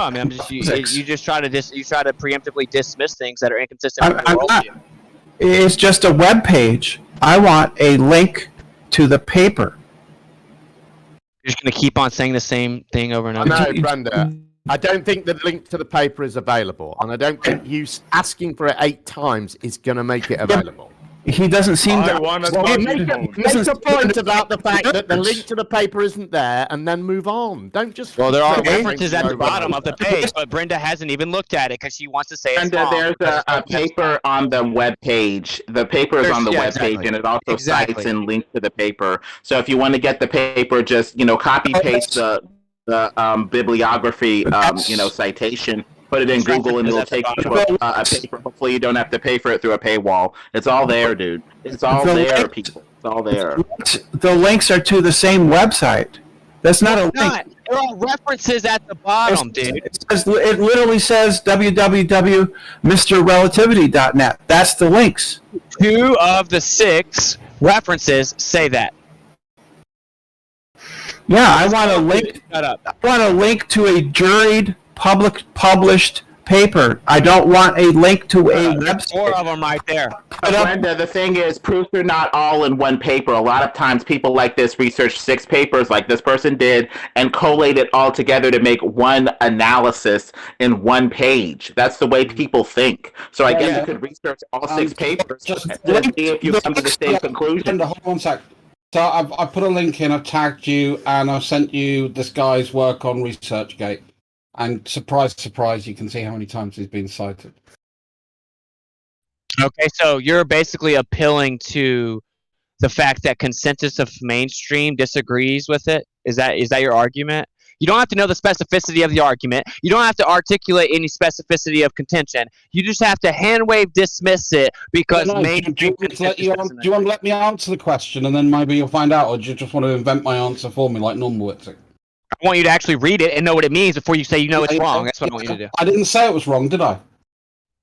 I mean, you just try to preemptively dismiss things that are inconsistent with your worldview. It's just a web page. I want a link to the paper. You're just going to keep on saying the same thing over and over. No, Brenda. I don't think the link to the paper is available, and I don't think you asking for it 8 times is going to make it available. He doesn't seem to. Make a point about the fact that the link to the paper isn't there, and then move on. Don't just. Well, there are references at the bottom of the page, but Brenda hasn't even looked at it because she wants to say it's wrong. There's a paper on the web page. The paper is on the web page, and it also cites and links to the paper. So if you want to get the paper, just copy paste the bibliography citation. Put it in Google and it'll take you to a paper. Hopefully you don't have to pay for it through a paywall. It's all there, dude. It's all there, people. It's all there. The links are to the same website. That's not a link. There are references at the bottom, dude. It literally says www.mrrelativity.net. That's the links. 2 of the 6 references say that. Yeah, I want a link. I want a link to a juried published paper. I don't want a link to a website. 4 of them right there. Brenda, the thing is, proofs are not all in one paper. A lot of times people like this research 6 papers like this person did and collate it all together to make one analysis in one page. That's the way people think. So I guess you could research all 6 papers and see if you come to the same conclusion. Brenda, hold on a sec. So I put a link in, I've tagged you, and I've sent you this guy's work on ResearchGate. And surprise, surprise, you can see how many times he's been cited. Okay, so you're basically appealing to the fact that consensus of mainstream disagrees with it? Is that your argument? You don't have to know the specificity of the argument. You don't have to articulate any specificity of contention. You just have to hand-wave dismiss it because mainstream consensus. Do you want to let me answer the question and then maybe you'll find out, or do you just want to invent my answer for me like normal Whitsick? I want you to actually read it and know what it means before you say it's wrong. That's what I want you to do. I didn't say it was wrong, did I?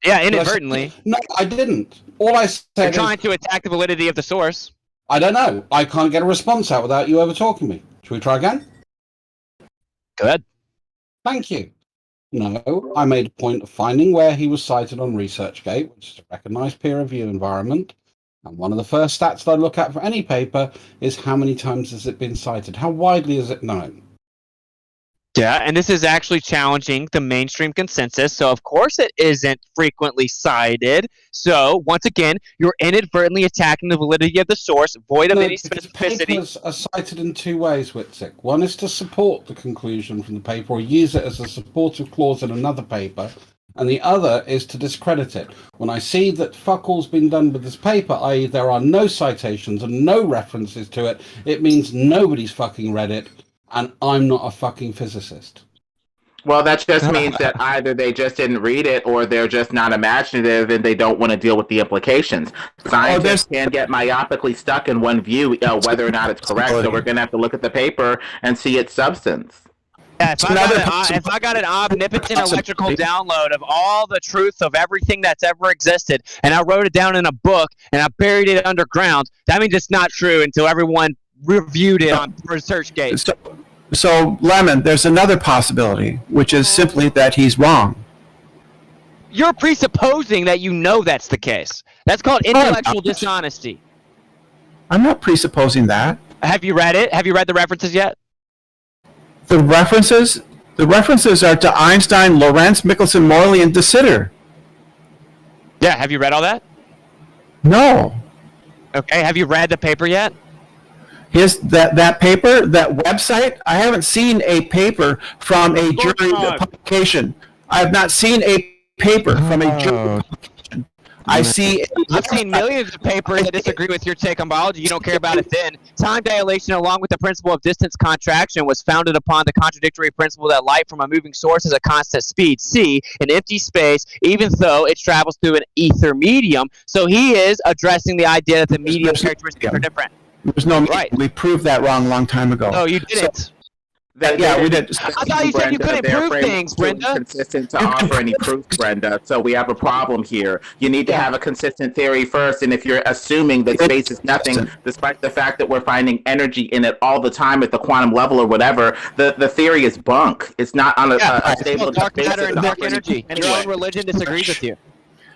Yeah, inadvertently. No, I didn't. All I said You're trying to attack the validity of the source. I don't know. I can't get a response out without you ever talking to me. Should we try again? Good. Thank you. No, I made a point of finding where he was cited on ResearchGate, which is a recognized peer review environment. And one of the first stats that I look at for any paper is how many times has it been cited? How widely is it known? Yeah, and this is actually challenging the mainstream consensus, so of course it isn't frequently cited. So, once again, you're inadvertently attacking the validity of the source, void of any specificity. Papers are cited in 2 ways, Whitsick. One is to support the conclusion from the paper or use it as a supportive clause in another paper, and the other is to discredit it. When I see that fuck all's been done with this paper, i.e. there are no citations and no references to it, it means nobody's fucking read it, and I'm not a fucking physicist. Well, that just means that either they just didn't read it or they're just not imaginative and they don't want to deal with the implications. Scientists can get myopically stuck in one view, whether or not it's correct, so we're going to have to look at the paper and see its substance. Yeah, if I got an omnipotent electrical download of all the truth of everything that's ever existed, and I wrote it down in a book, and I buried it underground, that means it's not true until everyone reviewed it on ResearchGate. So, Lemon, there's another possibility, which is simply that he's wrong. You're presupposing that you know that's the case. That's called intellectual dishonesty. I'm not presupposing that. Have you read it? Have you read the references yet? The references are to Einstein, Lorentz, Michelson, Morley, and De Sitter. Yeah, have you read all that? No. Okay, have you read the paper yet? That paper, that website, I haven't seen a paper from a jury publication. I have not seen a paper from a jury publication. I've seen millions of papers that disagree with your take on biology. You don't care about it then. Time dilation, along with the principle of distance contraction, was founded upon the contradictory principle that light from a moving source has a constant speed, c, in empty space, even though it travels through an ether medium. So he is addressing the idea that the medium characteristics are different. There's no right. We proved that wrong a long time ago. No, you didn't. Yeah, we did. I thought you said you couldn't prove things, Brenda. Consistent to offer any proof, Brenda. So we have a problem here. You need to have a consistent theory first, and if you're assuming that space is nothing, despite the fact that we're finding energy in it all the time at the quantum level or whatever, the theory is bunk. It's not on a stable dark basis. matter and dark energy. Your own religion disagrees with you.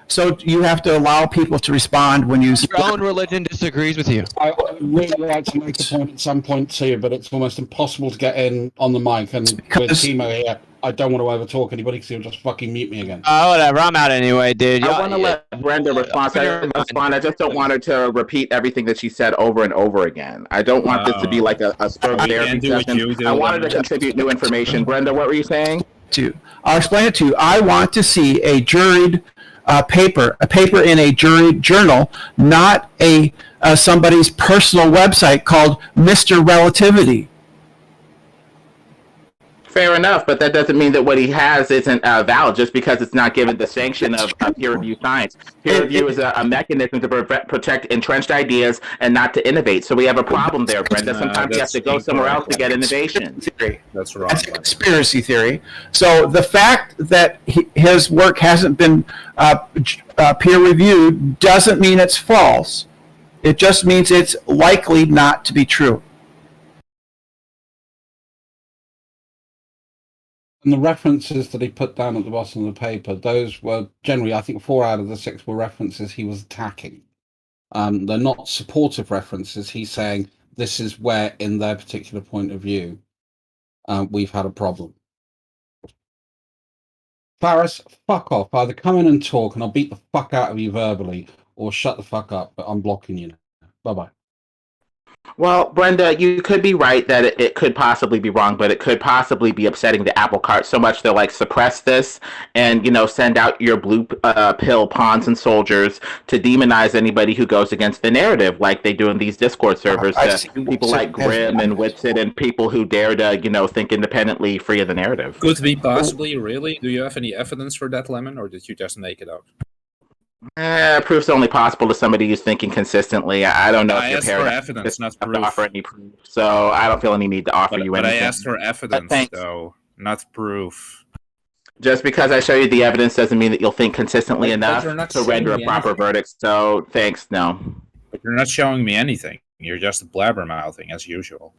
So you have to allow people to respond when you. Your own religion disagrees with you. I really like to make a point at some point too, but it's almost impossible to get in on the mic. And with Timo here, I don't want to overtalk anybody because he'll just fucking mute me again. Whatever. I'm out anyway, dude. I want to let Brenda respond. I just don't want her to repeat everything that she said over and over again. I don't want this to be like a spur therapy session. I wanted to contribute new information. Brenda, what were you saying? I'll explain it to you. I want to see a juried a paper in a jury journal, not somebody's personal website called Mr. Relativity. Fair enough, but that doesn't mean that what he has isn't valid just because it's not given the sanction of peer-reviewed science. Peer review is a mechanism to protect entrenched ideas and not to innovate. So we have a problem there, Brenda. Sometimes you have to go somewhere else to get innovation. That's wrong. That's a conspiracy theory. So the fact that his work hasn't been peer-reviewed doesn't mean it's false. It just means it's likely not to be true. And the references that he put down at the bottom of the paper, those were generally, I think 4 out of the 6 were references he was attacking. They're not supportive references. He's saying this is where, in their particular point of view, we've had a problem. Faris, fuck off. Either come in and talk and I'll beat the fuck out of you verbally, or shut the fuck up, but I'm blocking you now. Bye-bye. Well, Brenda, you could be right that it could possibly be wrong, but it could possibly be upsetting the apple cart so much they'll suppress this and, send out your blue pill pawns and soldiers to demonize anybody who goes against the narrative like they do in these Discord servers to people like Grimm and Witsit and people who dare to, think independently free of the narrative. Could we possibly, really? Do you have any evidence for that, Lemon, or did you just make it up? Proof's only possible to somebody who's thinking consistently. I don't know if you're for evidence, not proof. To offer any proof, so I don't feel any need to offer you anything. But I asked for evidence, though, not proof. Just because I show you the evidence doesn't mean that you'll think consistently enough to render a proper verdict. So, thanks, no. But you're not showing me anything. You're just blabbermouthing, as usual.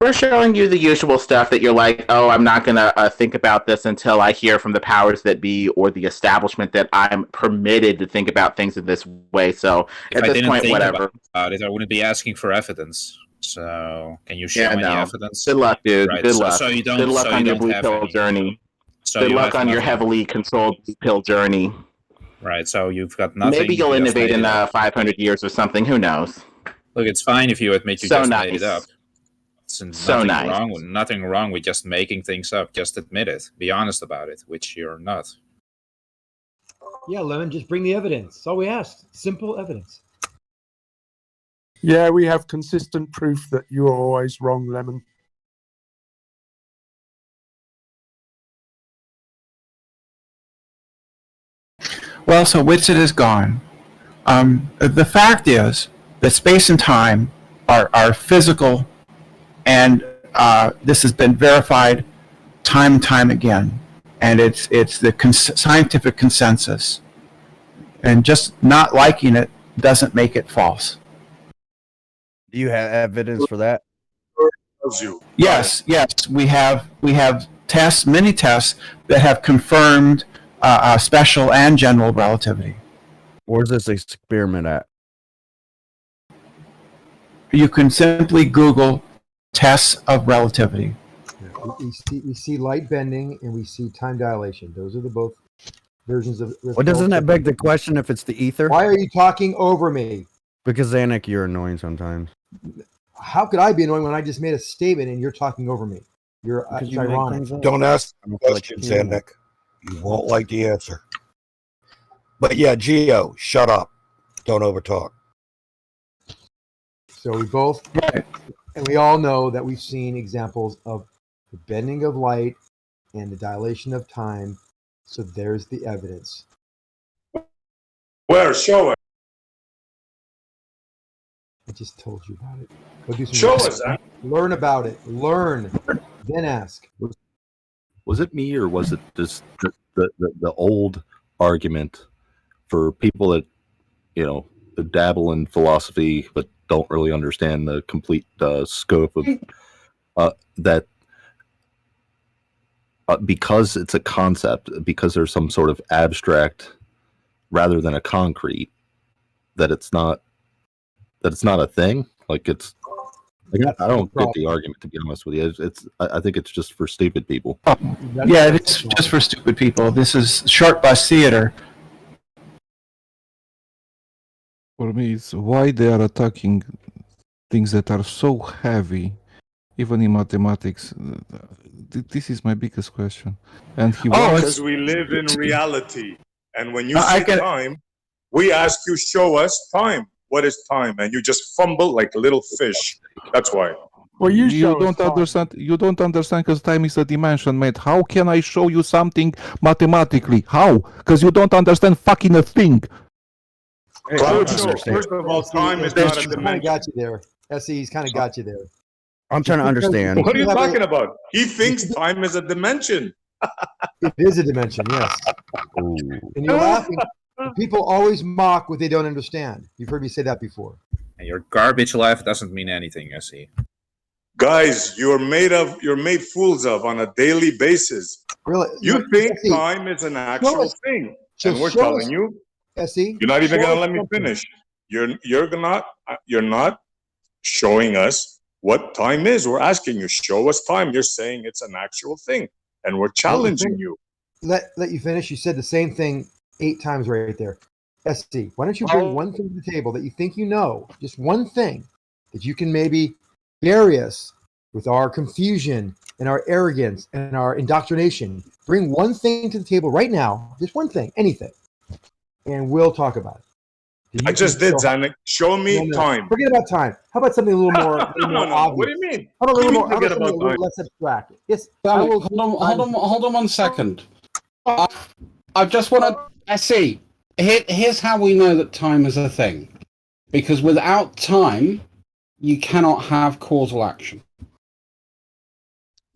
We're showing you the usual stuff that you're like, oh, I'm not going to think about this until I hear from the powers that be or the establishment that I'm permitted to think about things in this way. So if at this point, whatever. About it, I wouldn't be asking for evidence. So can you show any evidence? Good luck, dude. Right. Good luck. So you don't, good luck so on you your blue have pill any. journey. So good luck on your heavily controlled blue pill journey. Right. So you've got nothing. Maybe you'll innovate in 500 years or something. Who knows? Look, it's fine if you admit you just made it up. So nice. Nothing wrong with just making things up. Just admit it. Be honest about it, which you're not. Yeah, Lemon, just bring the evidence. That's all we asked. Simple evidence. Yeah, we have consistent proof that you're always wrong, Lemon. Well, so Witsit is gone. The fact is that space and time are physical, and this has been verified time and time again. And it's the scientific consensus. And just not liking it doesn't make it false. Do you have evidence for that? Yes, we have tests, many tests that have confirmed special and general relativity. Where's this experiment at? You can simply Google tests of relativity. We see light bending and we see time dilation. Those are the both versions of. Well, doesn't that beg the question if it's the ether? Why are you talking over me? Because Zanuck, you're annoying sometimes. How could I be annoying when I just made a statement and you're talking over me? You're ironic. Don't ask questions, Zanuck. You won't like the answer. But yeah, Geo, shut up. Don't overtalk. So we both, and we all know that we've seen examples of the bending of light and the dilation of time. So there's the evidence. Where? Show it. I just told you about it. Go do some Show research. us. Huh? Learn about it. Learn. Then ask. Was it me, or was it just the old argument for people that, you know, dabble in philosophy but don't really understand the complete scope of that? Because it's a concept, because there's some sort of abstract rather than a concrete, that it's not a thing. Like it's, like, I don't get the argument, to be honest with you. I think it's just for stupid people. Yeah, it's just for stupid people. This is short bus theater. For me, it's why they are attacking things that are so heavy, even in mathematics. This is my biggest question. And because we live in reality, and when you say time, we ask you, show us time. What is time? And you just fumble like a little fish. That's why. Well, you don't understand. You don't understand because time is a dimension, mate. How can I show you something mathematically? How? Because you don't understand fucking a thing. First of all, time is not a dimension. Kind of got you there. SE's kind of got you there. I'm trying to understand. What are you talking about? He thinks time is a dimension. It is a dimension, yes. And you're laughing. People always mock what they don't understand. You've heard me say that before. And your garbage life doesn't mean anything, I see. Guys, you're made fools of on a daily basis. Really? You think time is an actual thing, and we're telling you, SE, you're not even gonna let me finish. You're not showing us what time is. We're asking you, show us time. You're saying it's an actual thing, and we're challenging you. Let you finish. You said the same thing 8 times right there. SC, why don't you bring one thing to the table that you think you know, just one thing that you can maybe bury us with our confusion and our arrogance and our indoctrination. Bring one thing to the table right now, just one thing, anything, and we'll talk about it. I just did, Zanuck. Show me time. Forget about time. How about something a little more, obvious? What do you mean? How about a little more, a little less abstract? Yes. Hold on 1 second. I just want to see. Here's how we know that time is a thing. Because without time, you cannot have causal action.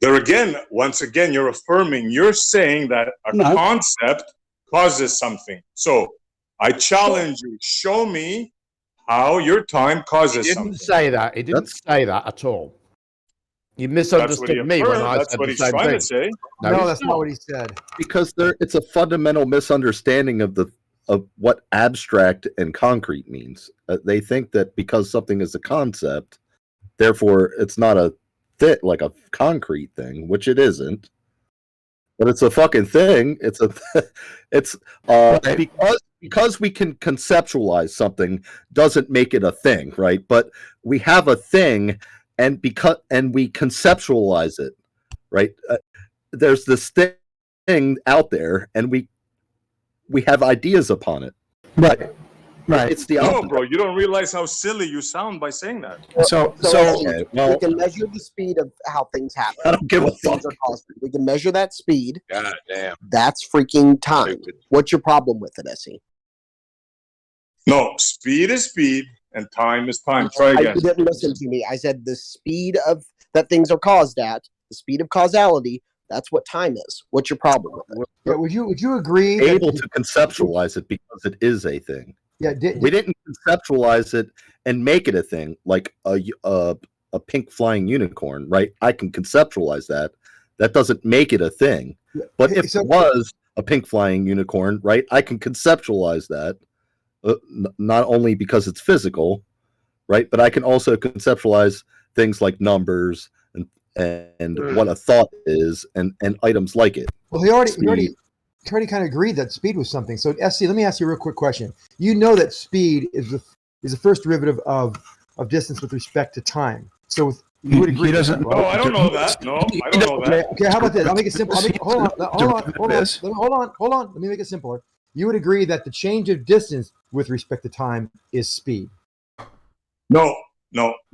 There again, once again, you're affirming. You're saying that a concept causes something. So I challenge you. Show me how your time causes something. He didn't say that. He didn't say that at all. You misunderstood me when I said the same thing. To say. No, that's not what he said. Because it's a fundamental misunderstanding of what abstract and concrete means. They think that because something is a concept, therefore it's not a like a concrete thing, which it isn't. But it's a fucking thing. Because we can conceptualize something doesn't make it a thing, right? But we have a thing, and we conceptualize it, right? There's this thing out there, and we have ideas upon it. Right. It's the opposite. No, bro, you don't realize how silly you sound by saying that. We can measure the speed of how things happen. I don't give a fuck. We can measure that speed. God damn. That's freaking time. What's your problem with it, SE? No, speed is speed, and time is time. Try again. You didn't listen to me. I said the speed of that things are caused at, the speed of causality. That's what time is. What's your problem with it? Yeah, would you agree? Able to conceptualize it because it is a thing. Yeah, we didn't conceptualize it and make it a thing like a pink flying unicorn, right? I can conceptualize that. That doesn't make it a thing. Yeah. But if it was a pink flying unicorn, right? I can conceptualize that. Not only because it's physical, right? But I can also conceptualize things like numbers and what a thought is and items like it. Well, he already kind of agreed that speed was something. So, SC, let me ask you a real quick question. You know that speed is the first derivative of distance with respect to time. So you would agree. He doesn't. No, I don't know that. No, I don't know that. Okay, how about this? I'll make it simple. Hold on. Let me make it simpler. You would agree that the change of distance with respect to time is speed. No.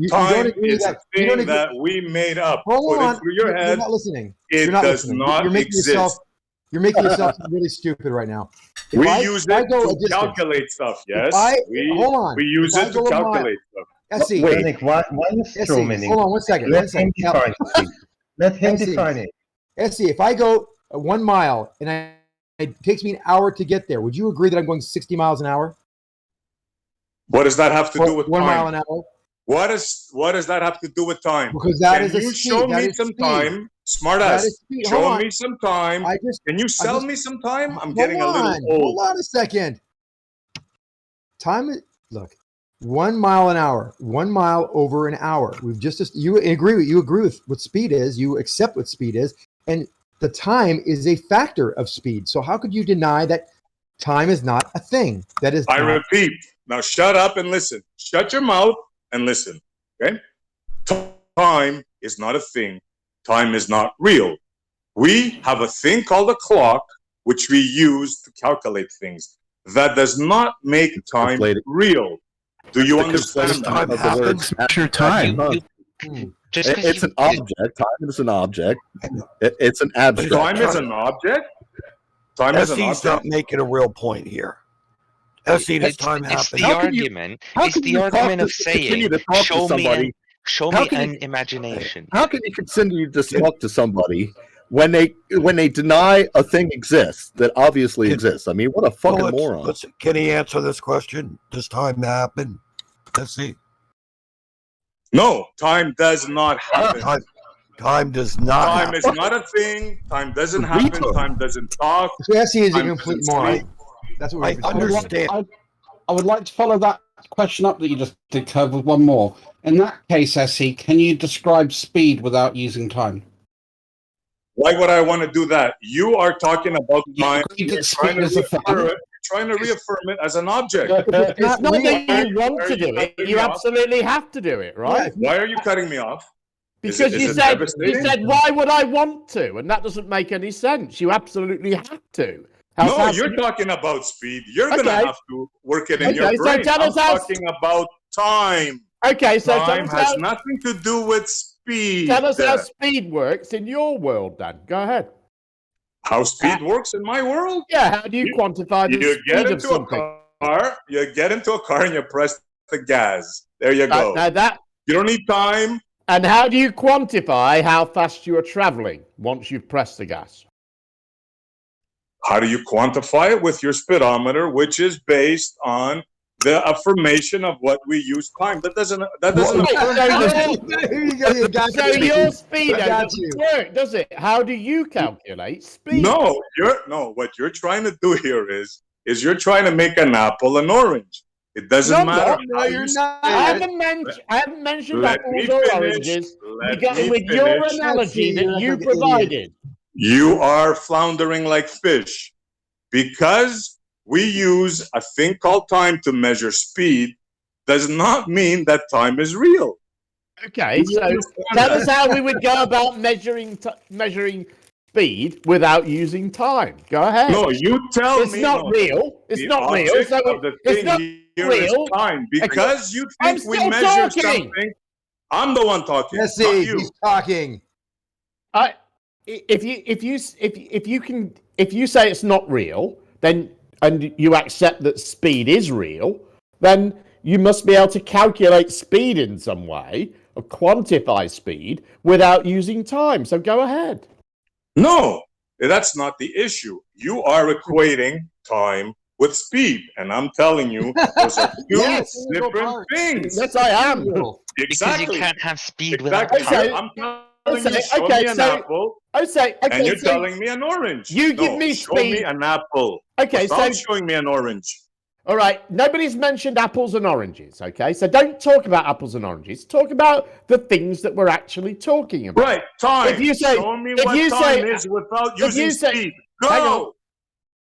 Time is a thing that we made up. Hold Put on. it through your head. You're not listening. It does not exist. You're making yourself really stupid right now. We use it to calculate stuff. Yes. Hold on. We use it to calculate stuff. SC. Wait, why is Hold on 1 second. Let him Essie, define it. Essie, if I go 1 mile and it takes me an hour to get there, would you agree that I'm going 60 miles an hour? What does that have to do with 1 time? mile an hour? What does that have to do with time? Because that Can is a you speed. show That me is some speed. time? Smart That ass. is speed. Show Hold on. me some time. Can you sell me some time? I'm getting a little old. Hold on a second. Time is, look, 1 mile an hour, 1 mile over an hour. You agree with what speed is, you accept what speed is, and the time is a factor of speed. So how could you deny that time is not a thing? That is. I repeat. Now shut up and listen. Shut your mouth and listen. Okay? Time is not a thing. Time is not real. We have a thing called a clock, which we use to calculate things. That does not make time real. Do you understand time happens? Your time. It's an object. Time is an object. It's an abstract. Time is an object? Time is an SE's object? not making a real point here. SE, this time happens. It's the argument. It's the argument of saying, show me an imagination. How can you continue to talk to somebody when they deny a thing exists that obviously exists? I mean, what a fucking moron! Can he answer this question? Does time happen? SE. No, time does not happen. Time does not. Time is not a thing. Time doesn't happen. Time doesn't talk. Essie is a complete moron. That's what I understand. I would like to follow that question up that you just did, Curve, with one more. In that case, Essie, can you describe speed without using time? Why would I want to do that? You are talking about time. You're trying to reaffirm it as an object. It's not that you want to do it. You absolutely have to do it, right? Why are you cutting me off? Because you said, why would I want to? And that doesn't make any sense. You absolutely have to. No, you're talking about speed. You're going to have to work it in your brain. I'm talking about time. Okay, so time has nothing to do with speed. Tell us how speed works in your world, Dan. Go ahead. How speed works in my world? Yeah, how do you quantify the speed of something? You get into a car and you press the gas. There you go. You don't need time. And how do you quantify how fast you are traveling once you've pressed the gas? How do you quantify it? With your speedometer, which is based on the affirmation of what we use time. That doesn't So your speed doesn't work, does it? How do you calculate speed? No, what you're trying to do here is you're trying to make an apple an orange. It doesn't matter. No, you're not. I haven't mentioned apples or oranges. You got with your analogy that you provided. You are floundering like fish. Because we use a thing called time to measure speed does not mean that time is real. Okay, so tell us how we would go about measuring speed without using time. Go ahead. No, you tell me. It's not real. It's not real. So it's not real. Time because you think we measure something. I'm the one talking. Yes, he's talking. If you say it's not real, then and you accept that speed is real, then you must be able to calculate speed in some way or quantify speed without using time. So go ahead. No, that's not the issue. You are equating time with speed, and I'm telling you, those are two different things. Yes, I am. Exactly. Because you can't have speed without time. I'm telling you, show me an apple, and you're telling me an orange. You give me show speed. me an apple. Okay, Stop showing me an orange. All right, nobody's mentioned apples and oranges, okay? So don't talk about apples and oranges. Talk about the things that we're actually talking about. Right, time. If you say, show me what time is without using speed. Go!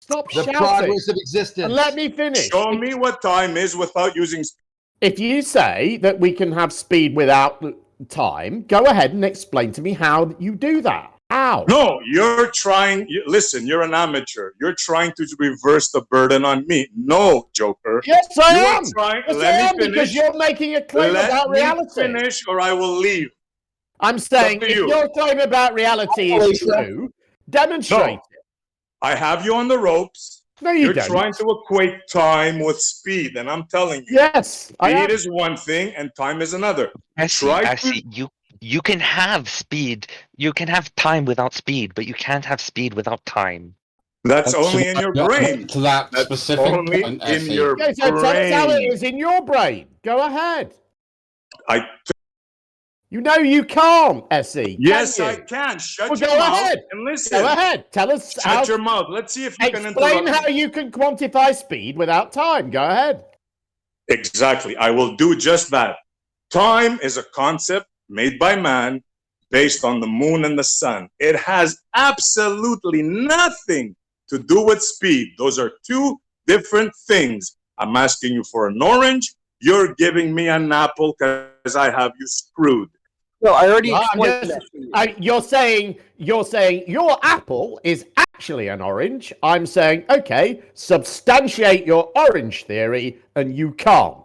Stop the shouting. progress of existence. And let me finish. Show me what time is without using speed. If you say that we can have speed without time, go ahead and explain to me how you do that. How? No, you're trying. Listen, you're an amateur. You're trying to reverse the burden on me. No, Joker. Yes, I am. Yes, I am, because you're making a claim about reality. Let me finish, or I will leave. I'm saying if your claim about reality is true, demonstrate it. I have you on the ropes. No, You're don't. trying to equate time with speed, and I'm telling you, yes, speed is one thing and time is another. I see. You You can have speed. You can have time without speed, but you can't have speed without time. That's only in your brain. To that That's specific only point, in Essie. your Okay, so tell us how it brain. is in your brain. Go ahead. I You know you can't, Essie. Yes, can I you? can. Shut Well, your go mouth ahead. and listen. Go ahead. Tell us Shut your mouth. Let's see if you can Explain interrupt how me. you can quantify speed without time. Go ahead. Exactly. I will do just that. Time is a concept made by man based on the moon and the sun. It has absolutely nothing to do with speed. Those are two different things. I'm asking you for an orange. You're giving me an apple because I have you screwed. No, I already I'm explained just- that to you. you're saying your apple is actually an orange. I'm saying, okay, substantiate your orange theory, and you can't.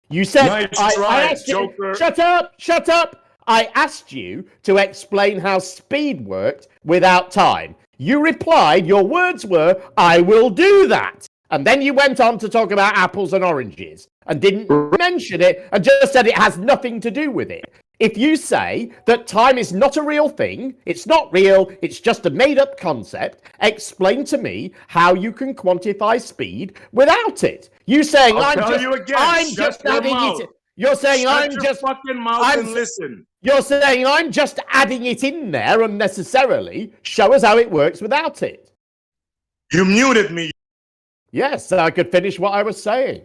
You said Nice I try, asked you. Joker. Shut up! Shut up! I asked you to explain how speed worked without time. You replied. Your words were, "I will do that." And then you went on to talk about apples and oranges and didn't mention it and just said it has nothing to do with it. If you say that time is not a real thing, it's not real, it's just a made-up concept, explain to me how you can quantify speed without it. You saying I'll tell you again, I'm shut just your adding mouth. it. You're saying Shut I'm your just fucking mouth I'm and listen. You're saying I'm just adding it in there unnecessarily. Show us how it works without it. You muted me. Yes, so I could finish what I was saying.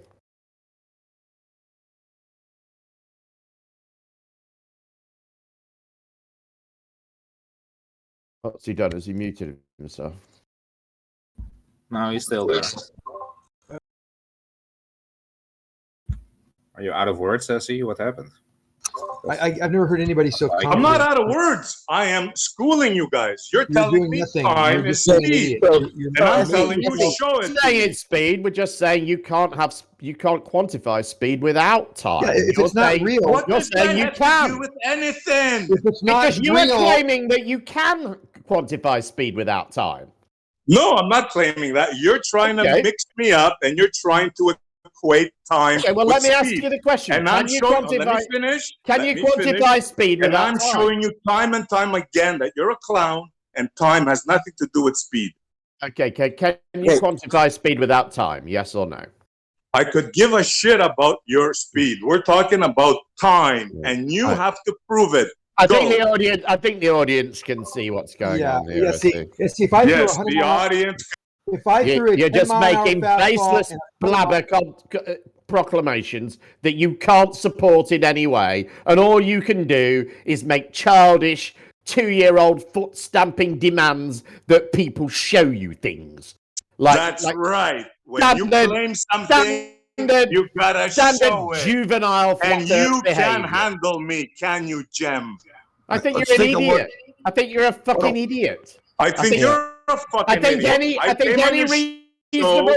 What's he done? Has he muted himself? No, he's still there. Are you out of words, Essie? What happened? I've never heard anybody so I'm confident. not out of words. I am schooling you guys. You're telling doing me nothing. time You're is just being an speed. idiot. You're And I'm not telling you, making- show it. Saying it's speed, we're just saying you can't quantify speed without time. Yeah, if You're it's not saying- real, What you're does saying that you have to can. do with anything? If it's not Because you real, are claiming that you can quantify speed without time. No, I'm not claiming that. You're trying Okay. to mix me up, and you're trying to equate time. Okay, well, with let me ask speed. you the question. And Can I'm you showing. quantify? Let me finish. Can Let you me quantify finish. speed And without I'm time? showing you time and time again that you're a clown, and time has nothing to do with speed. Okay, can you quantify speed without time? Yes or no? I could give a shit about your speed. We're talking about time, and you have to prove it. I Go. think the audience can see what's going on here. Yeah, I see, think. if I threw Yes, 100 the mile, audience. if I threw a You're 10 just mile an hour making fastball baseless and a 100 blabber proclamations that you can't support in any way, and all you can do is make childish 2-year-old foot stamping demands that people show you things. That's right. When you claim something, you gotta show it. Juvenile And flat you behavior. can handle me, can you, Jem? I think Let's you're an take a look. idiot. I think you're a fucking idiot. I think you're a fucking I think idiot. I think came on any your reasonable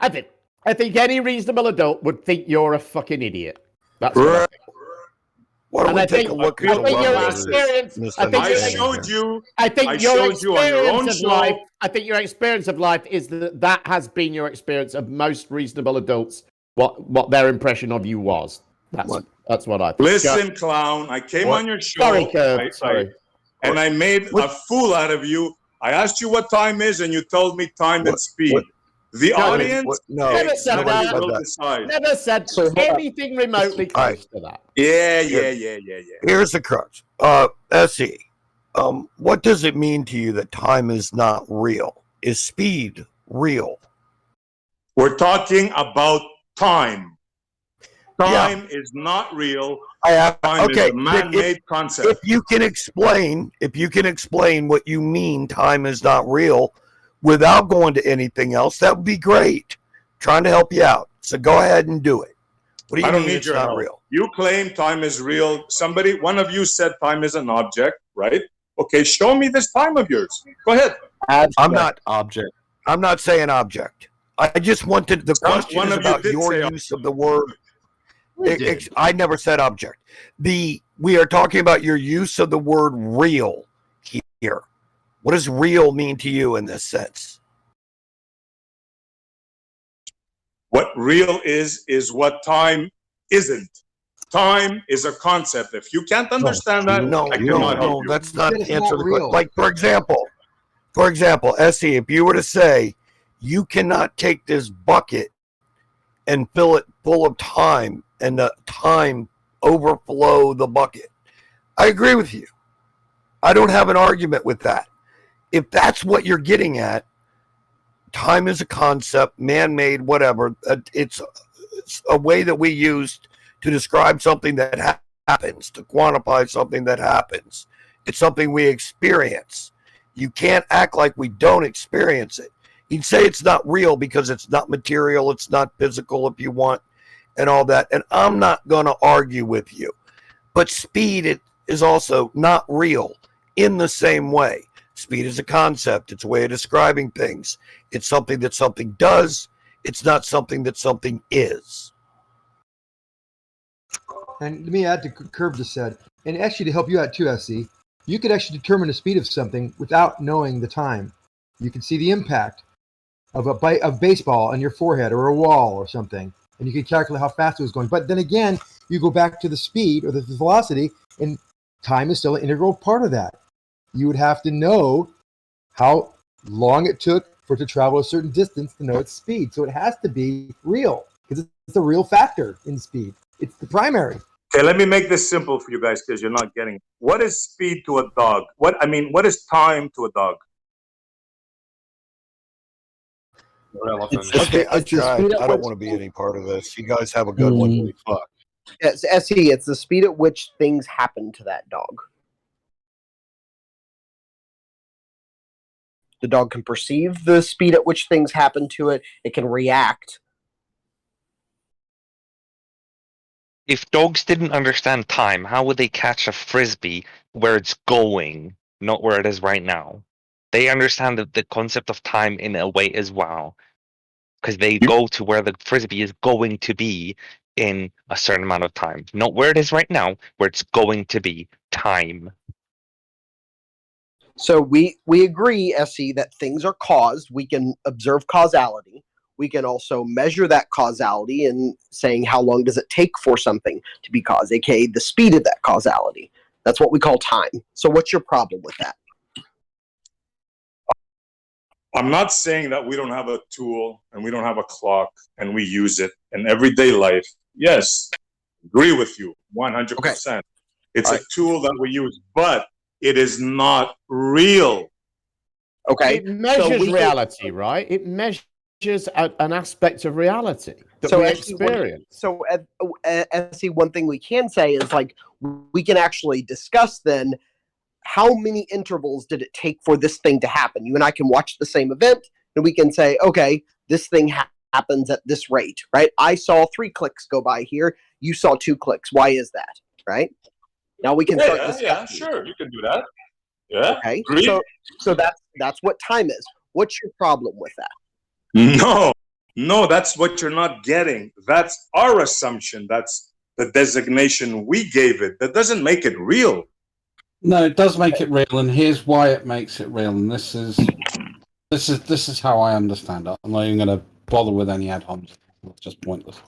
show. I think any reasonable adult would think you're a fucking idiot. That's what I Right. think. Why don't And we I take think- a look I at the think your level of this experience- I think I misunderstanding showed here? you. I think I your showed you on your own experience of show. life. I think your experience of life is that has been your experience of most reasonable adults. What their impression of you was. That's what I think. Listen, clown. I came What? on your show. Sorry, Kurt. Sorry. And I made a fool out of you. I asked you what time is, and you told me time and speed. The audience, Never said somebody that. will decide. Never said anything remotely close to that. Yeah. Here's the crux. Essie, what does it mean to you that time is not real? Is speed real? We're talking about time. Time is not real. Time Okay, is a man-made concept. If you can explain what you mean time is not real without going to anything else, that would be great. Trying to help you out. So go ahead and do it. What do you I don't mean need it's your not help. real? You claim time is real. One of you said time is an object, right? Okay, show me this time of yours. Go ahead. I'm not object. I'm not saying object. I just wanted the question one is of you about did your say use of the word. We did. I never said object. We are talking about your use of the word real here. What does real mean to you in this sense? What real is what time isn't. Time is a concept. If you can't understand that, I cannot help you. That's not answer the question. Like, for example, Essie, if you were to say, you cannot take this bucket and fill it full of time and the time overflow the bucket. I agree with you. I don't have an argument with that. If that's what you're getting at, time is a concept, man-made, whatever. It's a way that we use to describe something that happens, to quantify something that happens. It's something we experience. You can't act like we don't experience it. You'd say it's not real because it's not material, it's not physical if you want, and all that. And I'm not going to argue with you. But speed is also not real in the same way. Speed is a concept. It's a way of describing things. It's something that something does. It's not something that something is. And let me add to Curb just said, and actually to help you out too, SC, you could actually determine the speed of something without knowing the time. You can see the impact of a bite of baseball on your forehead or a wall or something, and you can calculate how fast it was going. But then again, you go back to the speed or the velocity, and time is still an integral part of that. You would have to know how long it took for it to travel a certain distance to know its speed. So it has to be real because it's a real factor in speed. It's the primary. Okay, let me make this simple for you guys because you're not getting it. What is speed to a dog? What is time to a dog? Okay, I tried. I don't want to be any part of this. You guys have a good one. Fuck. It's SE. It's the speed at which things happen to that dog. The dog can perceive the speed at which things happen to it. It can react. If dogs didn't understand time, how would they catch a frisbee where it's going, not where it is right now? They understand the concept of time in a way as well, because they go to where the frisbee is going to be in a certain amount of time, not where it is right now, where it's going to be time. So we agree, SE, that things are caused. We can observe causality. We can also measure that causality in saying how long does it take for something to be caused, aka the speed of that causality. That's what we call time. So what's your problem with that? I'm not saying that we don't have a tool and we don't have a clock and we use it in everyday life. Yes, agree with you 100%. Okay. It's a tool that we use, but it is not real. Okay. It measures reality, right? It measures an aspect of reality that we experience. So, see, one thing we can say is, like, we can actually discuss then how many intervals did it take for this thing to happen. You and I can watch the same event, and we can say, okay, this thing happens at this rate, right? I saw 3 clicks go by here. You saw 2 clicks. Why is that, right? Now we can start discussing. Yeah, sure, you can do that. Yeah. Okay. So that's what time is. What's your problem with that? No, that's what you're not getting. That's our assumption. That's the designation we gave it. That doesn't make it real. No, it does make it real, and here's why it makes it real. And this is how I understand it. I'm not even going to bother with any add-ons. It's just pointless.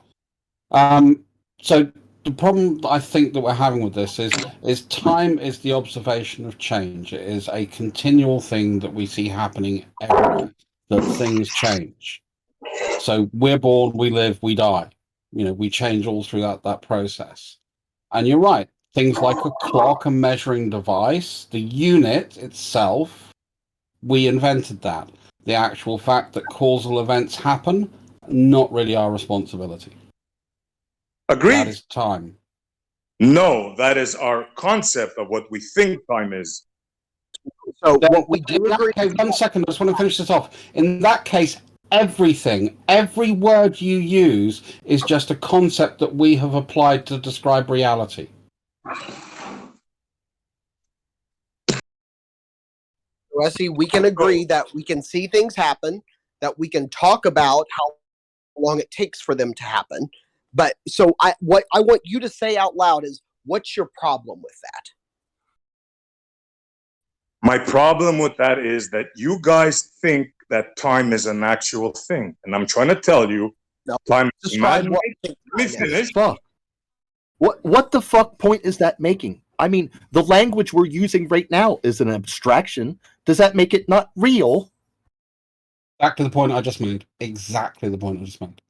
So the problem I think that we're having with this is time is the observation of change. It is a continual thing that we see happening everywhere, that things change. So we're born, we live, we die. We change all throughout that process. And you're right, things like a clock, a measuring device, the unit itself, we invented that. The actual fact that causal events happen, not really our responsibility. Agreed. That is time. No, that is our concept of what we think time is. So what we do agree. Okay, 1 second. I just want to finish this off. In that case, every word you use is just a concept that we have applied to describe reality. Wesley, we can agree that we can see things happen, that we can talk about how long it takes for them to happen. But so what I want you to say out loud is, what's your problem with that? My problem with that is that you guys think that time is an actual thing. And I'm trying to tell you, time is not. Let me finish. What the fuck point is that making? I mean, the language we're using right now is an abstraction. Does that make it not real? Exactly the point I just made. Exactly the point I just made.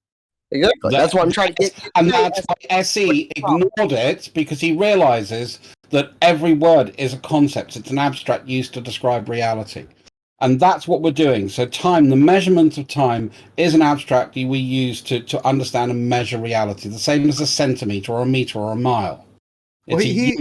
Exactly. That's what I'm trying to get. And that's why SE ignored it, because he realizes that every word is a concept. It's an abstract used to describe reality. And that's what we're doing. So time, the measurement of time, is an abstract we use to understand and measure reality. The same as a centimeter or a meter or a mile. Well, he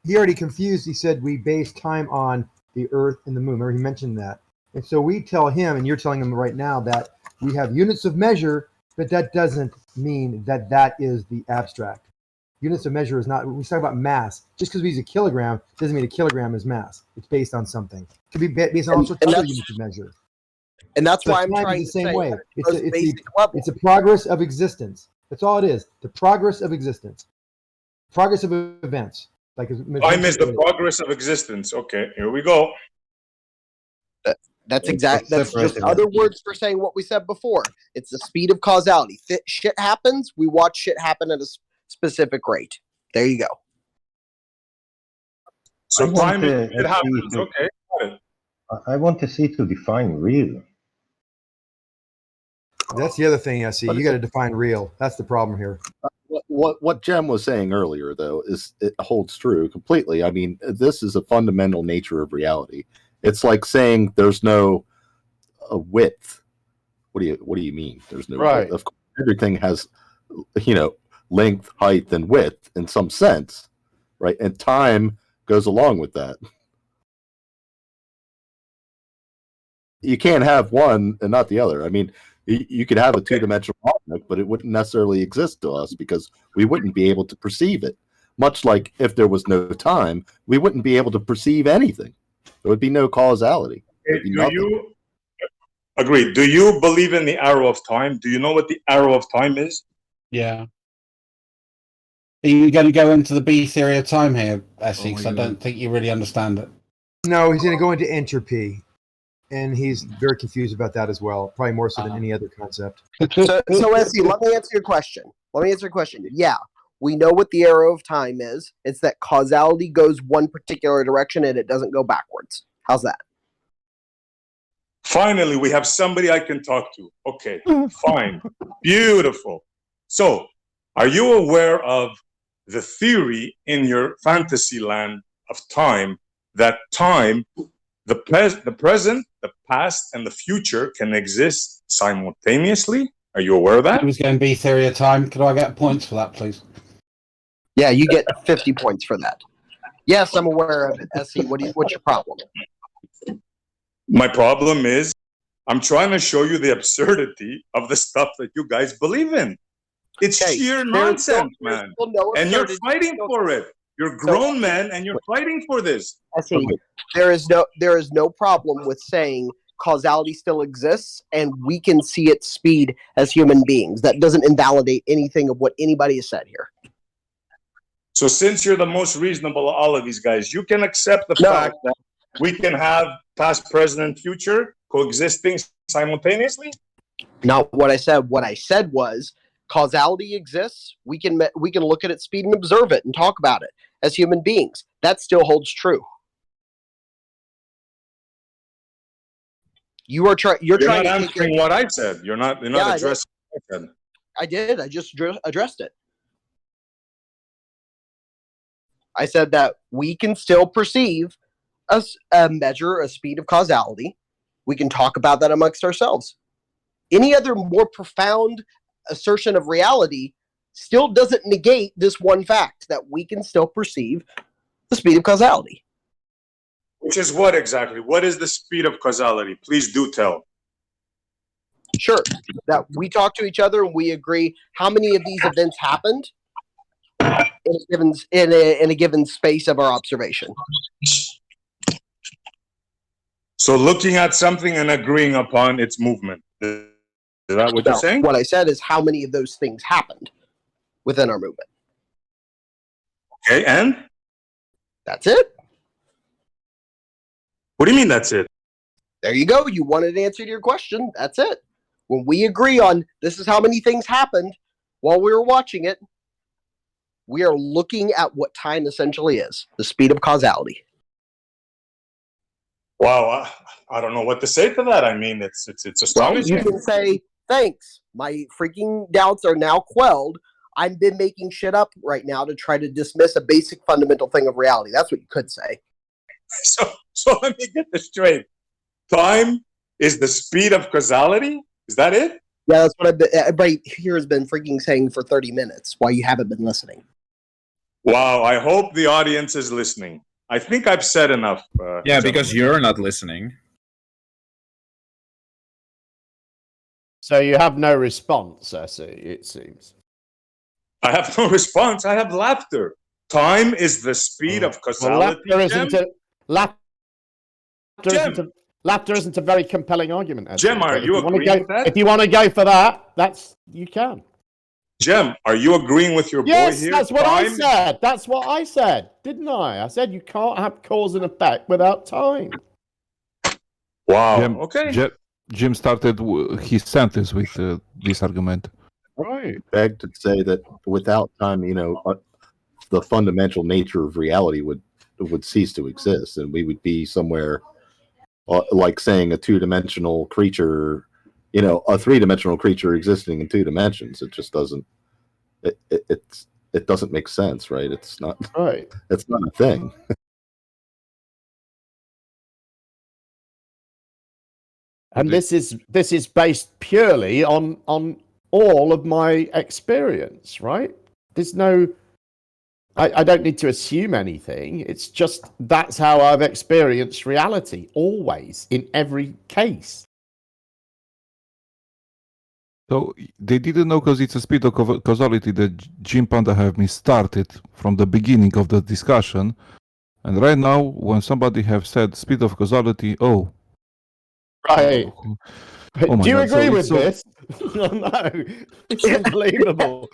already confused. He said we base time on the Earth and the Moon. Remember, he mentioned that. And so we tell him, and you're telling him right now, that we have units of measure, but that doesn't mean that that is the abstract. Units of measure is not, when we talk about mass, just because we use a kilogram doesn't mean a kilogram is mass. It's based on something. It could be based on all sorts of other units of measure. And that's So why I'm time trying is to the same say way. it's It's a progress of existence. That's all it is. The progress of existence. Progress of events. Time is the progress of existence. Okay, here we go. That's just other words for saying what we said before. It's the speed of causality. Shit happens, we watch shit happen at a specific rate. There you go. So time it happens. Okay, got it. I want to see to define real. That's the other thing, SE. You got to define real. That's the problem here. What Jem was saying earlier, though, is it holds true completely. I mean, this is a fundamental nature of reality. It's like saying there's no width. What do you mean? There's no width. Of course, everything has, length, height, and width in some sense, right? And time goes along with that. You can't have one and not the other. I mean, you could have a two-dimensional object, but it wouldn't necessarily exist to us because we wouldn't be able to perceive it. Much like if there was no time, we wouldn't be able to perceive anything. There would be no causality. Do you agree? Do you believe in the arrow of time? Do you know what the arrow of time is? Yeah. Are you going to go into the B theory of time here, Essie? Because I don't think you really understand it. No, he's going to go into entropy. And he's very confused about that as well, probably more so than any other concept. So Essie, let me answer your question. Yeah, we know what the arrow of time is. It's that causality goes one particular direction and it doesn't go backwards. How's that? Finally, we have somebody I can talk to. Okay, fine. Beautiful. So, are you aware of the theory in your fantasy land of time that time, the present, the past, and the future can exist simultaneously? Are you aware of that? It was going to be theory of time. Could I get points for that, please? Yeah, you get 50 points for that. Yes, I'm aware of it. Essie, what's your problem? My problem is I'm trying to show you the absurdity of the stuff that you guys believe in. It's sheer nonsense, man. And you're fighting for it. You're grown men and you're fighting for this. Essie, there is no problem with saying causality still exists and we can see its speed as human beings. That doesn't invalidate anything of what anybody has said here. So since you're the most reasonable of all of these guys, you can accept the fact that we can have past, present, and future coexisting simultaneously? Not what I said. What I said was causality exists. We can look at its speed and observe it and talk about it as human beings. That still holds true. You're trying not to answering what I said. You're not addressing what I said. I did. I just addressed it. I said that we can still perceive a measure, a speed of causality. We can talk about that amongst ourselves. Any other more profound assertion of reality still doesn't negate this one fact that we can still perceive the speed of causality. Which is what exactly? What is the speed of causality? Please do tell. Sure. That we talk to each other and we agree how many of these events happened in a given space of our observation. So looking at something and agreeing upon its movement. Is that what you're saying? What I said is how many of those things happened within our movement. Okay, and? That's it. What do you mean that's it? There you go. You wanted an answer to your question. That's it. When we agree on this is how many things happened while we were watching it, We are looking at what time essentially is, the speed of causality. Wow, I don't know what to say to that. I mean, it's astonishing. You can say, thanks. My freaking doubts are now quelled. I've been making shit up right now to try to dismiss a basic fundamental thing of reality. That's what you could say. So let me get this straight. Time is the speed of causality? Is that it? Yeah, that's what everybody here has been freaking saying for 30 minutes while you haven't been listening. Wow, I hope the audience is listening. I think I've said enough. Yeah, because you're not listening. So you have no response, it seems. I have no response. I have laughter. Time is the speed of causality. Laughter isn't a very compelling argument. Jem, are you agreeing with that? If you want to go for that, you can. Jem, are you agreeing with your boy here? Yes, that's what I said. That's what I said, didn't I? I said you can't have cause and effect without time. Wow. Okay. Jim started his sentence with this argument. Right. Beg to say that without time, the fundamental nature of reality would cease to exist, and we would be somewhere like saying a two-dimensional creature, a three-dimensional creature existing in two dimensions. It just doesn't. It doesn't make sense, right? It's not right. It's not a thing. And this is based purely on all of my experience, right? There's no. I don't need to assume anything. It's just that's how I've experienced reality, always, in every case. So they didn't know because it's a speed of causality that Jim Panda have me started from the beginning of the discussion. And right now, when somebody have said speed of causality, Right. Do you agree with so, this? No, it's unbelievable.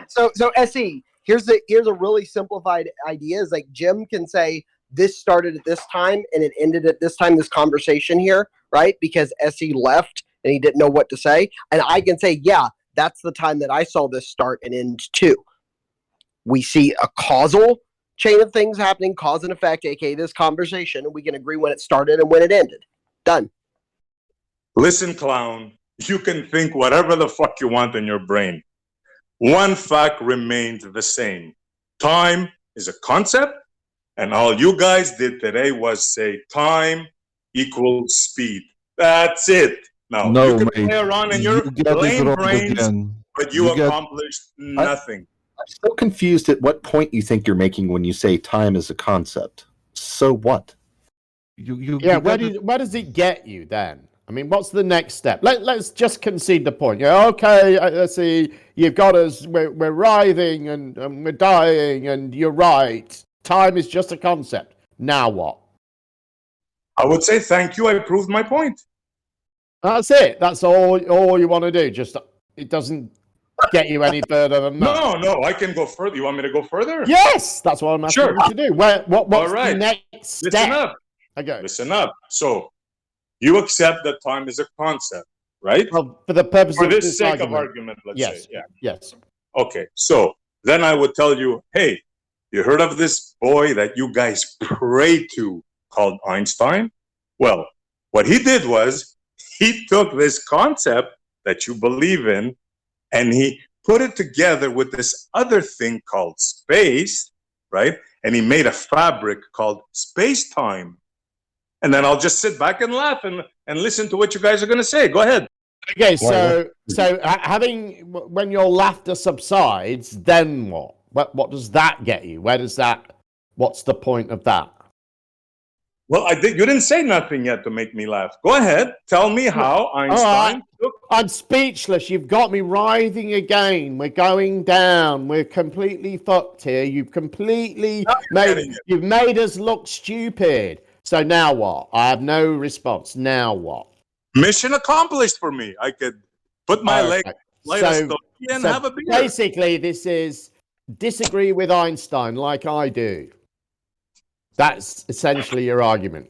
So SE, here's a really simplified idea. Is like Jim can say this started at this time and it ended at this time. This conversation here, right? Because SE left and he didn't know what to say, and I can say, yeah, that's the time that I saw this start and end too. We see a causal chain of things happening, cause and effect, aka this conversation, and we can agree when it started and when it ended. Done. Listen, clown, you can think whatever the fuck you want in your brain. One fact remains the same. Time is a concept, and all you guys did today was say time equals speed. That's it. Now, no, you can mate, play around in your lame brains, but you accomplished nothing. I'm so confused at what point you think you're making when you say time is a concept. So what? Where does it get you then? I mean, what's the next step? Let's just concede the point. Yeah, okay, let's see. You've got us. We're writhing and we're dying, and you're right. Time is just a concept. Now what? I would say thank you. I proved my point. That's it. That's all you want to do. Just it doesn't get you any further than that. No, I can go further. You want me to go further? Yes, that's what I'm asking you to do. What's the next step? Listen up. Okay. Listen up. So, you accept that time is a concept, right? Well, for the purpose for of this sake of argument, let's say. Yeah. Yes. Okay. So then I would tell you, hey, you heard of this boy that you guys pray to called Einstein? Well, what he did was he took this concept that you believe in and he put it together with this other thing called space, right? And he made a fabric called space-time. And then I'll just sit back and laugh and listen to what you guys are going to say. Go ahead. Okay, so having when your laughter subsides, then what? What does that get you? What's the point of that? Well, you didn't say nothing yet to make me laugh. Go ahead. Tell me how Einstein took... I'm speechless. You've got me writhing again. We're going down. We're completely fucked here. You've made us look stupid. So now what? I have no response. Now what? Mission accomplished for me. I could put my leg, light a stove, and have a beer. Basically, this is disagree with Einstein like I do. That's essentially your argument.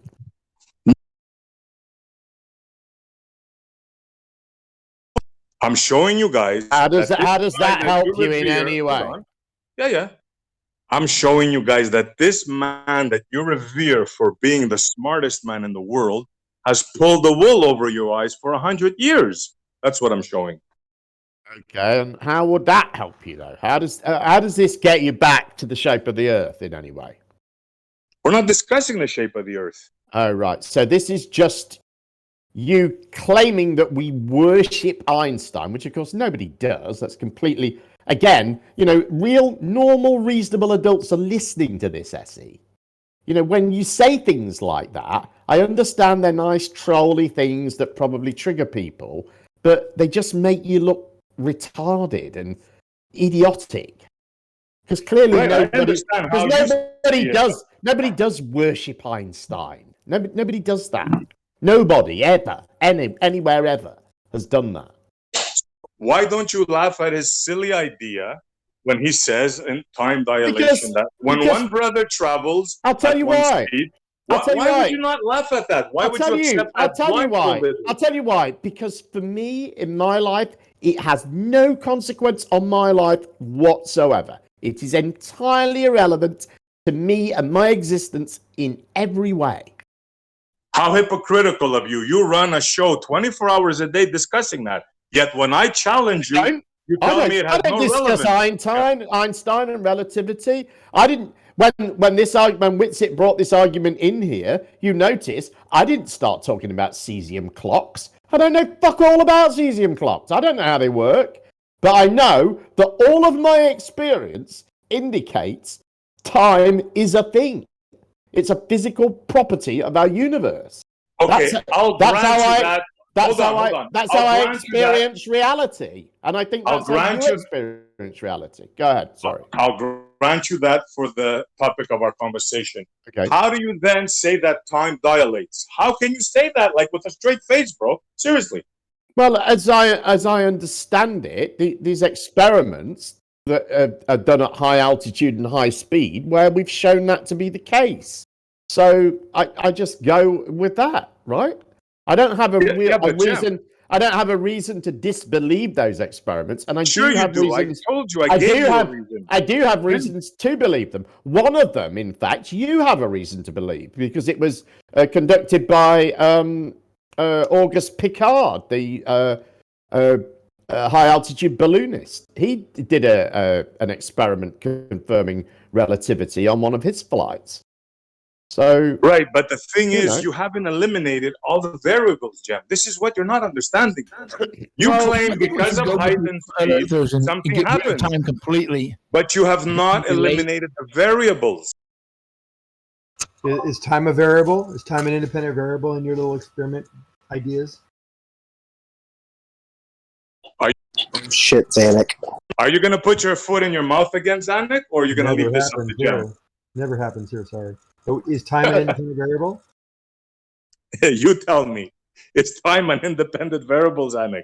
I'm showing you guys. How does that help you in any way? Yeah. I'm showing you guys that this man that you revere for being the smartest man in the world has pulled the wool over your eyes for 100 years. That's what I'm showing. Okay, and how would that help you though? How does this get you back to the shape of the Earth in any way? We're not discussing the shape of the Earth. Oh, right. So this is just you claiming that we worship Einstein, which of course nobody does. That's completely, again, real, normal, reasonable adults are listening to this essay. When you say things like that, I understand they're nice, trolly things that probably trigger people, but they just make you look retarded and idiotic. Because clearly nobody does worship Einstein. Nobody does that. Nobody ever, anywhere ever has done that. Why don't you laugh at his silly idea when he says in time dilation that when one brother travels, I'll tell you why. Speed, why would you not laugh at that? Why would you accept that? I'll tell you why. Because for me, in my life, it has no consequence on my life whatsoever. It is entirely irrelevant to me and my existence in every way. How hypocritical of you. You run a show 24 hours a day discussing that. Yet when I challenge you, you tell me it has no relevance. I don't discuss Einstein and relativity. I didn't. When Whitsitt brought this argument in here, you notice I didn't start talking about cesium clocks. I don't know fuck all about cesium clocks. I don't know how they work. But I know that all of my experience indicates time is a thing. It's a physical property of our universe. Okay, That's how I experience reality. And I think that's how you experience reality. Go ahead, sorry. I'll grant you that for the topic of our conversation. Okay. How do you then say that time dilates? How can you say that like with a straight face, bro? Seriously. Well, as I understand it, these experiments that are done at high altitude and high speed, where we've shown that to be the case. So I just go with that, right? I don't have a reason. I don't have a reason to disbelieve those experiments, and I do have reasons. I told you. I gave you a reason. I do have reasons to believe them. One of them, in fact, you have a reason to believe because it was conducted by Auguste Piccard, the high altitude balloonist. He did an experiment confirming relativity on one of his flights. So right, but the thing is, you haven't eliminated all the variables, Jeff. This is what you're not understanding. You claim because of height and speed, something happens. Time completely. But you have not eliminated the variables. Is time a variable? Is time an independent variable in your little experiment ideas? Shit, Zanuck. Are you going to put your foot in your mouth again, Zanuck, or are you going to leave this up to Jeff? Never happens here, sorry. So is time an independent variable? You tell me. Is time an independent variable, Zanuck?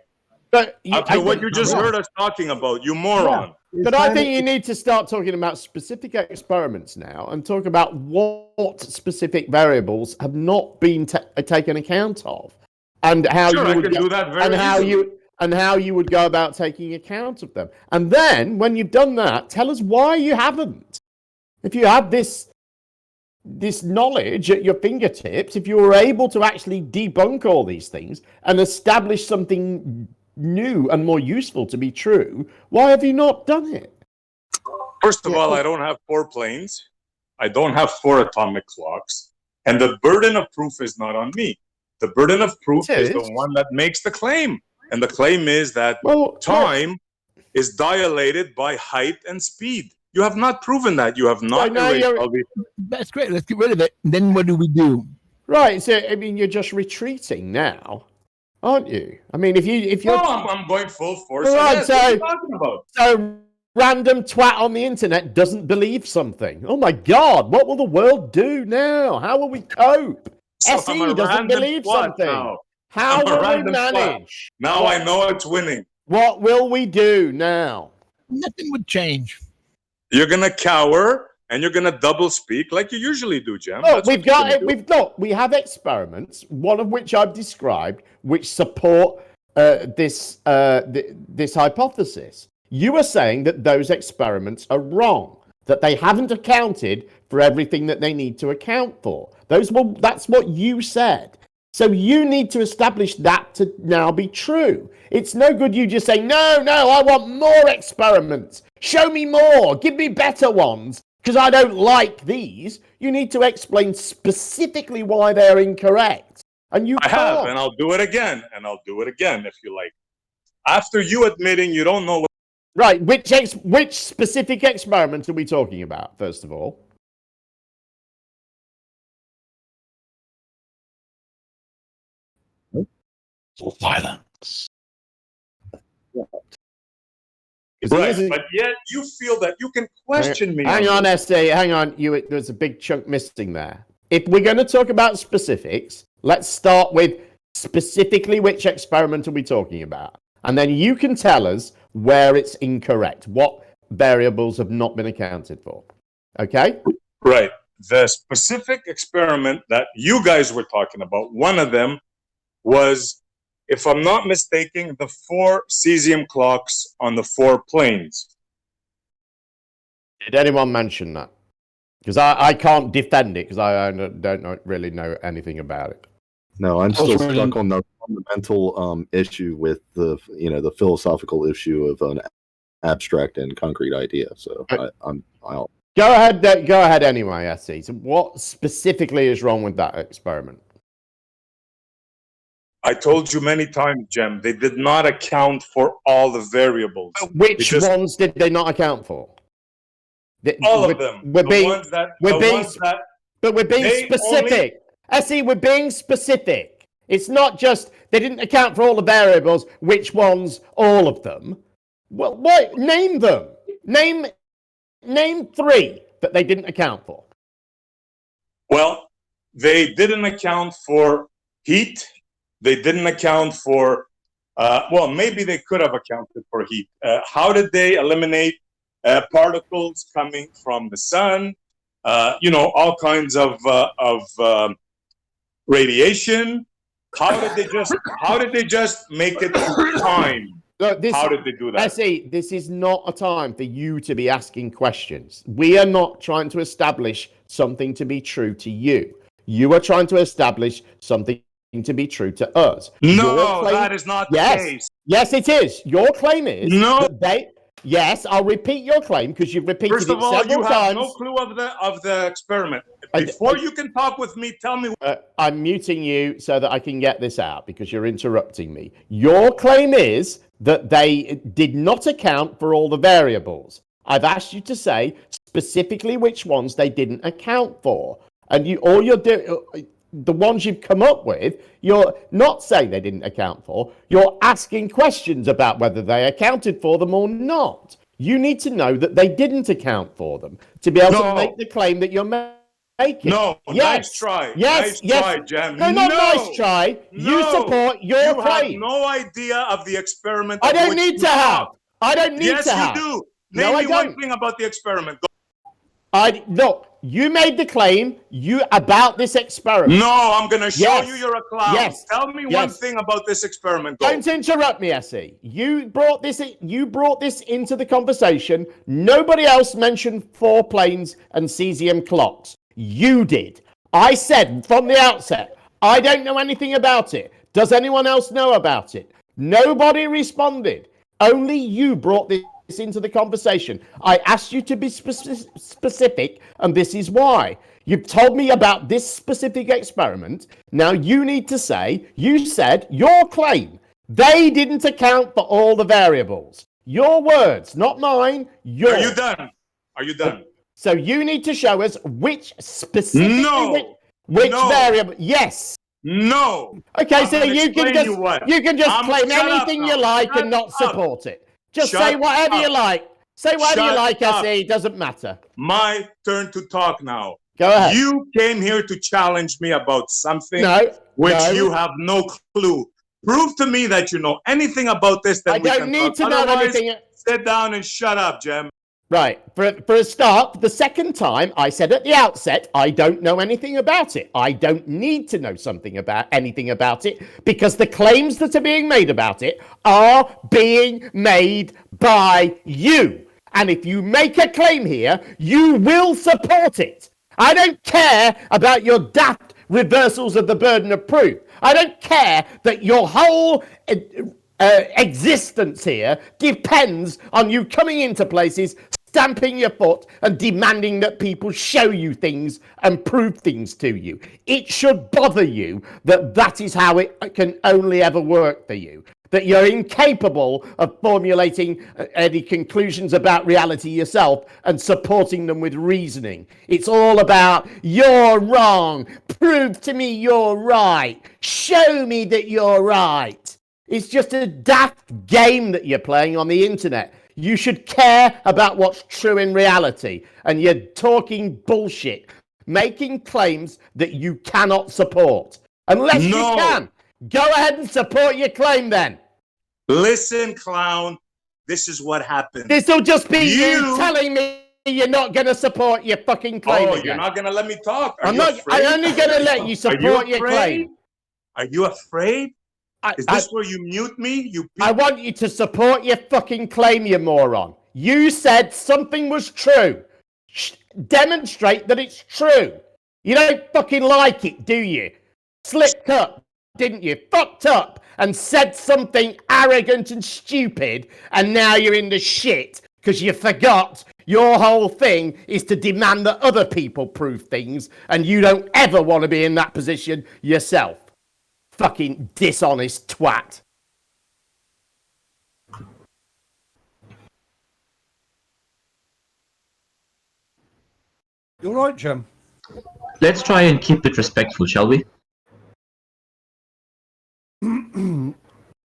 After what you just heard us talking about, you moron. Yeah. But I think you need to start talking about specific experiments now and talk about what specific variables have not been taken account of, and how how you would go about taking account of them. And then, when you've done that, tell us why you haven't. If you have this knowledge at your fingertips, if you were able to actually debunk all these things and establish something new and more useful to be true, why have you not done it? First of all, I don't have 4 planes. I don't have 4 atomic clocks. And the burden of proof is not on me. The burden of proof is the one that makes the claim. And the claim is that time is dilated by height and speed. You have not proven that. You have not. That's great. Let's get rid of it. Then what do we do? Right. So I mean, you're just retreating now, aren't you? I mean, if you're. No, I'm going full force. Right. What are you talking about? So random twat on the internet doesn't believe something. Oh my God! What will the world do now? How will we cope? So SE doesn't believe something. Now. How will we manage? Now I know it's winning. What will we do now? Nothing would change. You're gonna cower and you're gonna double speak like you usually do, Jim. Oh, we have experiments, one of which I've described, which support this hypothesis. You are saying that those experiments are wrong, that they haven't accounted for everything that they need to account for. That's what you said. So you need to establish that to now be true. It's no good you just saying, no, I want more experiments. Show me more. Give me better ones because I don't like these. You need to explain specifically why they're incorrect. And you I can't. have, and I'll do it again, if you like. After you admitting you don't know what... Right, which specific experiment are we talking about, first of all? Silence. Right, but yet you feel that you can question me. Hang on, SD, hang on. There's a big chunk missing there. If we're going to talk about specifics, let's start with specifically which experiment are we talking about? And then you can tell us where it's incorrect, what variables have not been accounted for. Okay? Right. The specific experiment that you guys were talking about, one of them was, if I'm not mistaken, the 4 cesium clocks on the 4 planes. Did anyone mention that? Because I can't defend it because I don't really know anything about it. No, I'm still stuck on the fundamental issue with the philosophical issue of an abstract and concrete idea. So I'll go ahead. Go ahead anyway, SC. So what specifically is wrong with that experiment? I told you many times, Jem, they did not account for all the variables. Which ones did they not account for? All of them. But we're being specific. SE, we're being specific. It's not just they didn't account for all the variables. Which ones? All of them. Well, what? Name them. Name 3 that they didn't account for. Well, they didn't account for heat. They didn't account for, well, maybe they could have accounted for heat. How did they eliminate particles coming from the sun? All kinds of radiation. How did they just make it time? How did they do that? SE, this is not a time for you to be asking questions. We are not trying to establish something to be true to you. You are trying to establish something to be true to us. No, that is not the case. Yes, it is. Your claim is that yes, I'll repeat your claim because you've repeated it several times. First of all, you have no clue of the experiment. Before you can talk with me, tell me. I'm muting you so that I can get this out because you're interrupting me. Your claim is that they did not account for all the variables. I've asked you to say specifically which ones they didn't account for, and the ones you've come up with, you're not saying they didn't account for. You're asking questions about whether they accounted for them or not. You need to know that they didn't account for them to be able to make the claim that you're making. No, nice try. Nice try, Jem. No, not nice try. You support your claim. You have no idea of the experiment. I don't need to have. I don't need to have. Yes, you do. Name me one thing about the experiment. Look, you made the claim about this experiment. No, I'm going to show you you're a clown. Yes. Tell me one thing about this experiment. Don't interrupt me, SE. You brought this into the conversation. Nobody else mentioned 4 planes and cesium clocks. You did. I said from the outset, I don't know anything about it. Does anyone else know about it? Nobody responded. Only you brought this into the conversation. I asked you to be specific, and this is why. You've told me about this specific experiment. Now you need to say, you said your claim. They didn't account for all the variables. Your words, not mine. Are you done? Are you done? So you need to show us which specific variable. Yes. No. Okay, so you can just claim anything you like and not support it. Just say whatever you like. Say whatever you like, SE. Doesn't matter. My turn to talk now. Go ahead. You came here to challenge me about something which you have no clue. Prove to me that you know anything about this. I don't need to know anything. Sit down and shut up, Jem. Right. For a start, the second time I said at the outset, I don't know anything about it. I don't need to know anything about it because the claims that are being made about it are being made by you. And if you make a claim here, you will support it. I don't care about your daft reversals of the burden of proof. I don't care that your whole existence here depends on you coming into places, stamping your foot and demanding that people show you things and prove things to you. It should bother you that is how it can only ever work for you. That you're incapable of formulating any conclusions about reality yourself and supporting them with reasoning. It's all about, you're wrong, prove to me you're right, show me that you're right. It's just a daft game that you're playing on the internet. You should care about what's true in reality, and you're talking bullshit, making claims that you cannot support. Unless you can. Go ahead and support your claim then. Listen, clown, this is what happened. This will just be you telling me you're not going to support your fucking claim again. You're not going to let me talk? I'm only going to let you support your claim. Are you afraid? Is this where you mute me? I want you to support your fucking claim, you moron. You said something was true. Demonstrate that it's true. You don't fucking like it, do you? Slipped up, didn't you? Fucked up and said something arrogant and stupid, and now you're in the shit because you forgot your whole thing is to demand that other people prove things, and you don't ever want to be in that position yourself. Fucking dishonest twat. You're right, Jim. Let's try and keep it respectful, shall we?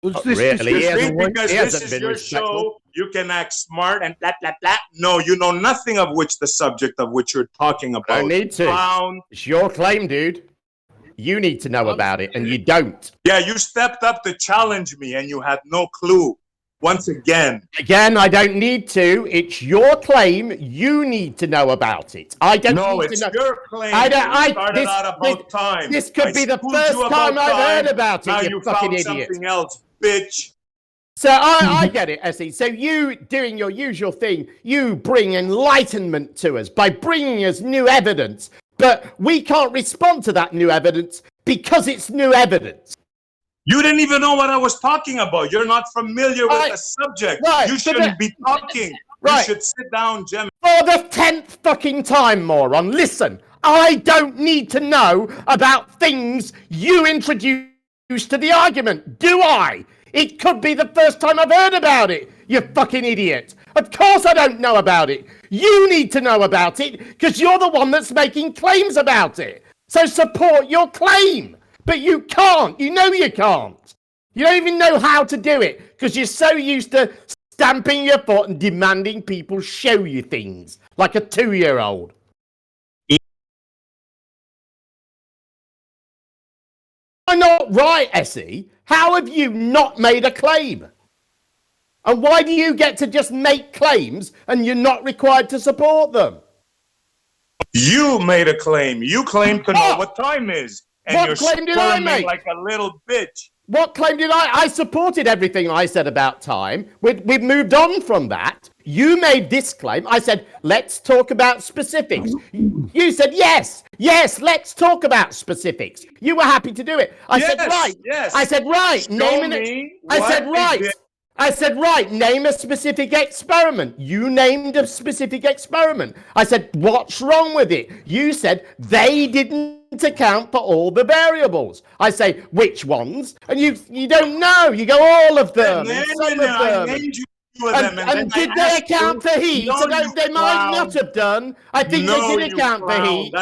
Because this is your show, you can act smart and blah, blah, blah. No, you know nothing of which the subject of which you're talking about. I need to. Clown. It's your claim, dude. You need to know about it, and you don't. Yeah, you stepped up to challenge me, and you had no clue. Once again. Again, I don't need to. It's your claim. You need to know about it. I don't need to know. No, it's your claim. This could be the first time I've heard about it, now you fucking idiot. Something else, bitch. So I get it, Essie. So you, doing your usual thing, you bring enlightenment to us by bringing us new evidence. But we can't respond to that new evidence because it's new evidence. You didn't even know what I was talking about. You're not familiar with the subject. Right, you shouldn't be talking. Right. You should sit down, Jim. For the 10th fucking time, moron, listen. I don't need to know about things you introduced to the argument, do I? It could be the first time I've heard about it, you fucking idiot. Of course I don't know about it. You need to know about it because you're the one that's making claims about it. So support your claim. But you can't. You know you can't. You don't even know how to do it because you're so used to stamping your foot and demanding people show you things like a 2-year-old. Am I not right, Essie? How have you not made a claim? And why do you get to just make claims and you're not required to support them? You made a claim. You claim to know what time is. And What you're claim did I make? like a little bitch. What claim did I supported everything I said about time. We've moved on from that. You made this claim. I said, let's talk about specifics. You said, yes, let's talk about specifics. You were happy to do it. I said, right. Yes. I said, right. I said, right, name a specific experiment. You named a specific experiment. I said, what's wrong with it? You said, they didn't account for all the variables. I say, which ones? And you don't know. You go, all of them. And some of them. And did they account for heat? So they might not have done. I think they did account for heat.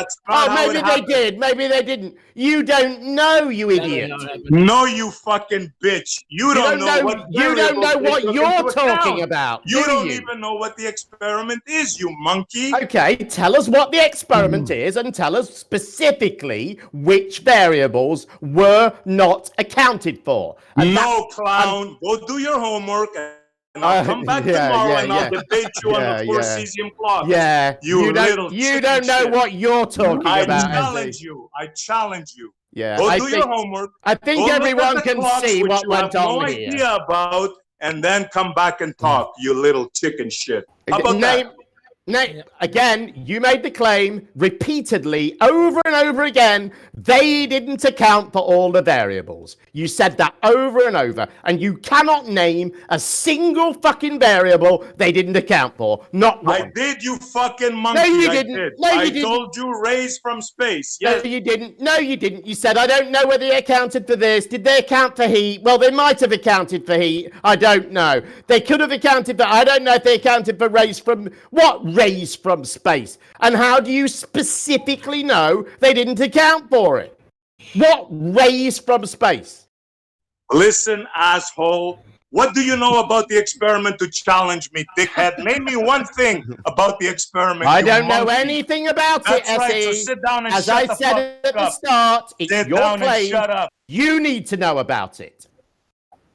Maybe they did. Maybe they didn't. You don't know, you idiot. No, you fucking bitch. You don't know what you're talking about. You don't even know what the experiment is, you monkey. Okay, tell us what the experiment is and tell us specifically which variables were not accounted for. No, clown. Go do your homework and I'll come back tomorrow and I'll debate you on the 4 cesium clocks. Yeah, you don't know what you're talking about. I challenge you. Yeah, Go do your homework. I think everyone can see what went on here. You have no idea about, and then come back and talk, you little chicken shit. How about that? Again, you made the claim repeatedly, over and over again, they didn't account for all the variables. You said that over and over, and you cannot name a single fucking variable they didn't account for. Not one. I did, you fucking monkey. No, you didn't. I told you rays from space. Yes. No, you didn't. No, you didn't. You said, I don't know whether they accounted for this. Did they account for heat? Well, they might have accounted for heat. I don't know. They could have accounted for, I don't know if they accounted for rays from, what rays from space? And how do you specifically know they didn't account for it? What rays from space? Listen, asshole. What do you know about the experiment to challenge me, dickhead? Name me one thing about the experiment. I don't know anything about it, That's right, so Essie. sit down and As shut I the said fuck at the up. start, it's Sit your down and claim. shut up. You need to know about it.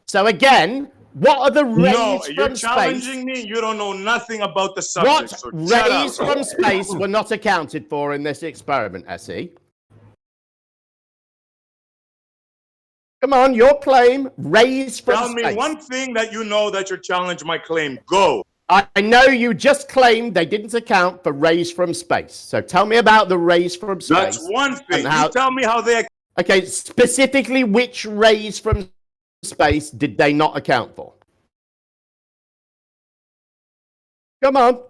So again, what are the rays No, you're from challenging space? me. You don't know nothing about the subject. What So shut rays up. from space were not accounted for in this experiment, Essie? Come on, your claim, rays from Tell space. me one thing that you know that you're challenging my claim. Go. I know you just claimed they didn't account for rays from space. So tell me about the rays from space. That's one thing. and how- You tell me how they. Okay, specifically, which rays from space did they not account for? Come on.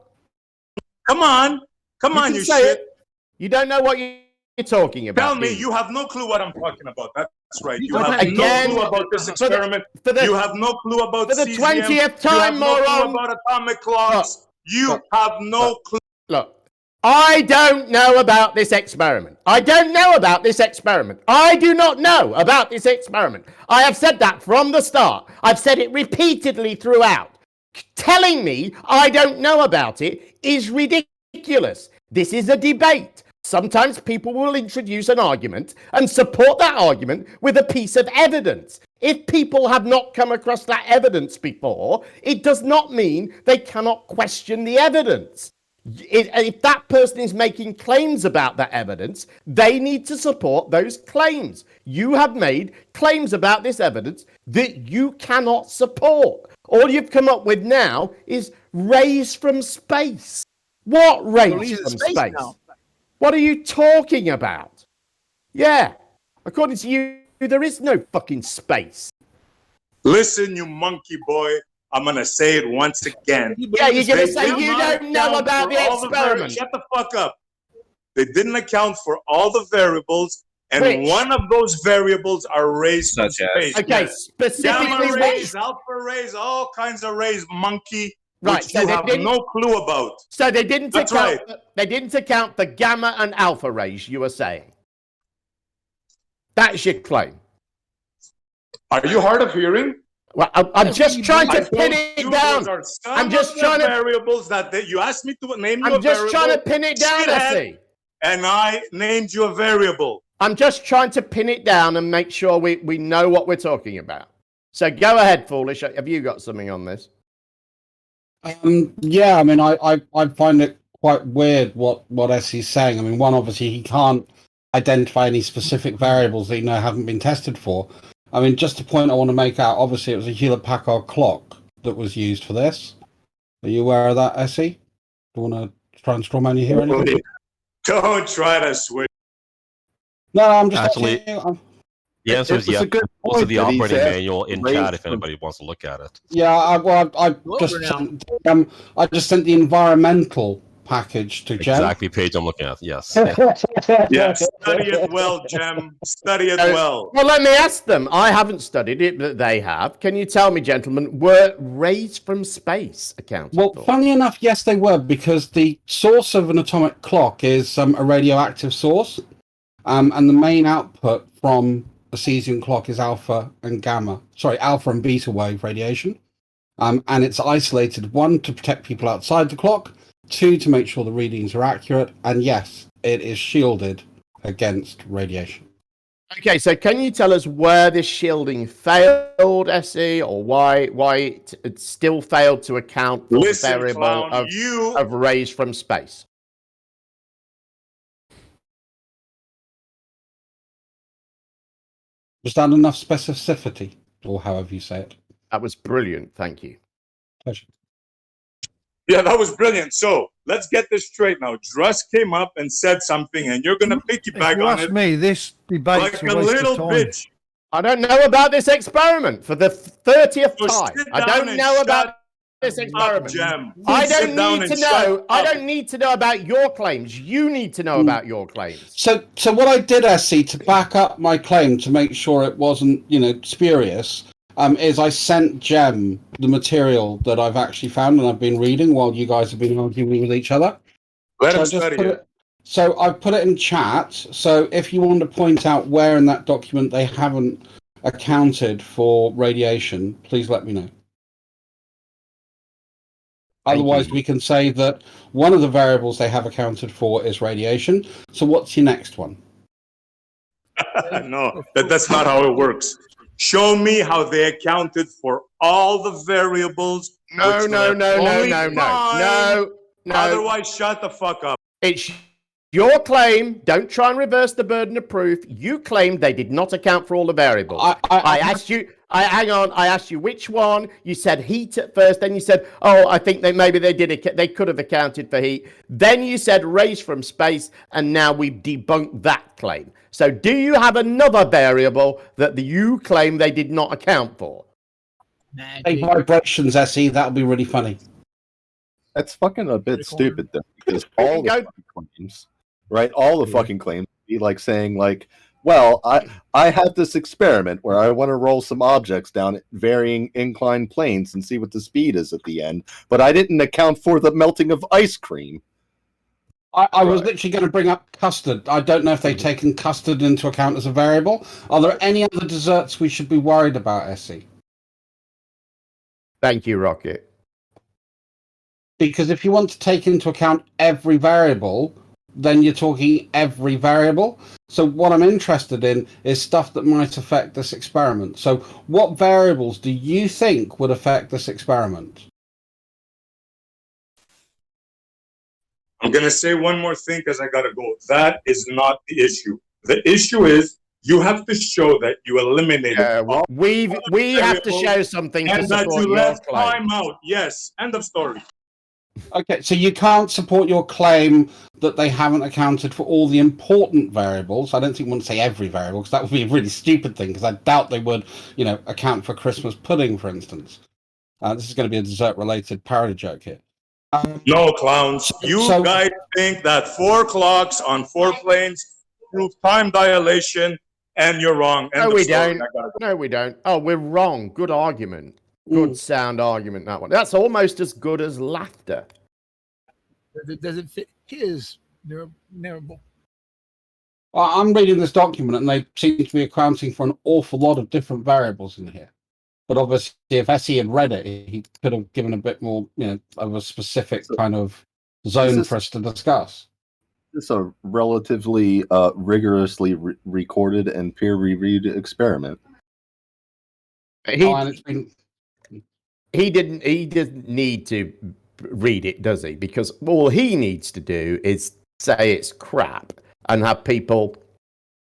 Come on. Come on, can you say shit. it. You don't know what you're talking about. Tell me, do you have no clue what I'm talking about. That's right. You Okay, have again, no clue about this for the- experiment. You have no clue about for the cesium. 20th time, You have no clue moron. about atomic clocks. You have no clue. Look, I don't know about this experiment. I don't know about this experiment. I do not know about this experiment. I have said that from the start. I've said it repeatedly throughout. Telling me I don't know about it is ridiculous. This is a debate. Sometimes people will introduce an argument and support that argument with a piece of evidence. If people have not come across that evidence before, it does not mean they cannot question the evidence. If that person is making claims about that evidence, they need to support those claims. You have made claims about this evidence that you cannot support. All you've come up with now is rays from space. What rays from space? What are you talking about? Yeah, according to you, there is no fucking space. Listen, you monkey boy. I'm going to say it once again. Yeah, you're going to say They you did don't not know account about for the all experiment. Shut the fuck up. They didn't account for all the variables, and Which? one of those variables are rays from Such as? space. Okay, Yes. specifically Gamma which? rays, alpha rays, all kinds of rays, monkey, Right, which so you they have didn't- no clue about. So they didn't That's account. right. They didn't account for gamma and alpha rays. You were saying. That's your claim. Are you hard of hearing? Well, I'm just trying to pin it down. Those are some I'm just of the trying to. variables that you asked me to name you a I'm just variable. trying to pin it down, shithead, Essie. And I named you a variable. I'm just trying to pin it down and make sure we know what we're talking about. So go ahead, Foolish. Have you got something on this? Yeah, I mean, I find it quite weird what Essie's saying. I mean, one, obviously, he can't identify any specific variables that haven't been tested for. I mean, just a point I want to make out, obviously, it was a Hewlett-Packard clock that was used for this. Are you aware of that, Essie? Do you want to try and straw man you here? Anything? Don't try to switch. No, I'm just Actually, asking, the answer is yes. Also, the that he operating said manual in raised chat if from- anybody wants to look at it. Yeah, I just sent the environmental package to Jem. Exactly page I'm looking at. Yes. Yeah, study it well, Jem. Study it well. Well, let me ask them. I haven't studied it, but they have. Can you tell me, gentlemen, were rays from space accounted Well, for? funny enough, yes, they were, because the source of an atomic clock is a radioactive source, and the main output from a cesium clock is alpha and beta wave radiation, and it's isolated, one, to protect people outside the clock, two, to make sure the readings are accurate, and yes, it is shielded against radiation. Okay, so can you tell us where this shielding failed, SE, or why it still failed to account for the variable of rays from space? Was that enough specificity, or however you say it? That was brilliant. Thank you. Pleasure. Yeah, that was brilliant. So let's get this straight now. Druss came up and said something, and you're going to piggyback If you on ask it me, this debate's like a a waste little of time. bitch. I don't know about this experiment for the 30th So time. sit I down don't and know shut about this experiment. Jem. I Sit don't down need to and know. shut I up. don't need to know about your claims. You need to know about your claims. So what I did, SC, to back up my claim to make sure it wasn't, spurious, is I sent Jem the material that I've actually found and I've been reading while you guys have been arguing with each other. Let so him I just study put it. So I've put it in chat. So if you want to point out where in that document they haven't accounted for radiation, please let me know. Otherwise, we can say that one of the variables they have accounted for is radiation. So what's your next one? No, that's not how it works. Show me how they accounted for all the variables. No. Otherwise, shut the fuck up. It's your claim. Don't try and reverse the burden of proof. You claimed they did not account for all the variables. I asked you. Hang on. I asked you which one. You said heat at first. Then you said, "Oh, I think maybe they did. They could have accounted for heat." Then you said rays from space, and now we've debunked that claim. So, do you have another variable that you claim they did not account for? Hey, vibrations, SE. That'll be really funny. That's fucking a bit stupid though, because all the fucking claims, right? All the fucking claims be like saying like, well, I have this experiment where I want to roll some objects down varying inclined planes and see what the speed is at the end, but I didn't account for the melting of ice cream. I was literally going to bring up custard. I don't know if they've taken custard into account as a variable. Are there any other desserts we should be worried about, SE? Thank you, Rocket. Because if you want to take into account every variable, then you're talking every variable. So what I'm interested in is stuff that might affect this experiment. So what variables do you think would affect this experiment? I'm going to say one more thing because I got to go. That is not the issue. The issue is you have to show that you eliminated. We have to show something to and that support you your left claim. time out. Yes, end of story. Okay, so you can't support your claim that they haven't accounted for all the important variables. I don't think you want to say every variable because that would be a really stupid thing because I doubt they would, account for Christmas pudding, for instance. This is going to be a dessert-related parody joke here. No, clowns. You guys think that 4 clocks on 4 planes prove time dilation, and you're wrong. End No, of we story. don't. I gotta go. No, we don't. Oh, we're wrong. Good argument. Good sound argument, that one. That's almost as good as laughter. Does it fit his narrative? I'm reading this document and they seem to be accounting for an awful lot of different variables in here. But obviously, if Essie had read it, he could have given a bit more, of a specific kind of zone for us to discuss. This is a relatively rigorously recorded and peer-reviewed experiment. He didn't need to read it, does he? Because all he needs to do is say it's crap and have people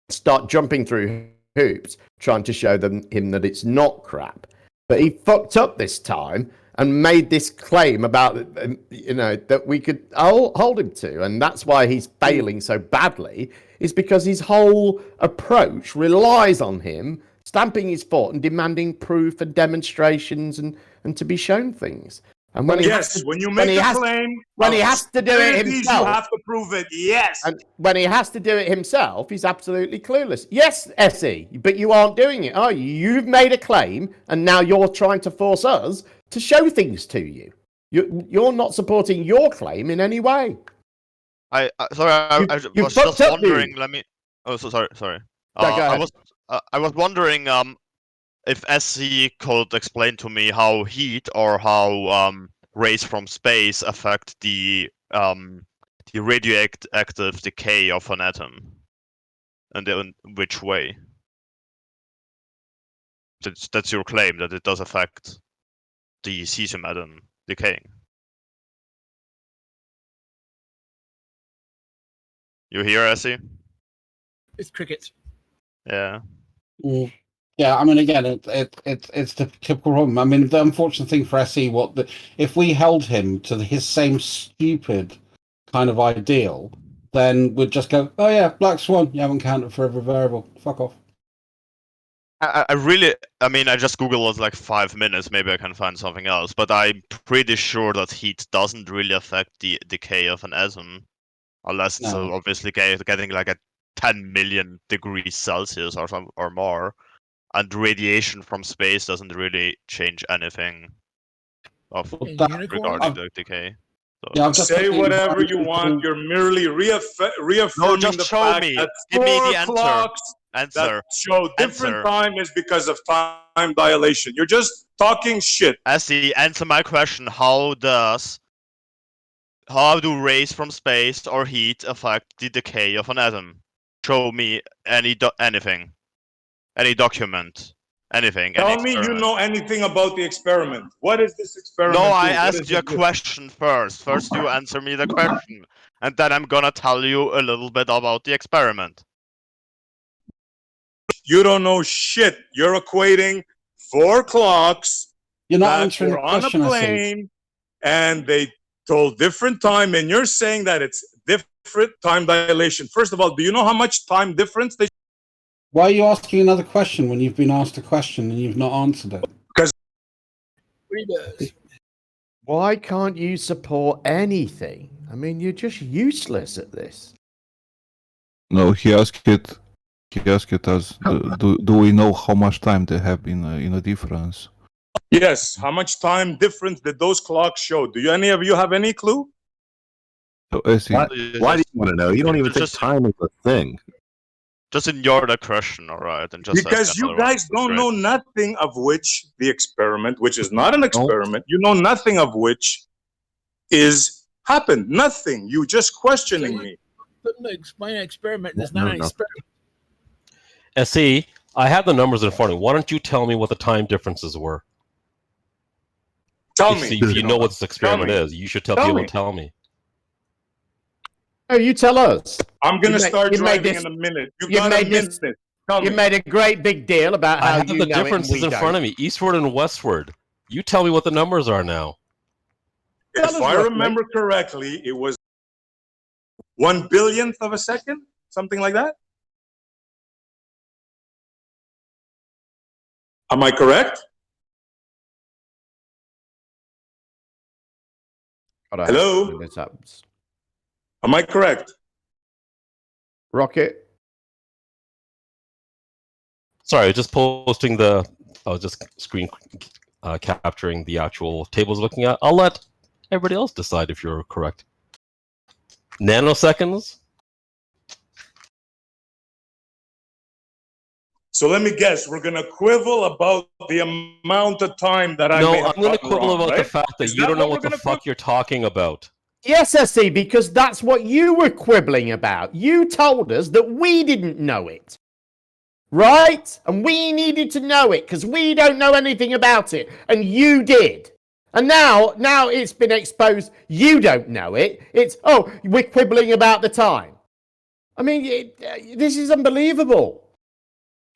start jumping through hoops trying to show him that it's not crap. But he fucked up this time and made this claim about, that we could hold him to. And that's why he's failing so badly, is because his whole approach relies on him stamping his foot and demanding proof and demonstrations and to be shown things. And when when you make a claim, when he has to do it himself, you have to prove it. Yes. And when he has to do it himself, he's absolutely clueless. Yes, SE, but you aren't doing it, are you? You've made a claim, and now you're trying to force us to show things to you. You're not supporting your claim in any way. I was just wondering. Let me. Oh, so sorry. Go ahead. I was wondering if SC could explain to me how heat or how rays from space affect the radioactive decay of an atom, and in which way. That's your claim, that it does affect the cesium atom decaying. You hear, Essie? It's crickets. Yeah. Yeah, I mean, again, it's the typical problem. I mean, the unfortunate thing for SE, if we held him to his same stupid kind of ideal, then we'd just go, oh yeah, black swan, you haven't counted for every variable. Fuck off. I mean, I just Googled it like 5 minutes. Maybe I can find something else, but I'm pretty sure that heat doesn't really affect the decay of an atom, unless it's obviously getting like a 10 million degrees Celsius or more, and radiation from space doesn't really change anything regarding the decay. So. Say whatever you want. You're merely reaffirming the fact that Give me the four clocks that show different time is because of time dilation. You're just talking shit. Essie, answer my question. How do rays from space or heat affect the decay of an atom? Show me anything, any document, anything. Tell me you know anything about the experiment. What is this experiment? No, I asked you a question first. First, you answer me the question, and then I'm gonna tell you a little bit about the experiment. You don't know shit. You're equating 4 clocks. You're not that answering were the question, on a I see. plane, and they told different time, and you're saying that it's different time dilation. First of all, do you know how much time difference they? Why are you asking another question when you've been asked a question and you've not answered it? Because why can't you support anything? I mean, you're just useless at this. No, he asked it. He asked it as, do we know how much time they have in a difference? Yes. How much time difference did those clocks show? Do any of you have any clue? So, why do you want to know? You don't even think time is a thing. Just ignore the question, all right? And just because you guys don't know nothing of which the experiment, which is not an experiment, you know nothing of which is happened. Nothing. You just questioning me. Couldn't explain an experiment. There's not an experiment. SE, I have the numbers in front of me. Why don't you tell me what the time differences were? Tell me. If you know what this experiment is, you should be able to tell me. Oh, you tell us. I'm going to start driving in a minute. You got a minute. You made a great big deal about how I have the differences in front of me, eastward and westward. You tell me what the numbers are now. If I remember correctly, it was 1 billionth of a second, something like that. Am I correct? Hello? Am I correct? Rocket? Sorry, just posting I was just screen capturing the actual tables looking at. I'll let everybody else decide if you're correct. Nanoseconds? So let me guess, we're going to quibble about the amount of time that I may have I'm going to gotten quibble wrong, about right? the fact that you don't know what the fuck you're talking about. Yes, SE, because that's what you were quibbling about. You told us that we didn't know it. Right? And we needed to know it because we don't know anything about it. And you did. And now it's been exposed you don't know it. It's, we're quibbling about the time. I mean, this is unbelievable.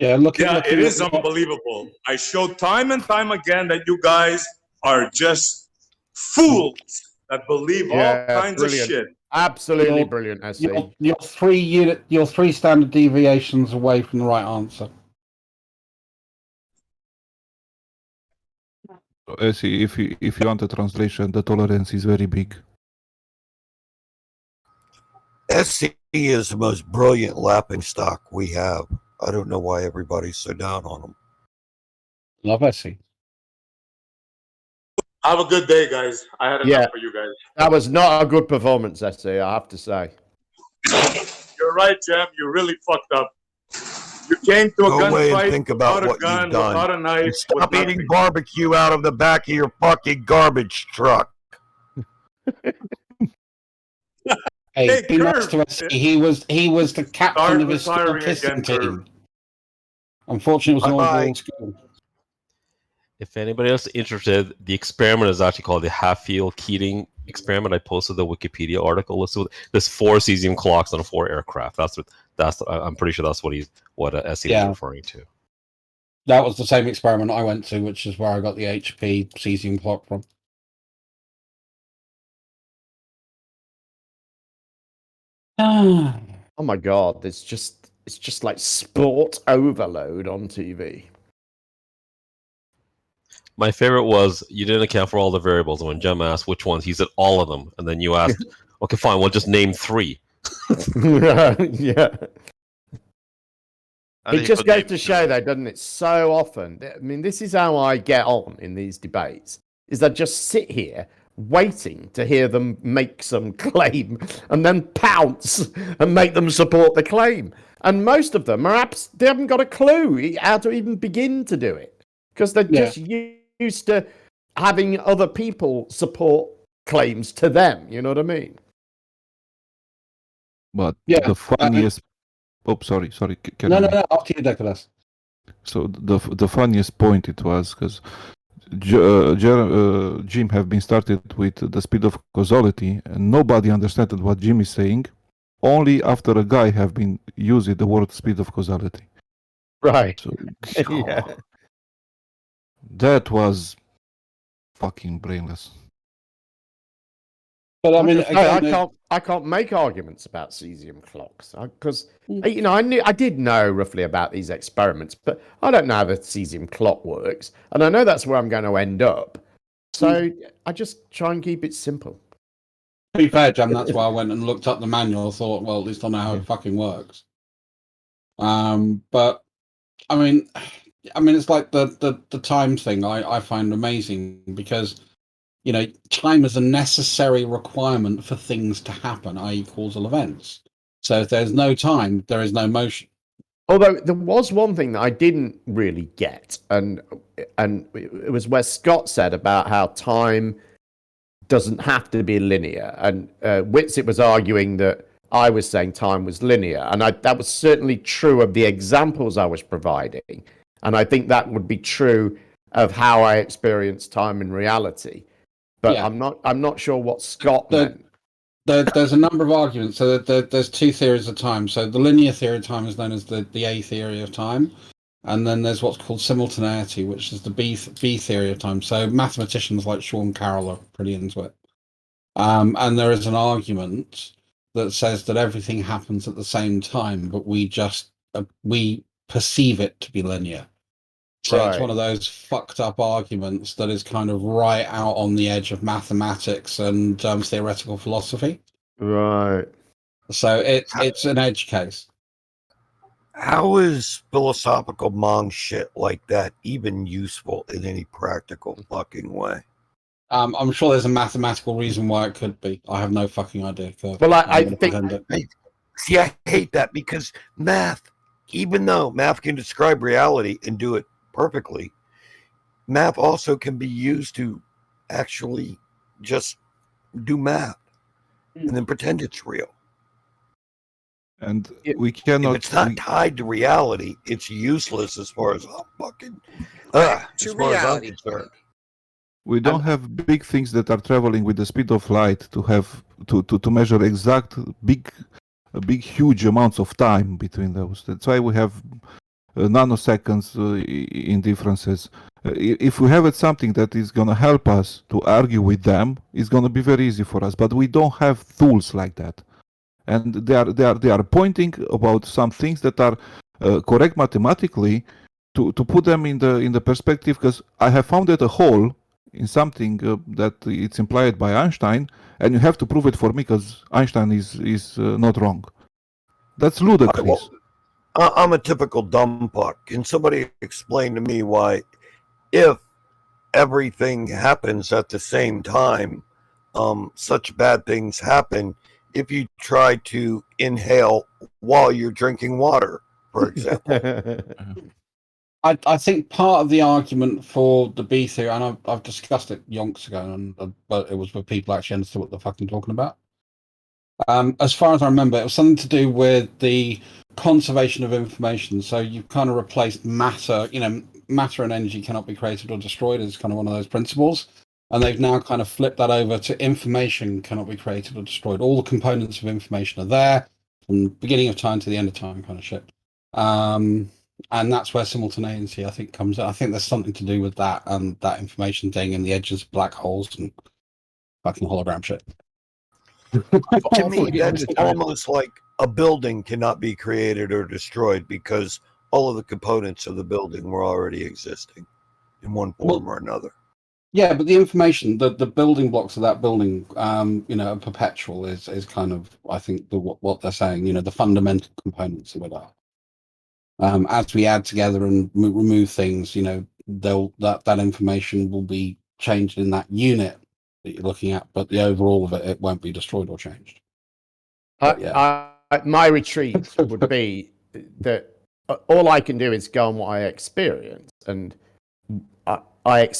Yeah, it is unbelievable. I showed time and time again that you guys are just fools that believe all kinds of shit. Absolutely brilliant, SE. You're 3 standard deviations away from the right answer. So, Essie, if you want a translation, the tolerance is very big. SC is the most brilliant lapping stock we have. I don't know why everybody's so down on him. Love Essie. Have a good day, guys. I had enough for you guys. That was not a good performance, SE, I have to say. You're right, Jam. You really fucked up. You came to a Go away gunfight and think about without what a gun, you've done. without a knife. You stop eating barbecue out of the back of your fucking garbage truck. Hey, be nice to us. He was the captain of his school kissing team. Unfortunately, it was an all-girls school. If anybody else is interested, the experiment is actually called the Hatfield-Keating experiment. I posted the Wikipedia article. So there's 4 cesium clocks on 4 aircraft. I'm pretty sure that's what Essie was referring to. That was the same experiment I went to, which is where I got the HP cesium clock from. Oh my god, it's just like sport overload on TV. My favorite was you didn't account for all the variables. And when Jem asked which ones, he said all of them. And then you asked, okay, fine, we'll just name 3. Yeah. It just goes to show, though, doesn't it? So often, I mean, this is how I get on in these debates, is I just sit here waiting to hear them make some claim and then pounce and make them support the claim. And most of them they haven't got a clue how to even begin to do it because they're just used to having other people support claims to them. You know what I mean? But the funniest... sorry. No, after you, Nicholas. So the funniest point it was because Jim have been started with the speed of causality, and nobody understood what Jim is saying. Only after a guy have been using the word speed of causality. Right. So, Yeah. That was fucking brainless. But I mean, I can't make arguments about cesium clocks because I did know roughly about these experiments, but I don't know how the cesium clock works, and I know that's where I'm going to end up. So I just try and keep it simple. To be fair, Jam, that's why I went and looked up the manual. Thought, well, at least I know how it fucking works. But I mean, it's like the time thing. I find amazing because, time is a necessary requirement for things to happen, i.e., causal events. So if there's no time, there is no motion. Although there was one thing that I didn't really get, and it was where Scott said about how time doesn't have to be linear, and Whitsitt was arguing that I was saying time was linear, and that was certainly true of the examples I was providing, and I think that would be true of how I experience time in reality. But I'm not sure what Scott meant. There's a number of arguments. So there's 2 theories of time. So the linear theory of time is known as the A theory of time, and then there's what's called simultaneity, which is the B theory of time. So mathematicians like Sean Carroll are pretty into it. And there is an argument that says that everything happens at the same time, but we perceive it to be linear. So it's one of those fucked up arguments that is kind of right out on the edge of mathematics and theoretical philosophy. Right. So it's an edge case. How is philosophical mong shit like that even useful in any practical fucking way? I'm sure there's a mathematical reason why it could be. I have no fucking idea. Well, I hate that because math, even though math can describe reality and do it perfectly, math also can be used to actually just do math and then pretend it's real. And we cannot. If it's not tied to reality, it's useless as far as as far as I'm concerned. We don't have big things that are traveling with the speed of light to have to measure exact big huge amounts of time between those. That's why we have nanoseconds in differences. If we have something that is going to help us to argue with them, it's going to be very easy for us. But we don't have tools like that, and they are pointing about some things that are correct mathematically to put them in the perspective. Because I have found that a hole in something that it's implied by Einstein, and you have to prove it for me because Einstein is not wrong. That's ludicrous. Well, I'm a typical dumb fuck. Can somebody explain to me why, if everything happens at the same time, such bad things happen if you try to inhale while you're drinking water, for example? I think part of the argument for the B theory, and I've discussed it yonks ago, but it was with people actually understood what they're fucking talking about. As far as I remember, it was something to do with the conservation of information. So you've kind of replaced matter, matter and energy cannot be created or destroyed is kind of one of those principles. And they've now kind of flipped that over to information cannot be created or destroyed. All the components of information are there from the beginning of time to the end of time, kind of shit. And that's where simultaneity, I think, comes. I think there's something to do with that and that information thing and the edges of black holes and fucking hologram shit. To me, that's almost like a building cannot be created or destroyed because all of the components of the building were already existing in one form or another. Yeah, but the information, the building blocks of that building, are perpetual. Is kind of, I think, what they're saying. The fundamental components of it are. As we add together and remove things, that information will be changed in that unit that you're looking at, but the overall of it won't be destroyed or changed. My retreat would be that all I can do is go on what I experience, and I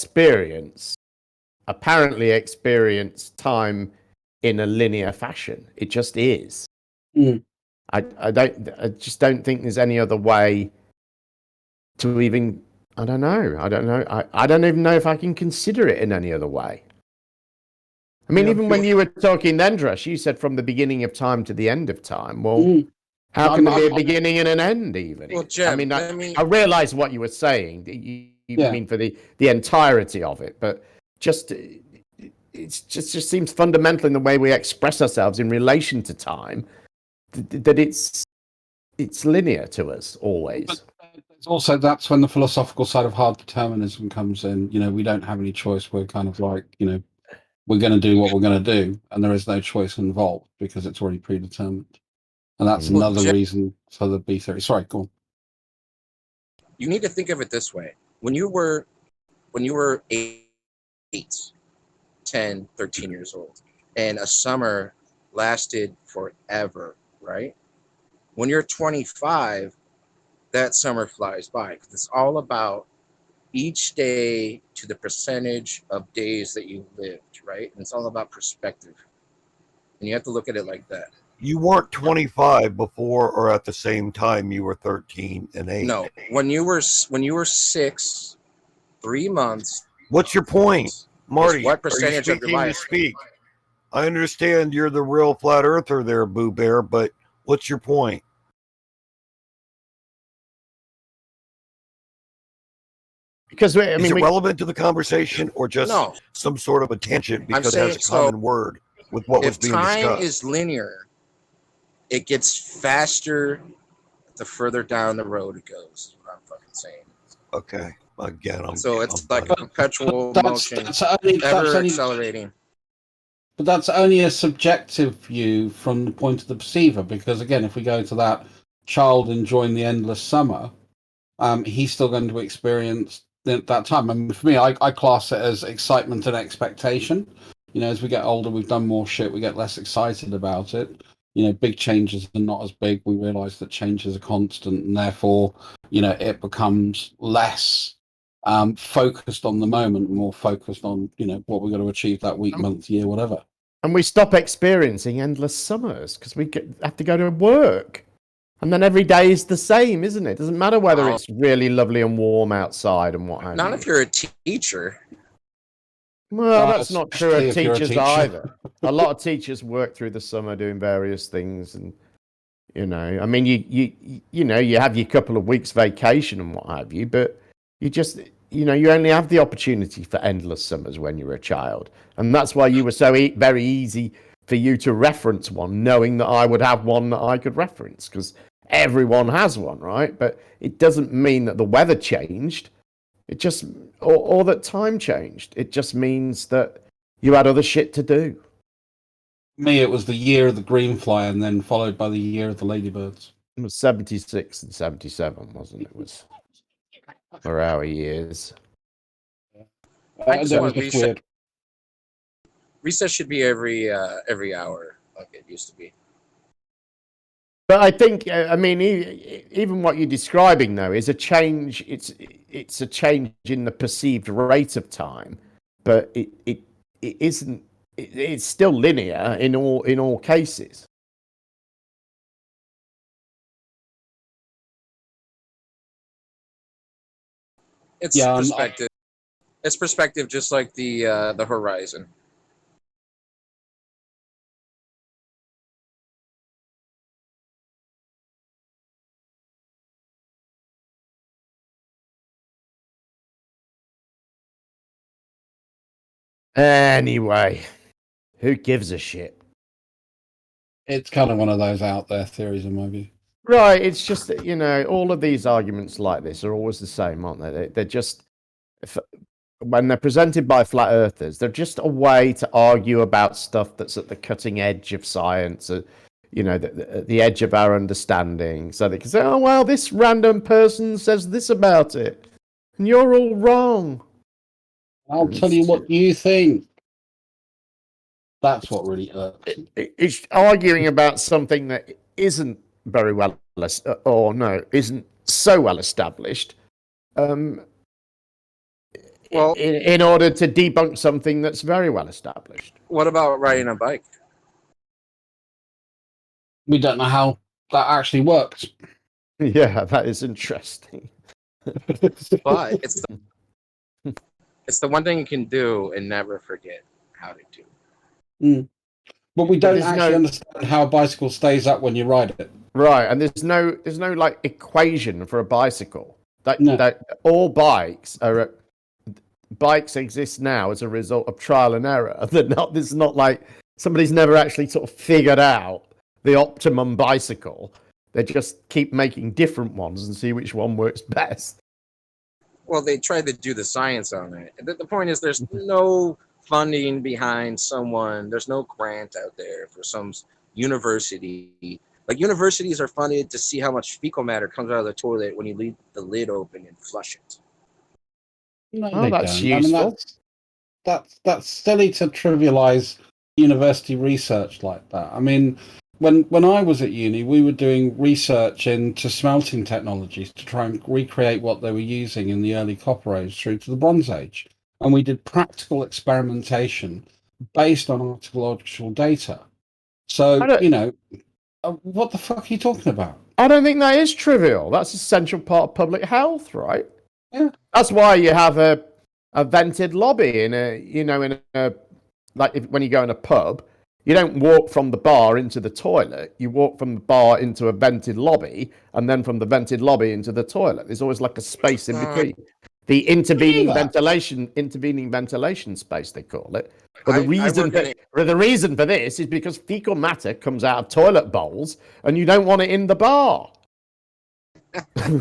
apparently experience time in a linear fashion. It just is. I just don't think there's any other way to even. I don't know. I don't even know if I can consider it in any other way. I mean, even when you were talking then, Dresh, you said from the beginning of time to the end of time. Well, how can there be a beginning and an end even? Well, Jim, I realize what you were saying. You mean for the entirety of it, but it just seems fundamental in the way we express ourselves in relation to time that it's linear to us always. But also, that's when the philosophical side of hard determinism comes in. We don't have any choice. We're kind of like, we're going to do what we're going to do, and there is no choice involved because it's already predetermined. And that's another reason for the B theory. Sorry, go on. You need to think of it this way. When you were 8, 10, 13 years old, and a summer lasted forever, right? When you're 25, that summer flies by because it's all about each day to the percentage of days that you lived, right? And it's all about perspective. And you have to look at it like that. You weren't 25 before or at the same time you were 13 and 8. No, when you were 6, 3 months. What's your point, Marty? What percentage of your life? Speak. I understand you're the real flat earther there, Boo Bear, but what's your point? Because is it relevant to the conversation or just some sort of a tangent because it has a common word with what was being discussed? If time is linear, it gets faster the further down the road it goes. Is what I'm fucking saying. Okay, again, it's like a perpetual motion, ever accelerating. But that's only a subjective view from the point of the perceiver, because again, if we go to that child enjoying the endless summer, he's still going to experience that time. I mean, for me, I class it as excitement and expectation. As we get older, we've done more shit, we get less excited about it. Big changes are not as big. We realize that changes are constant, and therefore, it becomes less focused on the moment, more focused on, what we're going to achieve that week, month, year, whatever. And we stop experiencing endless summers because we have to go to work. And then every day is the same, isn't it? Doesn't matter whether it's really lovely and warm outside and what have you. Not if you're a teacher. Well, that's not true of teachers either. A lot of teachers work through the summer doing various things, and I mean, you have your couple of weeks vacation and what have you, but you just, you only have the opportunity for endless summers when you're a child, and that's why you were so very easy for you to reference one, knowing that I would have one that I could reference because everyone has one, right? But it doesn't mean that the weather changed. It just, or that time changed. It just means that you had other shit to do. Me, it was the year of the greenfly and then followed by the year of the ladybirds. It was 76 and 77, wasn't it? It was for our years. I just want reset. Recess should be every hour like it used to be. But I think, I mean, even what you're describing, though, is a change. It's a change in the perceived rate of time, but it isn't. It's still linear in all cases. It's Yeah, perspective. It's perspective, just like the horizon. Anyway, who gives a shit? It's kind of one of those out there theories, in my view. Right, it's just that, all of these arguments like this are always the same, aren't they? They're just, when they're presented by flat earthers, they're just a way to argue about stuff that's at the cutting edge of science, the edge of our understanding. So they can say, oh, well, this random person says this about it, and you're all wrong. I'll tell you what you think. That's what really irks. It's arguing about something that isn't very well, isn't so well established. Well, in order to debunk something that's very well established. What about riding a bike? We don't know how that actually works. Yeah, that is interesting. But it's the one thing you can do and never forget how to do. But we don't actually understand how a bicycle stays up when you ride it. Right, and there's no like equation for a bicycle. That all bikes exist now as a result of trial and error. This is not like somebody's never actually sort of figured out the optimum bicycle. They just keep making different ones and see which one works best. Well, they tried to do the science on it. The point is, there's no funding behind someone. There's no grant out there for some university. Like, universities are funded to see how much fecal matter comes out of the toilet when you leave the lid open and flush it. No, that's useful. That's silly to trivialize university research like that. I mean, when I was at uni, we were doing research into smelting technologies to try and recreate what they were using in the early Copper Age through to the Bronze Age. And we did practical experimentation based on archaeological data. So, what the fuck are you talking about? I don't think that is trivial. That's a central part of public health, right? Yeah. That's why you have a vented lobby when you go in a pub. You don't walk from the bar into the toilet. You walk from the bar into a vented lobby, and then from the vented lobby into the toilet. There's always like a space in between. The intervening ventilation space, they call it. But the reason for this is because fecal matter comes out of toilet bowls, and you don't want it in the bar. And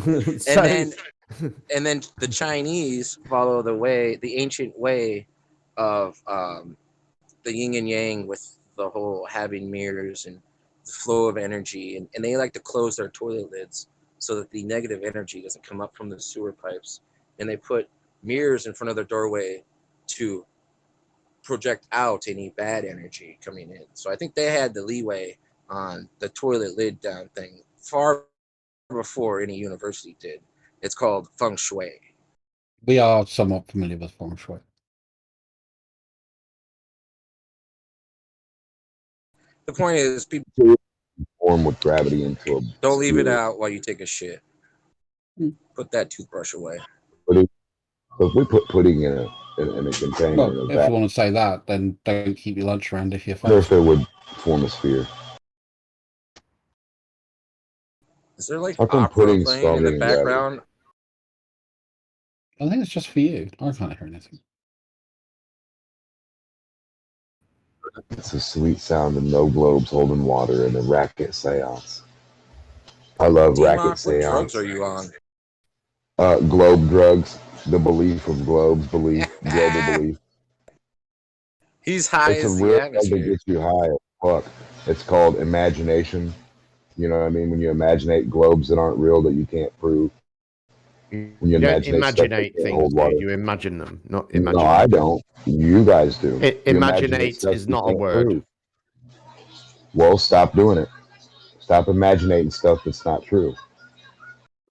then the Chinese follow the ancient way of the yin and yang with the whole having mirrors and the flow of energy, and they like to close their toilet lids so that the negative energy doesn't come up from the sewer pipes, and they put mirrors in front of their doorway to project out any bad energy coming in. So I think they had the leeway on the toilet lid down thing far before any university did. It's called feng shui. We are somewhat familiar with feng shui. The point is, people form with gravity into a. Don't leave it out while you take a shit. Put that toothbrush away. But if we put pudding in a container, well, if you want to say that, then don't keep your lunch around if you're fat. If it would form a sphere. Is there like opera playing in the background? I think it's just for you. I can't hear anything. It's a sweet sound of no globes holding water in a racket seance. I love racket seance. What drugs are you on? Globe drugs. The belief of globes, global belief. He's high it's as a real the atmosphere. That gets you high as fuck. It's called imagination. You know what I mean? When you imaginate globes that aren't real, that you can't prove. When you don't imaginate things, you imagine them, not imagine. No, I don't. You guys do. Imaginate is not a word. Prove. Well, stop doing it. Stop imaginating stuff that's not true.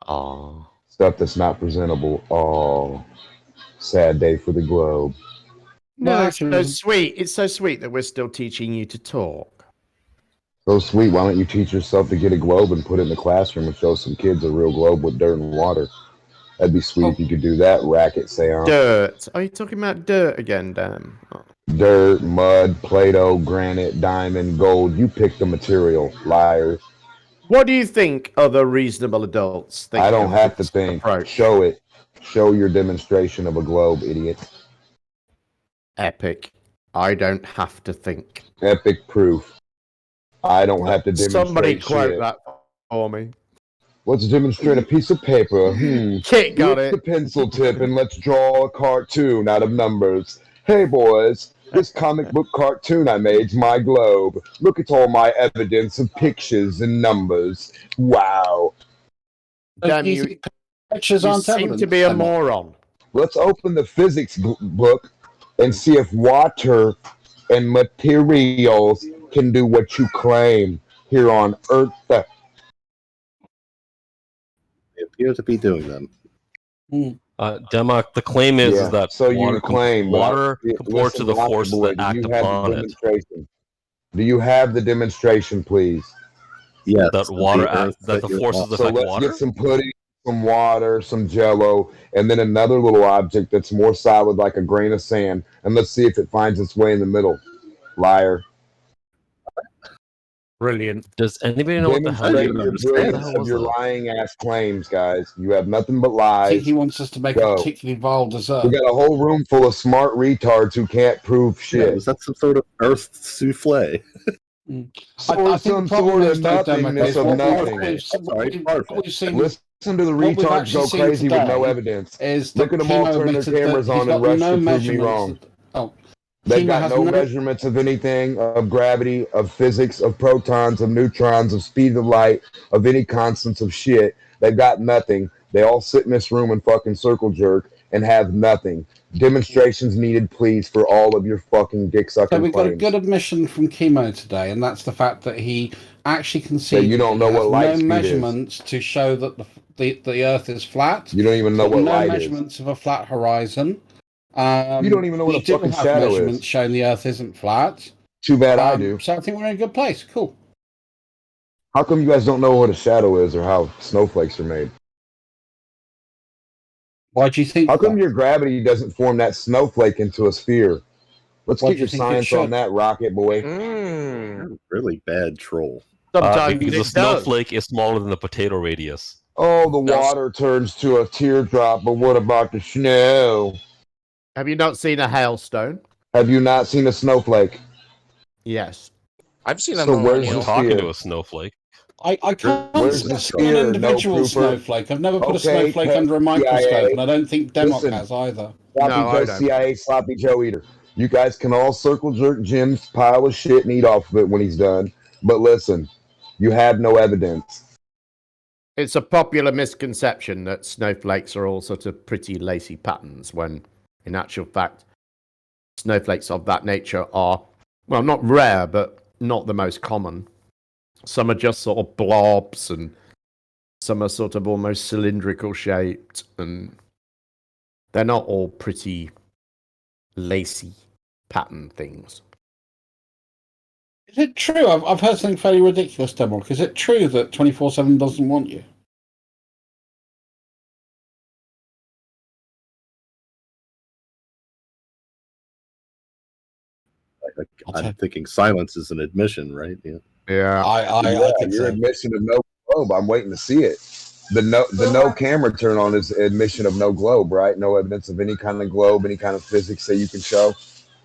Oh. Stuff that's not presentable. Oh, sad day for the globe. No, it's so sweet. It's so sweet that we're still teaching you to talk. So sweet. Why don't you teach yourself to get a globe and put it in the classroom and show some kids a real globe with dirt and water? That'd be sweet if you could do that. Racket seance. Dirt. Are you talking about dirt again, Dan? Oh. Dirt, mud, Play-Doh, granite, diamond, gold. You pick the material, liars. What do you think other reasonable adults think? I don't of have to this think. approach? Show it. Show your demonstration of a globe, idiot. Epic. I don't have to think. Epic proof. I don't have to demonstrate Somebody quote shit. that for me. Let's demonstrate a piece of paper. Kit got Lift it. the pencil tip and let's draw a cartoon out of numbers. Hey boys, this comic book cartoon I made's my globe. Look at all my evidence of pictures and numbers. Wow. Damn you! Pictures You aren't seem evidence, to be a Emma. moron. Let's open the physics book and see if water and materials can do what you claim here on Earth. They appear to be doing them. Democ, the claim is that so you water, claim, but water comports to the listen, forces boy, that do act you have the upon it. demonstration? Do you have the demonstration, please? Yes. That water, that the forces So affect let's water. get some pudding, some water, some jello, and then another little object that's more solid like a grain of sand, and let's see if it finds its way in the middle. Liar. Brilliant. Does anybody know what the hell Demonstrate you your understand? brilliance of your lying ass claims, guys. You have nothing but lies. He wants us to make Go. a particularly vile dessert. We got a whole room full of smart retards who can't prove shit. Was that some sort of earth souffle? So some sort of nothingness of nothing. We've seen. Listen to the what we've retards actually go seen crazy with no today evidence. is Look that at them all Chemo turn their admitted that cameras he's on and got rush no to prove me measurements wrong. Oh, They've Chemo got has no measurements of anything, of gravity, of physics, of protons, of neutrons, of speed of light, of any constants of shit. They've got nothing. They all sit in this room and fucking circle jerk and have nothing. Demonstrations needed, please, for all of your fucking dick sucking So we got a claims. good admission from Chemo today, and that's the fact that he actually So you conceded don't that know he what has light no speed is. measurements to show that the Earth is flat. You don't even know He's got what no light is. measurements of a flat horizon. You don't even know what we a fucking do have shadow measurements is. showing the Earth isn't flat. Too bad I do. So I think we're in a good place. Cool. How come you guys don't know what a shadow is or how snowflakes are made? Why do you think? How come your gravity doesn't form that snowflake into a sphere? Let's Why get do you your think it science on should? that, Rocket Boy. Really bad troll. Because the snowflake is smaller than the potato radius. Oh, the water turns to a teardrop, but what about the snow? Have you not seen a hailstone? Have you not seen a snowflake? Yes. I've seen So where's We're the talking sphere? to a snowflake. I can't Where's the see an sphere? individual No pooper. snowflake. I've never put a Okay, snowflake Pep, under a microscope, CIA. and I don't think Democ Listen. has either. Sloppy No, I Joe, don't. CIA, Sloppy Joe Eater. You guys can all circle jerk Jim's pile of shit and eat off of it when he's done. But listen, you have no evidence. It's a popular misconception that snowflakes are all sort of pretty lacy patterns, when in actual fact, snowflakes of that nature are, well, not rare, but not the most common. Some are just sort of blobs, and some are sort of almost cylindrical shaped, and they're not all pretty lacy pattern things. Is it true? I've heard something fairly ridiculous, Democ. Is it true that 24/7 doesn't want you? I'm thinking silence is an admission, right? Yeah. Yeah. I think your so. admission of no globe. I'm waiting to see it. The no camera turn on is admission of no globe, right? No evidence of any kind of globe, any kind of physics that you can show.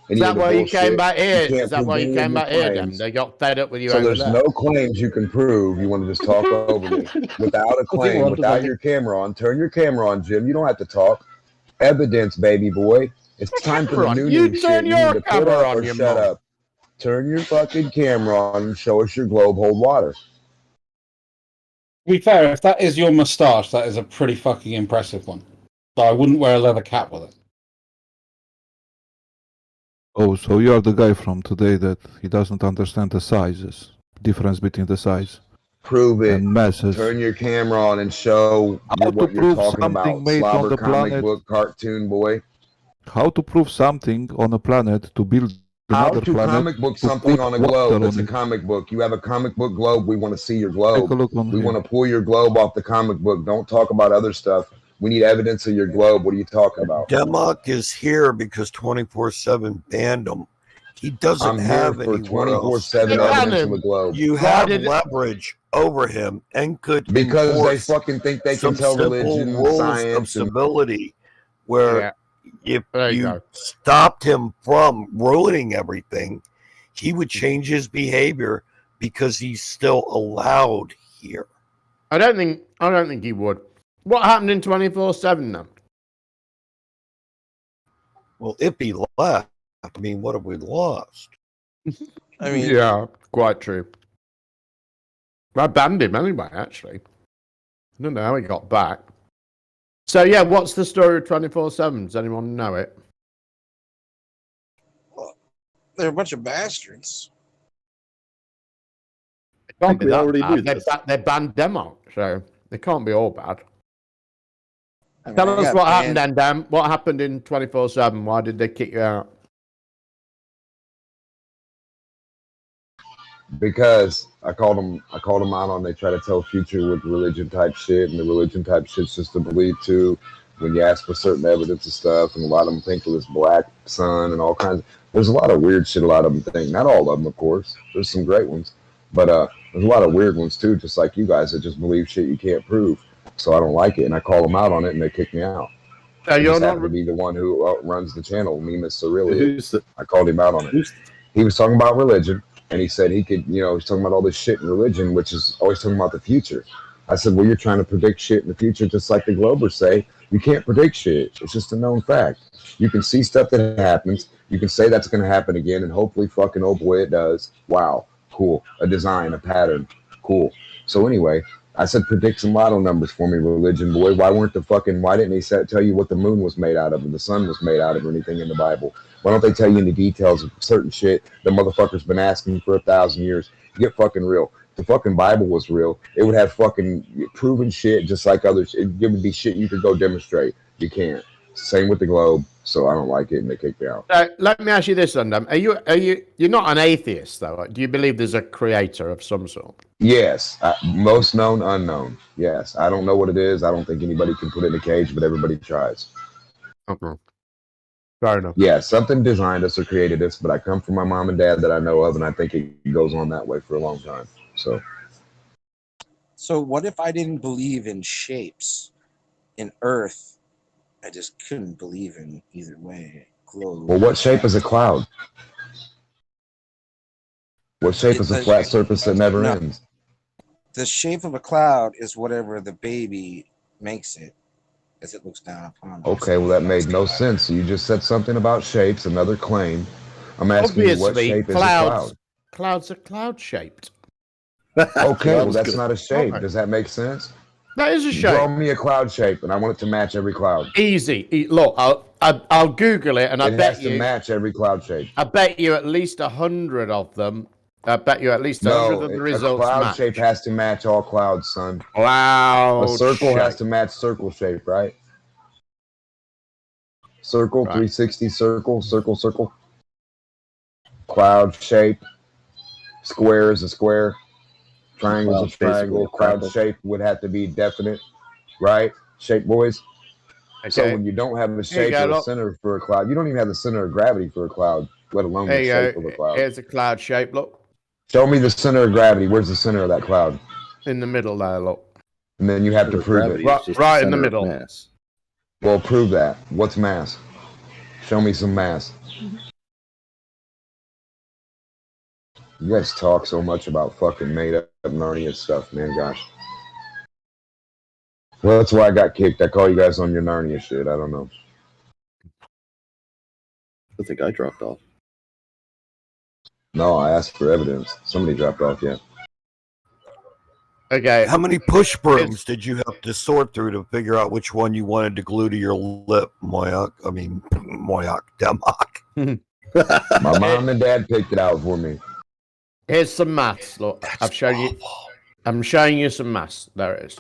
Is that why you came back here? can't Is that prove why you any of came your back here, then? claims. They got fed up with you So over there's there. no claims you can prove. You want to just talk over me without a claim, without your camera on. Turn your camera on, Jim. You don't have to talk. Evidence, baby boy. It's time for the Camera on. new You shit. turn You need your to put camera up on, or you shut mom. up. Turn your fucking camera on and show us your globe hold water. To be fair, if that is your moustache, that is a pretty fucking impressive one. So I wouldn't wear a leather cap with it. Oh, so you are the guy from today that he doesn't understand the sizes, difference between the size. Prove it. And masses. Turn your camera on and show what you're prove talking something about. made on Slobber the comic planet. book cartoon boy. How to prove something on a planet to build How another to planet comic book to something put on a water globe? It's on a it. comic book. You have a comic book globe. We want to see your globe. Take a look on We here. want to pull your globe off the comic book. Don't talk about other stuff. We need evidence of your globe. What are you talking about? Demok is here because 24/7 banned him. He doesn't I'm here have for anywhere else. 24/7 evidence of the globe. You have leverage over him and could Because they enforce fucking think they some can tell simple religion and rules of science and civility where if There you you go. stopped him from ruining everything, he would change his behavior because he's still allowed here. I don't think he would. What happened in 24/7 then? Well, if he left, I mean, what have we lost? I mean, yeah, quite true. I banned him anyway, actually. I don't know how he got back. So, yeah, what's the story of 24/7? Does anyone know it? they're a bunch of bastards. It can't be we that already bad. knew this. They banned Demo, so they can't be all bad. I mean, Tell I us got what happened banned- then, Dan. What happened in 24/7? Why did they kick you out? because I called them out on they try to tell future with religion type shit, and the religion type shit's just to believe too. When you ask for certain evidence and stuff, and a lot of them think it was black sun and all kinds. There's a lot of weird shit. A lot of them think, not all of them, of course. There's some great ones, but there's a lot of weird ones too. Just like you guys that just believe shit you can't prove. So I don't like it, and I call them out on it, and they kick me out. You're just not happen to be the one who runs the channel, me, Mr. Who's the- I called him out on it. He was talking about religion, and he said he could, he's talking about all this shit in religion, which is always talking about the future. I said, well, you're trying to predict shit in the future, just like the Globers say. You can't predict shit. It's just a known fact. You can see stuff that happens. You can say that's going to happen again, and hopefully fucking, oh boy, it does. Wow, cool. A design, a pattern, cool. So anyway, I said, predict some lotto numbers for me, religion boy. Why didn't they tell you what the moon was made out of and the sun was made out of or anything in the Bible? Why don't they tell you any details of certain shit the motherfucker's been asking for 1,000 years? Get fucking real. If the fucking Bible was real, it would have fucking proven shit just like others. It would be shit you could go demonstrate. You can't. Same with the globe. So I don't like it, and they kicked me out. Let me ask you this, Undam. You're not an atheist, though. Do you believe there's a creator of some sort? Yes, most known, unknown. Yes, I don't know what it is. I don't think anybody can put it in a cage, but everybody tries. Okay. Fair enough. Yeah, something designed us or created us, but I come from my mom and dad that I know of, and I think it goes on that way for a long time. So what if I didn't believe in shapes, in Earth? I just couldn't believe in either way. Globe. Well, what shape is a cloud? What shape is a flat surface that never ends? The shape of a cloud is whatever the baby makes it as it looks down upon us. Okay, well that made no sense. So you just said something about shapes, another claim. I'm asking you, what shape is a cloud? Clouds are cloud-shaped. Okay, well that's not a shape. Does that make sense? That is a shape. Draw me a cloud shape, and I want it to match every cloud. Easy. Look, I'll Google it, and I It bet has you to match every cloud shape. I bet you at least 100 of them. I bet you at least 100 of the results a cloud match. shape has to match all clouds, son. Cloud A circle has shape. to match circle shape, right? Circle, 360, circle. Cloud shape. Square is a square. Triangle is a triangle. Cloud shape would have to be definite, right? Shape boys. Okay. So when you don't have a shape or a center for a cloud, you don't even have the center of gravity for a cloud, let alone the shape of a cloud. Here's a cloud shape, look. Show me the center of gravity. Where's the center of that cloud? In the middle there, look. And then you have to prove it. Right in the middle. Well, prove that. What's mass? Show me some mass. You guys talk so much about fucking made up Narnia stuff, man. Gosh. Well, that's why I got kicked. I call you guys on your Narnia shit. I don't know. I think I dropped off. No, I asked for evidence. Somebody dropped off, yeah. Okay. How many push brooms did you have to sort through to figure out which one you wanted to glue to your lip, Moyak? I mean, Moyak, Demok. My mom and dad picked it out for me. Here's some maths. Look, I'm showing you some maths. There it is.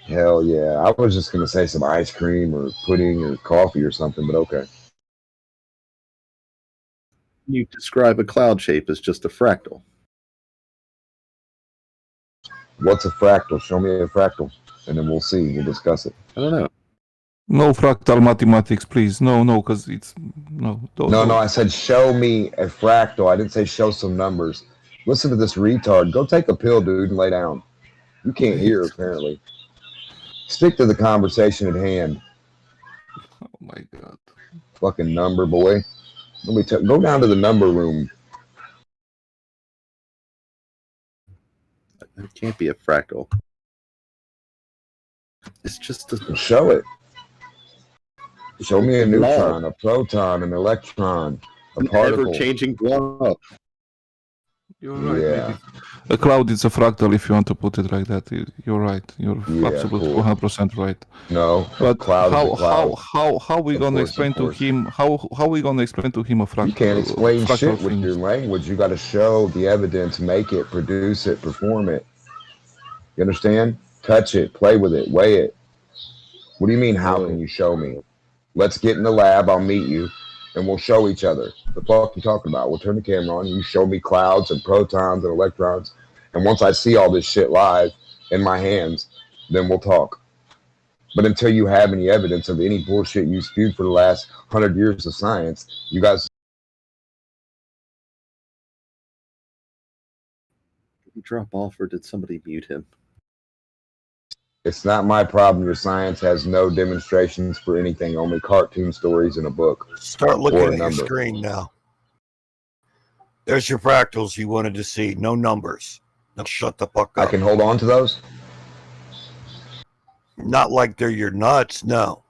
Hell yeah. I was just going to say some ice cream or pudding or coffee or something, but okay. You describe a cloud shape as just a fractal. What's a fractal? Show me a fractal, and then we'll see. We'll discuss it. I don't know. No fractal mathematics, please. No, because it's no. No. I said show me a fractal. I didn't say show some numbers. Listen to this retard. Go take a pill, dude, and lay down. You can't hear apparently. Stick to the conversation at hand. Oh my god. Fucking number boy. Go down to the number room. It can't be a fractal. It's just a... Show it. Show me a neutron, a proton, an electron, a particle. Ever-changing blob. You're right. Yeah. A cloud is a fractal if you want to put it like that. You're right. You're absolutely 100% right. No, but cloud how we gonna explain to him? How we gonna explain to him a fractal? You can't explain shit with your language. You got to show the evidence, make it, produce it, perform it. You understand? Touch it, play with it, weigh it. What do you mean? How can you show me? Let's get in the lab. I'll meet you, and we'll show each other. The fuck you talking about? We'll turn the camera on. You show me clouds and protons and electrons, and once I see all this shit live in my hands, then we'll talk. But until you have any evidence of any bullshit you spewed for the last 100 years of science, you guys. Did he drop off, or did somebody mute him? It's not my problem. Your science has no demonstrations for anything, only cartoon stories in a book. Start looking at your screen now. There's your fractals you wanted to see. No numbers. Now shut the fuck up. I can hold on to those? Not like they're your nuts, no.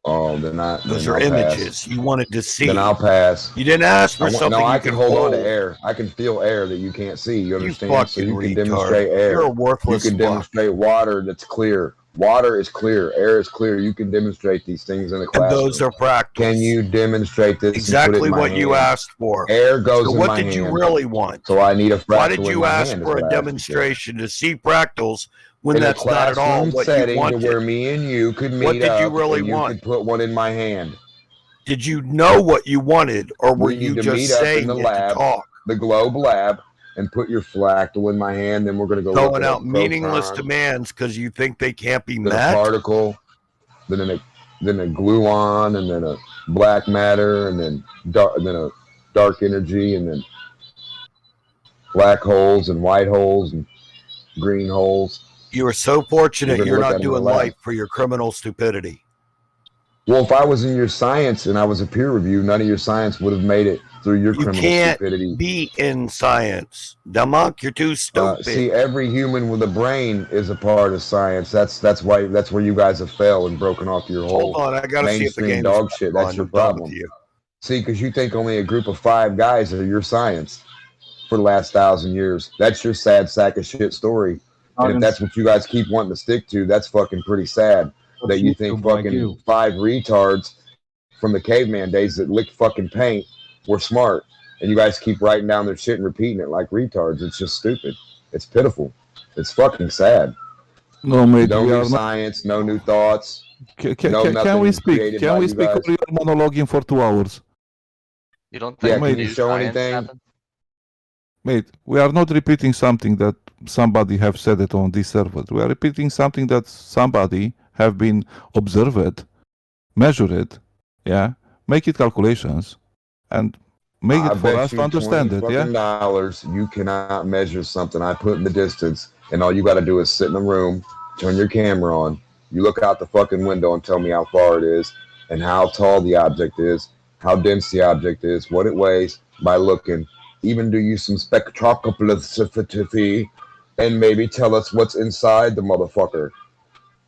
Oh, they're not. Those are images you wanted to see. Then I'll pass. You didn't ask for something. No, I you can hold on to air. I can feel air that you can't see. You understand? So you can demonstrate air. You're a worthless You can demonstrate water that's clear. Water is clear. Air is clear. You can demonstrate these things in a classroom. And those are fractals. Can you demonstrate this? Exactly what you asked for. Air goes in my hand. So what did you really want? So I need a fractal. Why did you ask for a demonstration to see fractals when that's not at all what you wanted? Where me and you could meet what did you really want? You could put one in my hand. Did you know what you wanted, or were you just saying it to talk? The globe lab, and put your fractal in my hand. Then we're going to go throwing out meaningless demands because you think they can't be met. A particle, then a gluon, and then a black matter, and then a dark energy, and then black holes and white holes and green holes. You are so fortunate you're not doing life for your criminal stupidity. Well, if I was in your science and I was a peer review, none of your science would have made it through your criminal stupidity. You can't be in science. Damonk, you're too stupid. See, every human with a brain is a part of science. That's where you guys have failed and broken off your whole Hold on, I gotta see if the game dog shit. That's your problem. See, because you think only a group of 5 guys are your science for the last 1,000 years. That's your sad sack of shit story. And if that's what you guys keep wanting to stick to, that's fucking pretty sad. That you think fucking 5 retards from the caveman days that licked fucking paint were smart, and you guys keep writing down their shit and repeating it like retards. It's just stupid. It's pitiful. It's fucking sad. No, mate. No new science, no new thoughts. Can we speak? Can we speak of real monologuing for 2 hours? You don't think can you show anything? Mate, we are not repeating something that somebody have said it on this server. We are repeating something that somebody have been observed, measured, make it calculations, and make it for us to understand it. $20 you cannot measure something I put in the distance, and all you got to do is sit in a room, turn your camera on, you look out the fucking window and tell me how far it is, and how tall the object is, how dense the object is, what it weighs by looking. Even do you some spectroscopy, and maybe tell us what's inside the motherfucker.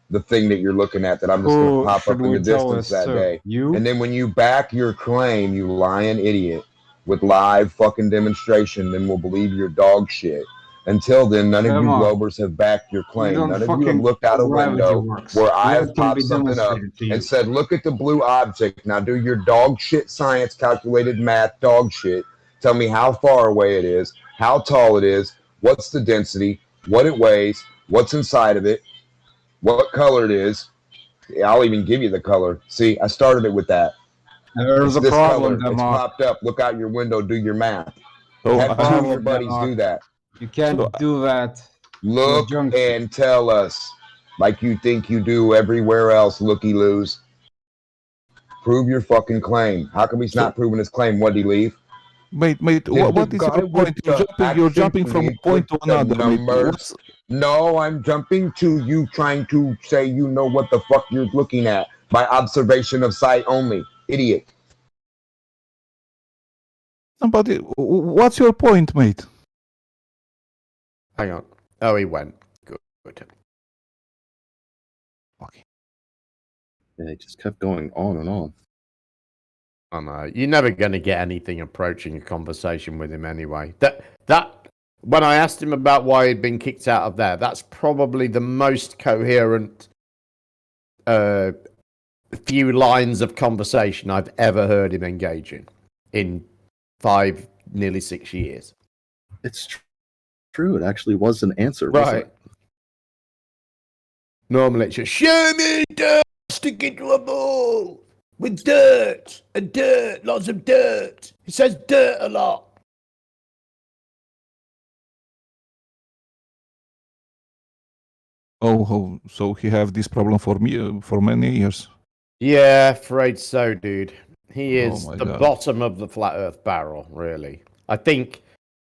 The thing that you're looking at that I'm just going to pop up in the distance that day. And then when you back your claim, you lying idiot, with live fucking demonstration, then we'll believe your dog shit. Until then, none of you Globers have backed your claim. None of you have looked out a window where I have popped something up and said, look at the blue object. Now do your dog shit science calculated math dog shit. Tell me how far away it is, how tall it is, what's the density, what it weighs, what's inside of it, what color it is. I'll even give you the color. See, I started it with that. There's a problem, color. It's popped up. Look out your window. Do your math. Oh, Have 2 of your buddies do that. You can't do that. Look and tell us, like you think you do everywhere else, looky-loos. Prove your fucking claim. How come he's not proving his claim? What did he leave? Mate, Did what the is guy your with point? the You're accent jumping from a leave point with to the another, mate. numbers? No, I'm jumping to you trying to say you know what the fuck you're looking at by observation of sight only. Idiot. Somebody, what's your point, mate? Hang on. Oh, he went. Good. Yeah, he just kept going on and on. I know. You're never going to get anything approaching a conversation with him anyway. That when I asked him about why he'd been kicked out of there, that's probably the most coherent few lines of conversation I've ever heard him engage in 5, nearly 6 years. It's true. It actually was an answer, wasn't Right. it? Normally it's just, show me dirt, stick it to a ball with dirt, lots of dirt. He says dirt a lot. Oh, so he have this problem for me for many years. Yeah, afraid so, dude. He is my the God. bottom of the flat Earth barrel, really. I think.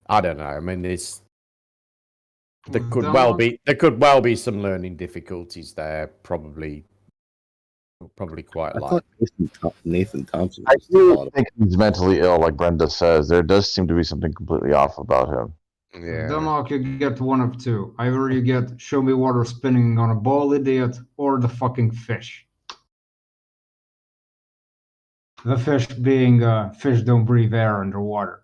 I don't know. I mean, there could well be some learning difficulties there. Probably quite I like. thought Nathan Thompson I was the do bottom. think he's mentally ill, like Brenda says. There does seem to be something completely off about him. Yeah. Denmark, you get one of two. Either you get show me water spinning on a ball, idiot, or the fucking fish. The fish being fish don't breathe air underwater.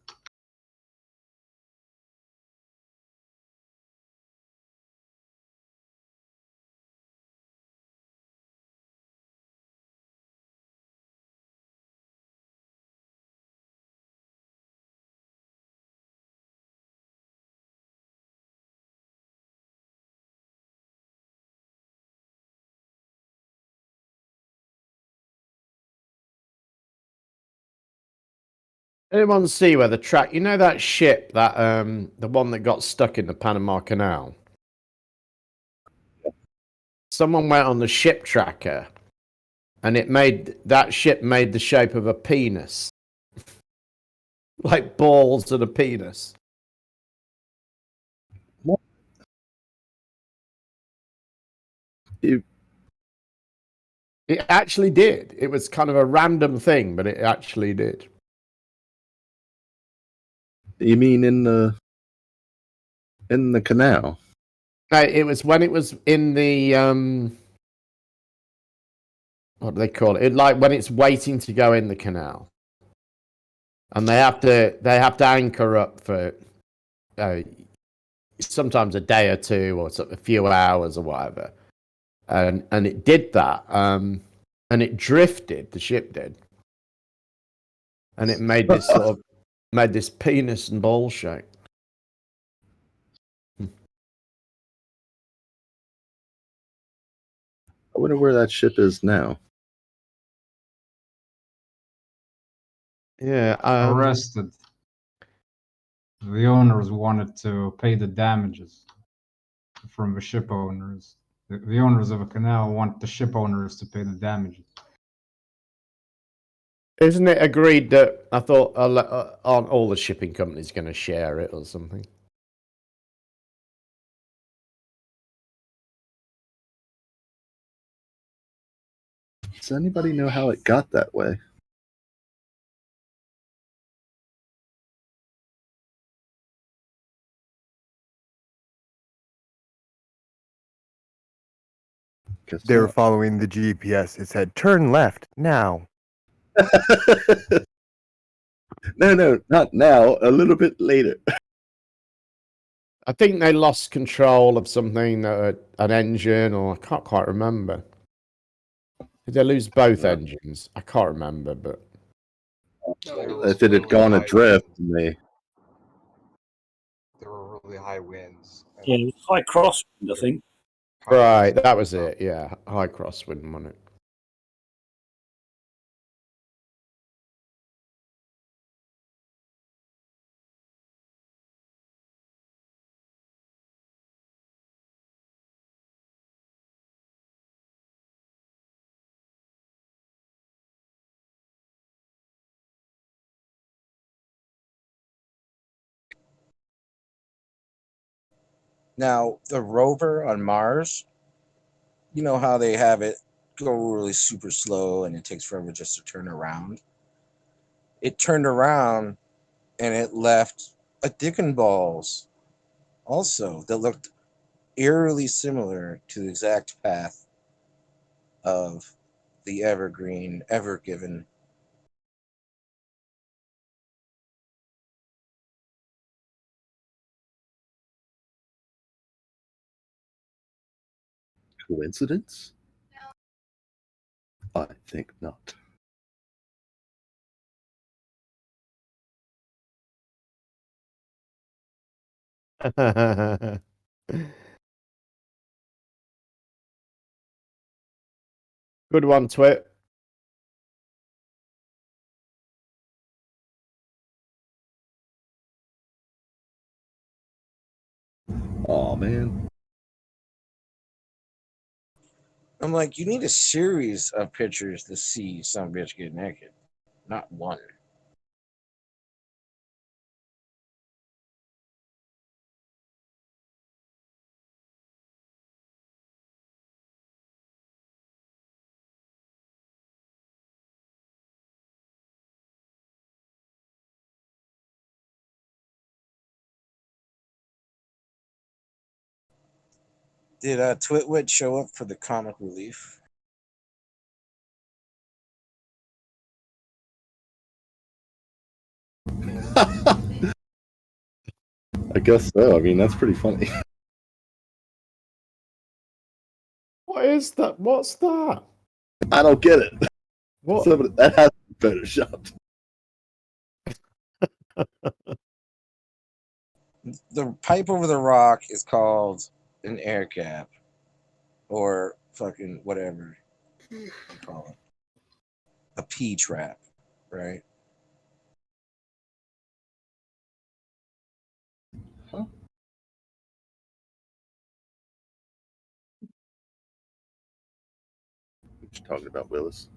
Anyone see where the track? You know that ship that the one that got stuck in the Panama Canal. Someone went on the ship tracker, and that ship made the shape of a penis, like balls and a penis. It actually did. It was kind of a random thing, but it actually did. You mean in the canal? No, it was when it was in the what do they call it? Like when it's waiting to go in the canal, and they have to anchor up for sometimes a day or two or a few hours or whatever, and it did that, and it drifted. The ship did, and it made this penis and ball shape. I wonder where that ship is now. Yeah, Arrested. The owners wanted to pay the damages from the ship owners. The owners of a canal want the ship owners to pay the damages. Isn't it agreed that I thought aren't all the shipping companies going to share it or something? Does anybody know how it got that way? They were following the GPS. It said, turn left now. No, not now. A little bit later. I think they lost control of something, an engine, or I can't quite remember. Did they lose both engines? I can't remember, but If it had gone adrift, they There were really high winds. Yeah, it was high crosswind, I think. right, that was it. Yeah, high crosswind, wasn't it? Now, the rover on Mars, you know how they have it go really super slow and it takes forever just to turn around? It turned around and it left a dick and balls also that looked eerily similar to the exact path of the evergreen, ever given. Coincidence? I think not. Good one, Twit. Oh man. I'm like, you need a series of pictures to see some bitch get naked, not one. Did Twitwit show up for the comic relief? I guess so. I mean, that's pretty funny. What is that? What's that? I don't get it. What? That has to be photoshopped. The pipe over the rock is called an air cap, or fucking whatever you call it, a P trap, right? What you talking about, Willis?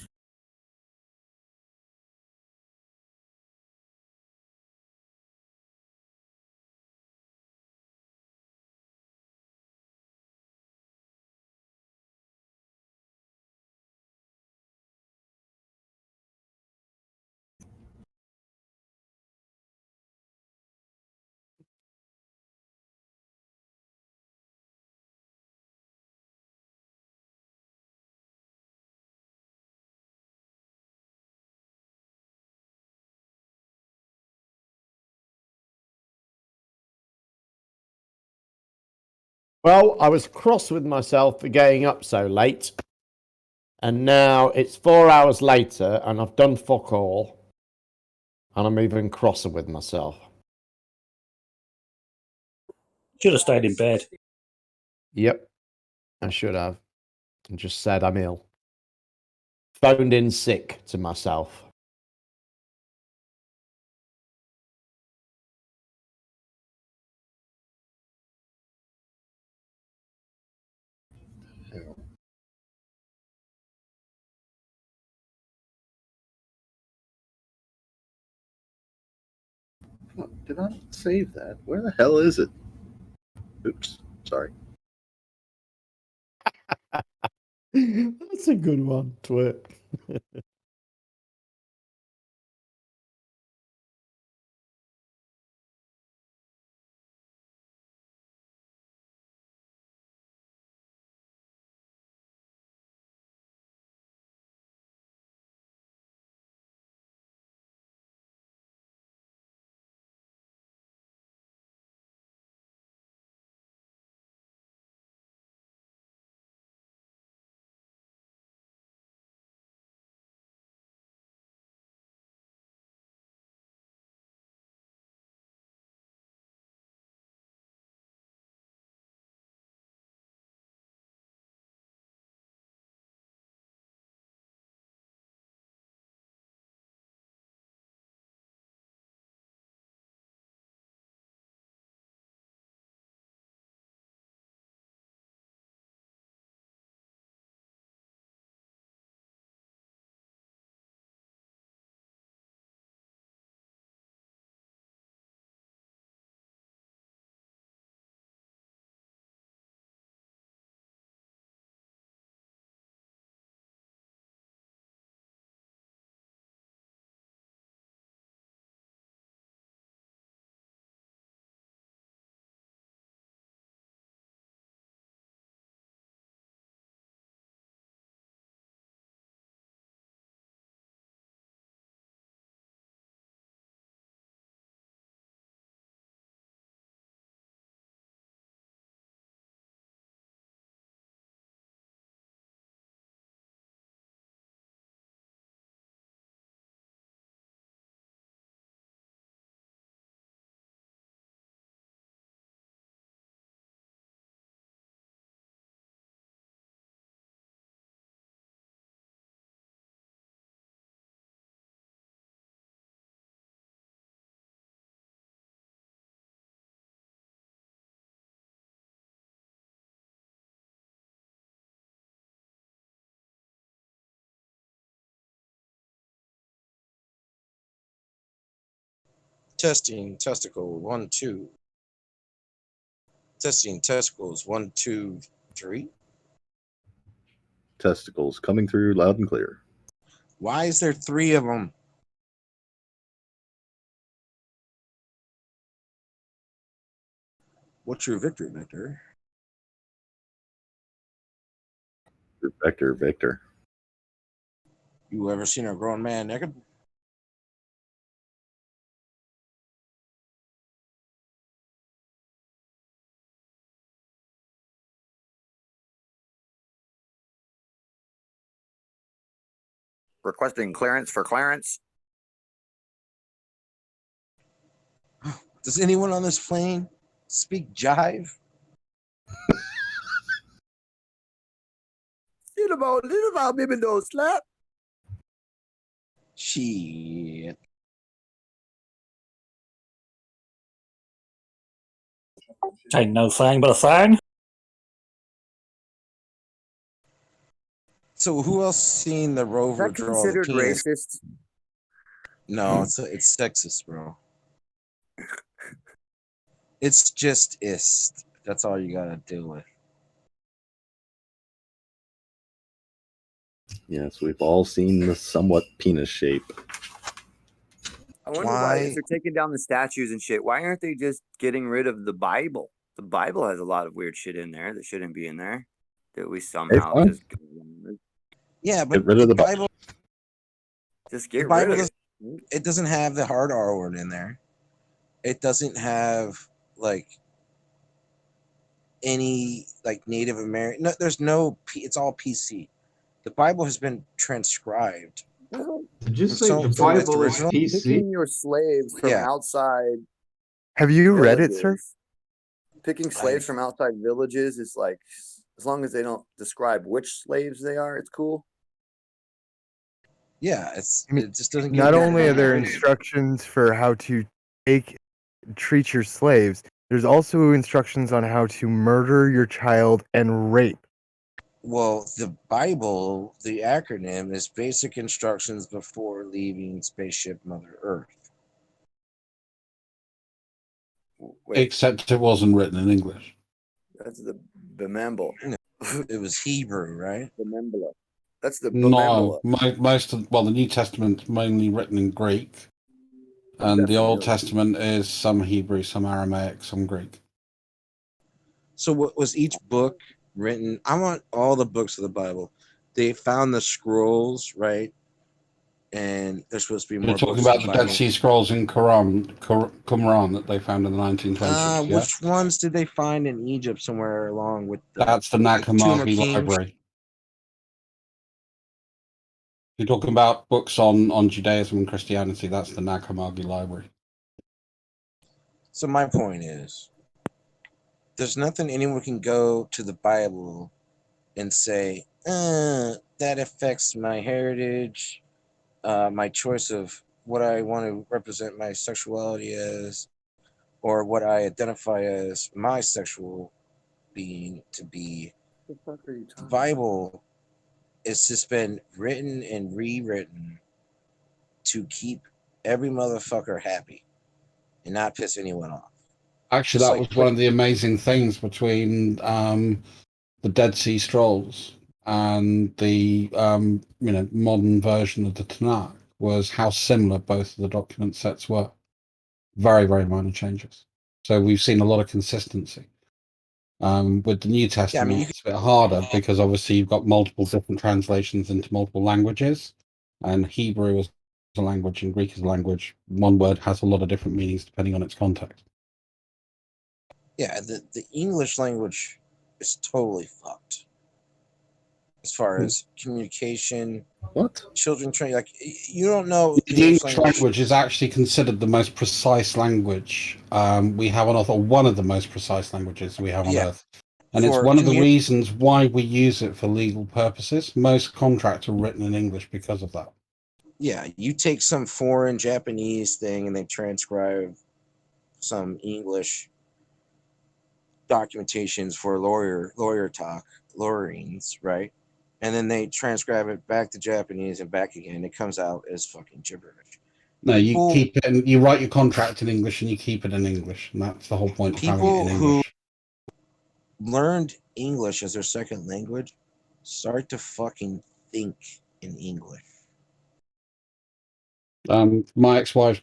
Well, I was cross with myself for getting up so late. And now it's 4 hours later and I've done fuck all. And I'm even crosser with myself. Should have stayed in bed. Yep, I should have. And just said I'm ill. Phoned in sick to myself. Did I save that? Where the hell is it? Oops. Sorry. That's a good one, Twit. Testing testicle 1 2. Testing testicles 1 2 3. Testicles coming through loud and clear. Why is there 3 of them? What's your victory, Victor? Victor. You ever seen a grown man naked? Requesting clearance for Clarence. Does anyone on this plane speak jive? Little about maybe no slap. Shit. Ain't no thing but a thing. So who else seen the rover Is that draw the considered penis? racist? No, it's sexist, bro. It's just ist. That's all you gotta deal with. Yes, we've all seen the somewhat penis shape. I wonder why, if they're taking down the statues and shit, why aren't they just getting rid of the Bible? The Bible has a lot of weird shit in there that shouldn't be in there. That we somehow fine. just Yeah, but Get rid of the Bible. just The get Bible rid of it. it doesn't have the hard R word in there. It doesn't have like any like Native American. No, there's no. It's all PC. The Bible has been transcribed. Did you say So- the so it's Bible is original? PC? Picking your slaves from Yeah. outside. Have you read it, sir? villages. Picking slaves from outside villages is like, as long as they don't describe which slaves they are, it's cool. Yeah, it just doesn't. Give Not you only are there information. instructions for how to treat your slaves, there's also instructions on how to murder your child and rape. Well, the Bible, the acronym is Basic Instructions Before Leaving Spaceship Mother Earth. Except it wasn't written in English. That's the Bememble. It was Hebrew, right? Bemembla. That's the No, Bemembla. most of the New Testament's mainly written in Greek, and the Old Testament is some Hebrew, some Aramaic, some Greek. So, what was each book written? I want all the books of the Bible. They found the scrolls, right? And there's supposed to be more. You're talking books about of the Bible. Dead Sea Scrolls in Qumran that they found in the 1920s. Yeah? Which ones did they find in Egypt somewhere along with the? That's the Tomb of Newcomers Kings? library. You're talking about books on Judaism and Christianity. That's the Newcomers library. So my point is, there's nothing anyone can go to the Bible and say, that affects my heritage, my choice of what I want to represent my sexuality as, or what I identify as my sexual being to be. What the fuck are you The talking Bible, it's just been written and rewritten to keep every motherfucker happy and not piss anyone off. Actually, Just that like was one of the amazing things between the Dead Sea Scrolls and the modern version of the Tanakh was how similar both of the document sets were. Very, very minor changes. So we've seen a lot of consistency. With the New Testament, it's a bit harder because obviously you've got multiple different translations into multiple languages, and Hebrew is a language and Greek is a language. One word has a lot of different meanings depending on its context. Yeah, the English language is totally fucked as far as communication. What? Children train, like, you don't know The English language is actually considered the most precise language we have on Earth, or one of the most precise languages we have on Yeah. Earth. And it's For one of the reasons why we use it for legal purposes. Most contracts are written in English because of that. Yeah, you take some foreign Japanese thing and they transcribe some English documentations for lawyer talk, lawyerings, right? And then they transcribe it back to Japanese and back again. It comes out as fucking gibberish. No, you keep it and you write your contract in English and you keep it in English. And that's the whole point of having it People in who English. learned English as their second language start to fucking think in English. My ex-wife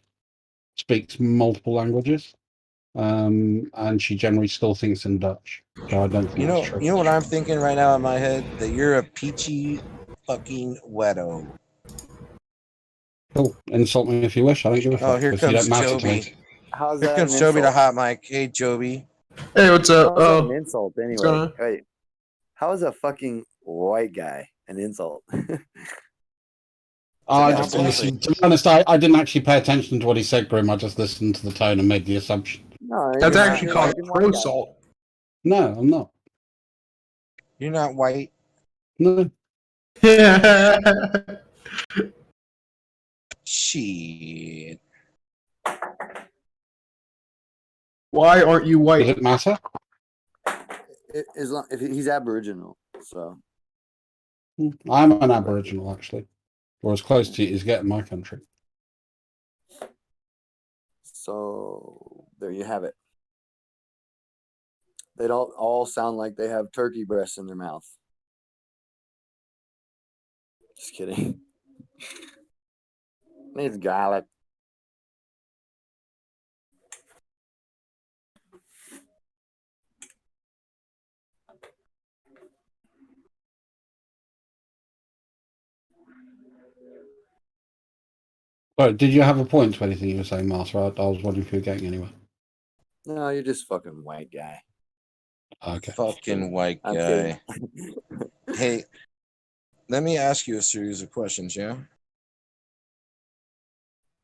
speaks multiple languages, and she generally still thinks in Dutch. So I don't think that's true. You know what I'm thinking right now in my head? That you're a peachy fucking wedo. Cool. Insult me if you wish. I don't give a fuck. Oh, here because you comes don't matter to me. Joby. How's Here that comes an Joby to insult? hot mic. Hey, Joby. Hey, what's up? How's that Oh, an insult going anyway? on? Wait, how is a fucking white guy an insult? I just listened. To be honest, I didn't actually pay attention to what he said, Grim. I just listened to the tone and made the assumption. No, That's you're actually not, called you're a fucking white guy. prosalt. No, I'm not. You're not white. No. Yeah. Shit. Why aren't you white? Does it matter? As long if he's Aboriginal, so I'm an Aboriginal, actually, or as close to it as get in my country. so there you have it. They don't all sound like they have turkey breasts in their mouth. Just kidding. Needs garlic. But did you have a point to anything you were saying, Master? I was wondering if you were getting anywhere. No, you're just fucking white guy. Okay. Fucking white I'm guy. kidding. Hey, let me ask you a series of questions, yeah?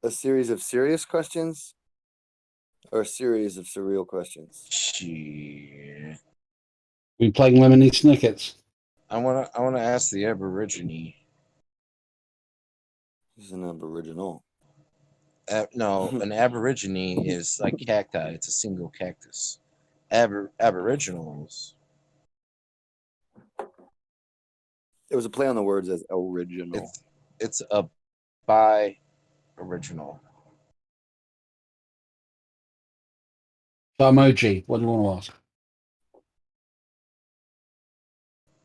A series of serious questions or a series of surreal questions? Shit. We playing Lemony Snickets. I wanna ask the Aborigine. He's an Aboriginal. No, an Aborigine is like cacti. It's a single cactus. Aboriginals. It was a play on the words as original. It's a bi-original. Emoji, what do you want to ask?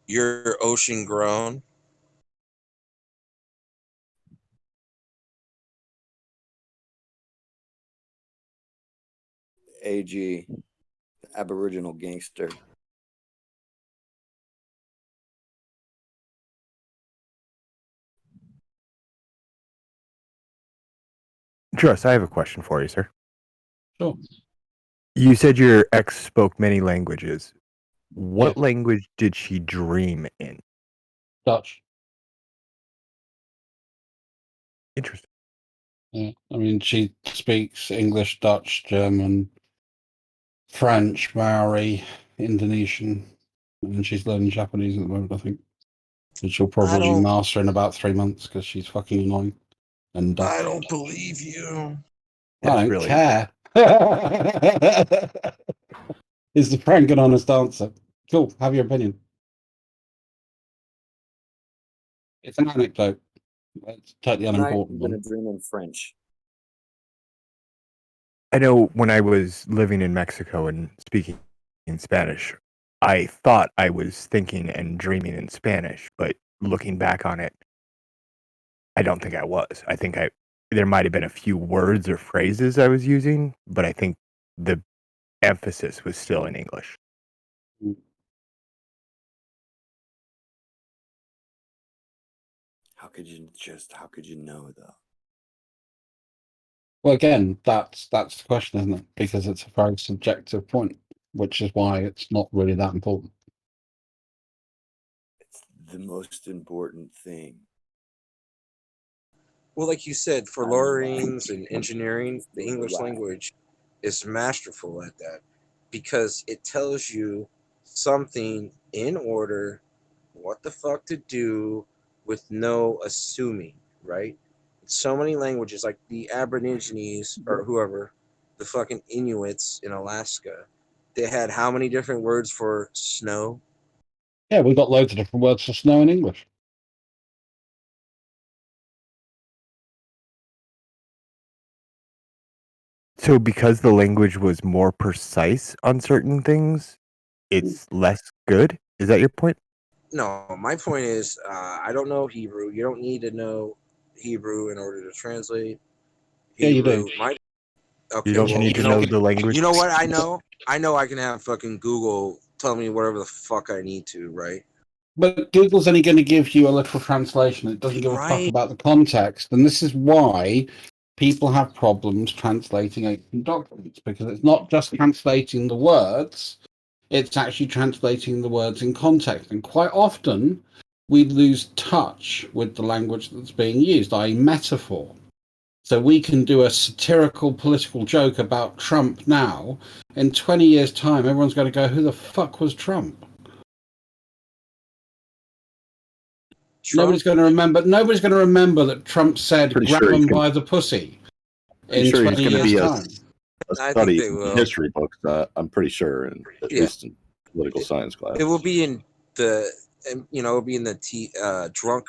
You're ocean grown. AG, Aboriginal gangster. Trust, I have a question for you, sir. Sure. You said your ex spoke many languages. What language did she dream in? Dutch. Interesting. Yeah, I mean, she speaks English, Dutch, German, French, Maori, Indonesian, and she's learning Japanese at the moment, I think. And she'll probably master in about 3 months because she's fucking annoying and Dutch. I don't believe you. I don't care. Is the frank and honest answer. Cool, have your opinion. It's an anecdote. It's totally unimportant. I'm gonna dream in French. I know when I was living in Mexico and speaking in Spanish, I thought I was thinking and dreaming in Spanish, but looking back on it, I don't think I was. I think there might have been a few words or phrases I was using, but I think the emphasis was still in English. How could you know though? Well, again, that's the question, isn't it? Because it's a very subjective point, which is why it's not really that important. It's the most important thing. Well, like you said, for lawyerings and engineering, the English language is masterful at that because it tells you something in order, what the fuck to do with no assuming, right? So many languages, like the Aborigines or whoever, the fucking Inuits in Alaska, they had how many different words for snow? Yeah, we've got loads of different words for snow in English. So because the language was more precise on certain things, it's less good? Is that your point? No, my point is, I don't know Hebrew. You don't need to know Hebrew in order to translate Yeah, you do. My okay, You don't well, need to know the language. You know what I know? I know I can have fucking Google tell me whatever the fuck I need to, right? But Google's only going to give you a literal translation. It doesn't give a fuck Right. about the context. And this is why people have problems translating ancient documents, because it's not just translating the words, it's actually translating the words in context. And quite often, we lose touch with the language that's being used, i.e., metaphor. So we can do a satirical political joke about Trump now. In 20 years' time, everyone's going to go, who the fuck was Trump? Nobody's going to remember. Nobody's going to remember that Trump said, Pretty "Grab sure him he's by gonna- the pussy." Pretty In sure he's 20 going to years' be a time. I think study they in will. history books. I'm pretty sure, in at Yeah. least in political science class. It will be in the, it'll be in the drunk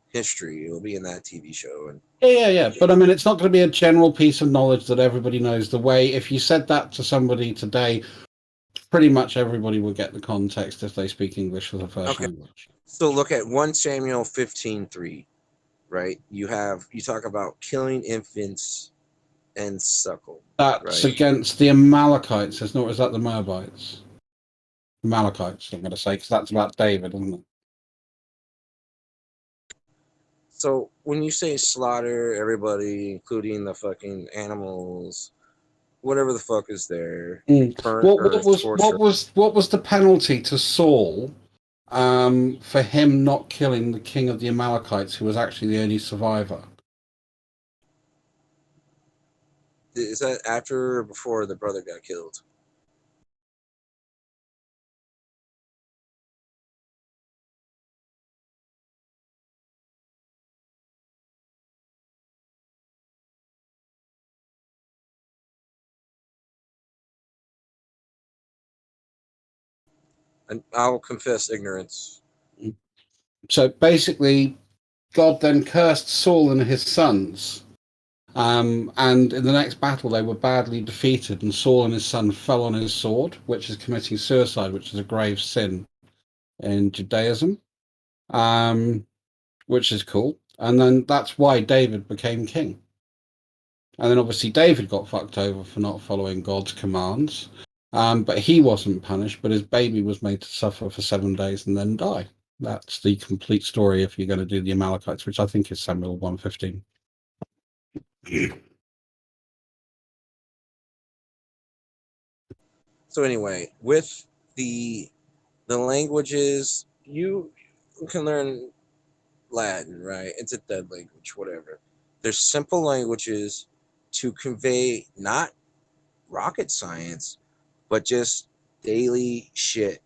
history. It will be in that TV show. And Yeah. But I mean, it's not going to be a general piece of knowledge that everybody knows. The way, if you said that to somebody today, pretty much everybody will get the context if they speak English as a first language. so look at 1 Samuel 15:3, right? You talk about killing infants and suckle. That's right? against the Amalekites, isn't it? Or is that the Moabites? Amalekites, I'm going to say, because that's about David, isn't it? So when you say slaughter everybody, including the fucking animals, whatever the fuck is there, burnt earth, torture. What was the penalty to Saul for him not killing the king of the Amalekites, who was actually the only survivor? Is that after or before the brother got killed? And I'll confess ignorance. So basically, God then cursed Saul and his sons. And in the next battle, they were badly defeated, and Saul and his son fell on his sword, which is committing suicide, which is a grave sin in Judaism, which is cool. And then that's why David became king. And then obviously David got fucked over for not following God's commands. But he wasn't punished, but his baby was made to suffer for 7 days and then die. That's the complete story if you're going to do the Amalekites, which I think is Samuel 1:15. So anyway, with the languages, you can learn Latin, right? It's a dead language, whatever. There's simple languages to convey not rocket science, but just daily shit.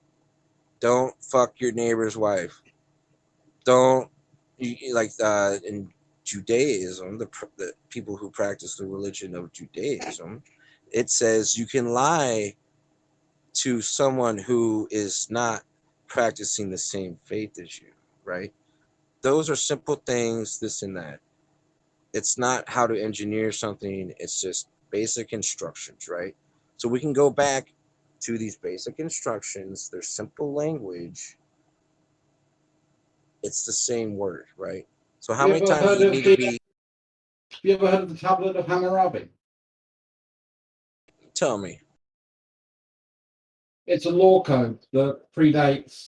Don't fuck your neighbor's wife. Don't like in Judaism, the people who practice the religion of Judaism, it says you can lie to someone who is not practicing the same faith as you, right? Those are simple things, this and that. It's not how to engineer something, it's just basic instructions, right? So we can go back to these basic instructions, they're simple language. It's the same word, right? So how many times do you need to be? You ever heard of the Tablet of Hammurabi? Tell me. It's a law code that predates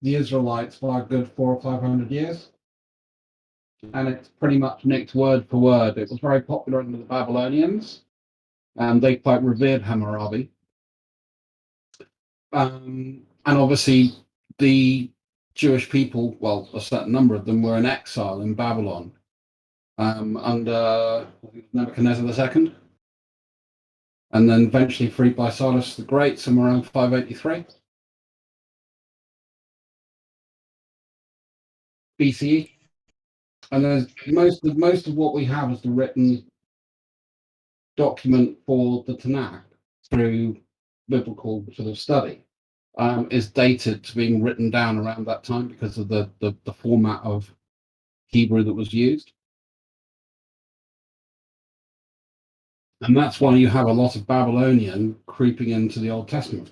the Israelites by a good 400 or 500 years. And it's pretty much nicked word for word. It was very popular under the Babylonians, and they quite revered Hammurabi. And obviously, the Jewish people, well, a certain number of them were in exile in Babylon under Nebuchadnezzar II, and then eventually freed by Cyrus the Great, somewhere around 583 BCE. And there's most of what we have is the written document for the Tanakh through biblical sort of study is dated to being written down around that time because of the format of Hebrew that was used. And that's why you have a lot of Babylonian creeping into the Old Testament.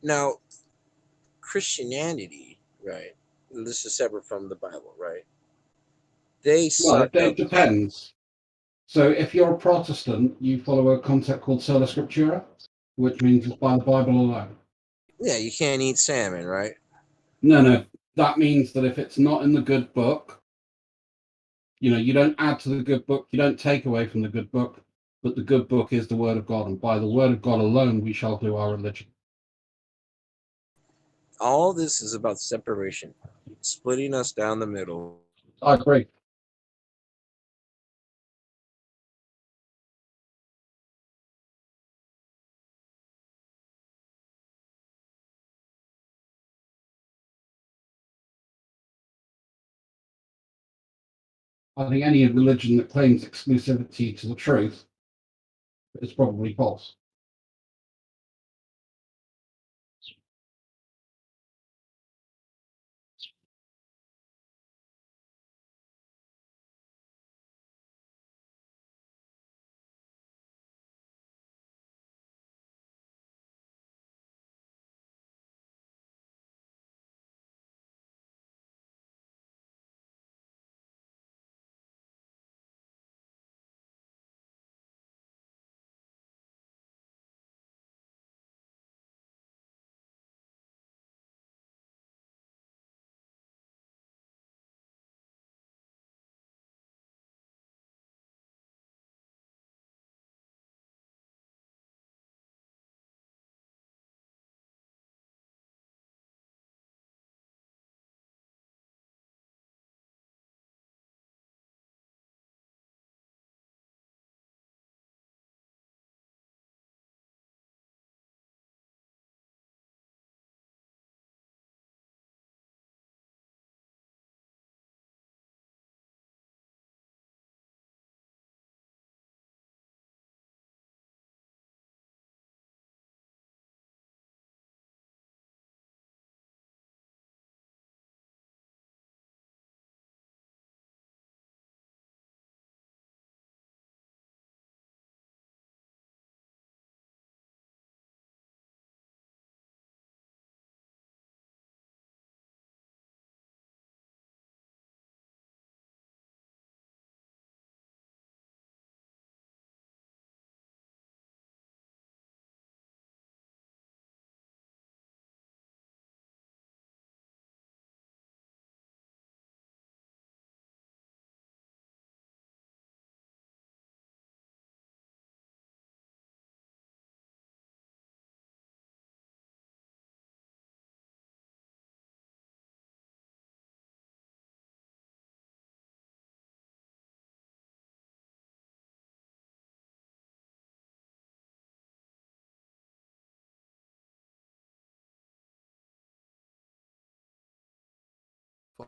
Now, Christianity, right? This is separate from the Bible, right? They Well, suck up. it depends. So if you're a Protestant, you follow a concept called sola scriptura, which means it's by the Bible alone. Yeah, you can't eat salmon, right? No. That means that if it's not in the good book, you don't add to the good book, you don't take away from the good book, but the good book is the word of God, and by the word of God alone we shall do our religion. All this is about separation, splitting us down the middle. I agree. I think any religion that claims exclusivity to the truth is probably false.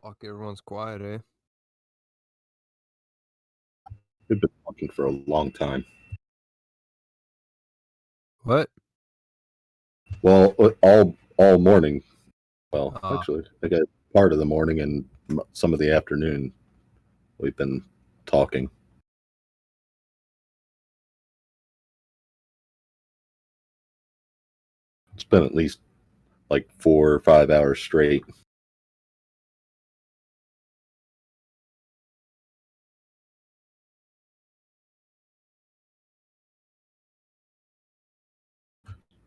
Fuck, everyone's quiet, eh? We've been talking for a long time. What? Well, all morning. Well, Ah. actually, I got part of the morning and some of the afternoon. We've been talking. It's been at least like 4 or 5 hours straight.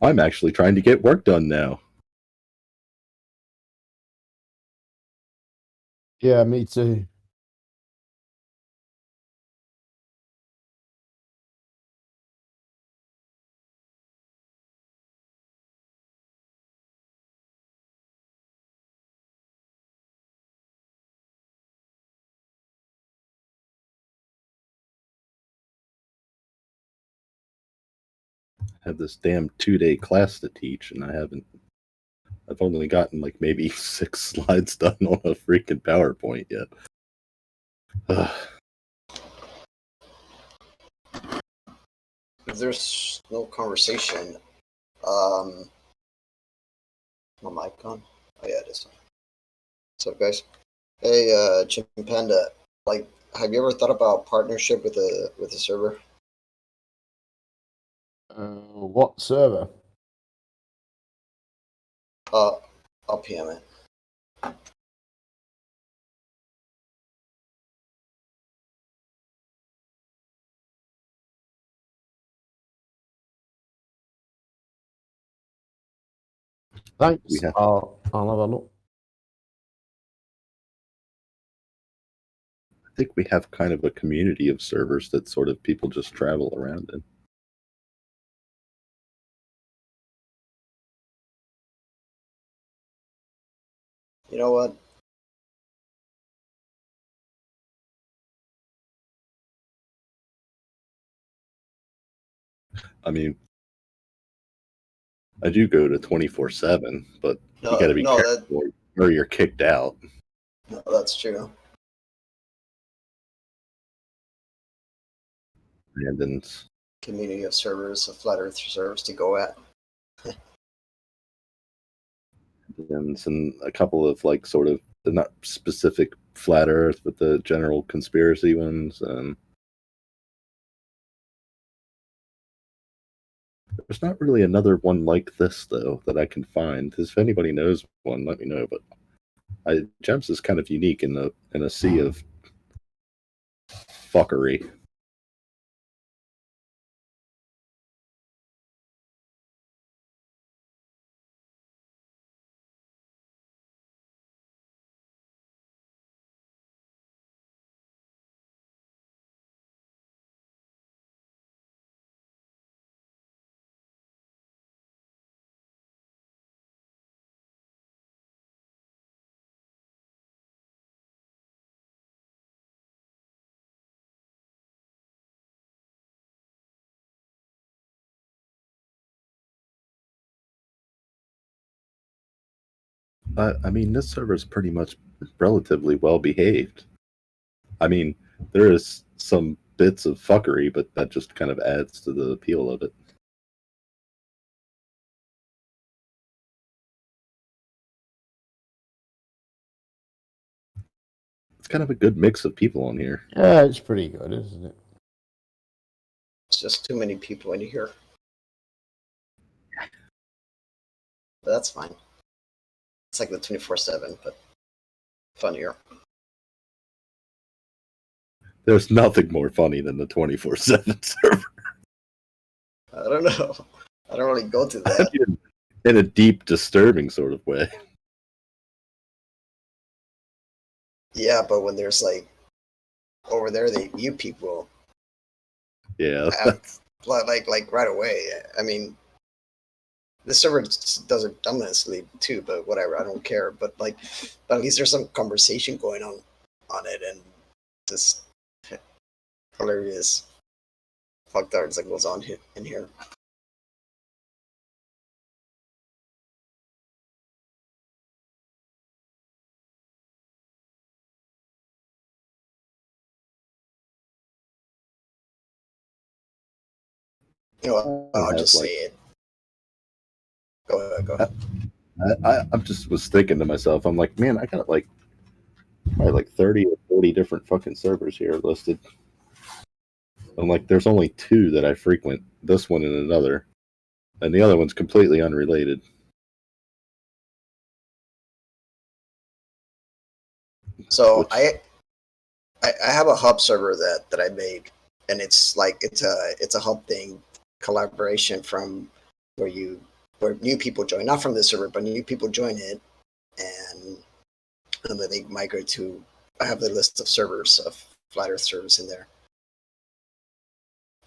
I'm actually trying to get work done now. Yeah, me too. I have this damn 2-day class to teach, and I've only gotten like maybe 6 slides done on a freaking PowerPoint yet. If there's no conversation, my mic on? Oh yeah, it is. What's up, guys? Hey, Jim Panda, like, have you ever thought about partnership with a server? What server? I'll PM it. Thanks. I'll have a look. I think we have kind of a community of servers that sort of people just travel around in. You know what? I mean, I do go to 24/7, but you got to be No, careful or you're kicked out. No, that's true. And Community of servers, of flat Earth servers to go at. and a couple of like sort of the not specific flat Earth, but the general conspiracy ones. There's not really another one like this though that I can find. If anybody knows one, let me know. But Gems is kind of unique in a sea of fuckery. I mean, this server is pretty much relatively well behaved. I mean, there is some bits of fuckery, but that just kind of adds to the appeal of it. It's kind of a good mix of people on here. Yeah, it's pretty good, isn't it? It's just too many people in here. But that's fine. It's like the 24/7, but funnier. There's nothing more funny than the 24/7 server. I don't know. I don't really go to that. In a deep, disturbing sort of way. Yeah, but when there's like over there, they mute people. Yeah. Like right away. I mean, the server does it dumbassly too, but whatever. I don't care. But at least there's some conversation going on it, and just hilarious fucked arts that goes on in here. You know what? I'll just say it. Go ahead. I just was thinking to myself, I'm like, man, I got like probably like 30 or 40 different fucking servers here listed. I'm like, there's only 2 that I frequent, this one and another. And the other one's completely unrelated. So I have a hub server that I made, and it's a hub thing, collaboration from where new people join, not from the server, but new people join it, and then they migrate to. I have the list of servers of Flat Earth servers in there,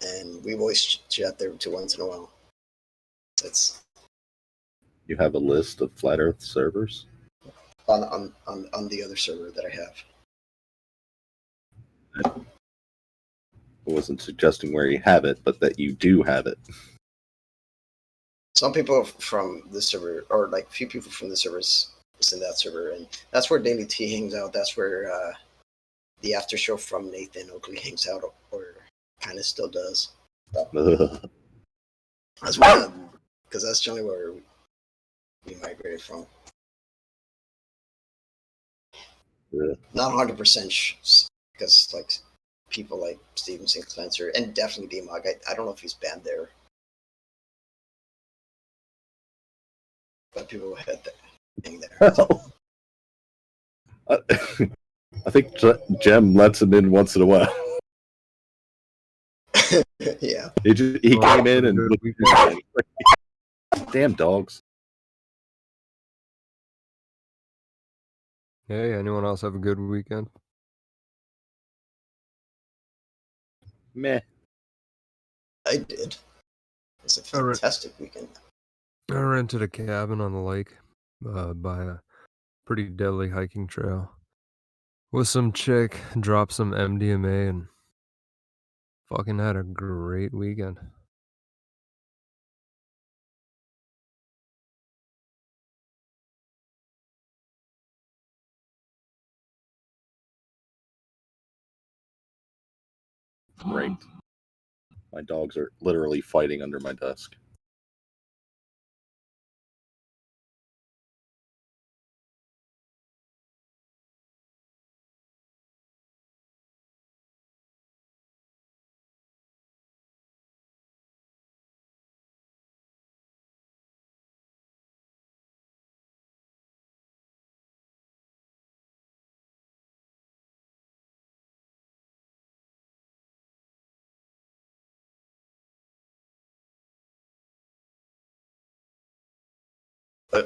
and we always chat there to once in a while. It's You have a list of Flat Earth servers? on the other server that I have. I wasn't suggesting where you have it, but that you do have it. Some people from the server, or like a few people from the servers, is in that server, and that's where Daily T hangs out. That's where the after show from Nathan Oakley hangs out, or kind of still does. That's why, because that's generally where we migrated from. Yeah. Not 100% because like people like Stevenson, Cleanser, and definitely D-Mog. I don't know if he's banned there, but people had that thing there. I think Jem lets him in once in a while. Yeah. He came in and damn dogs. Hey, anyone else have a good weekend? Meh. I did. It was a All right. fantastic weekend. I rented a cabin on the lake by a pretty deadly hiking trail with some chick, dropped some MDMA, and fucking had a great weekend. Great. My dogs are literally fighting under my desk.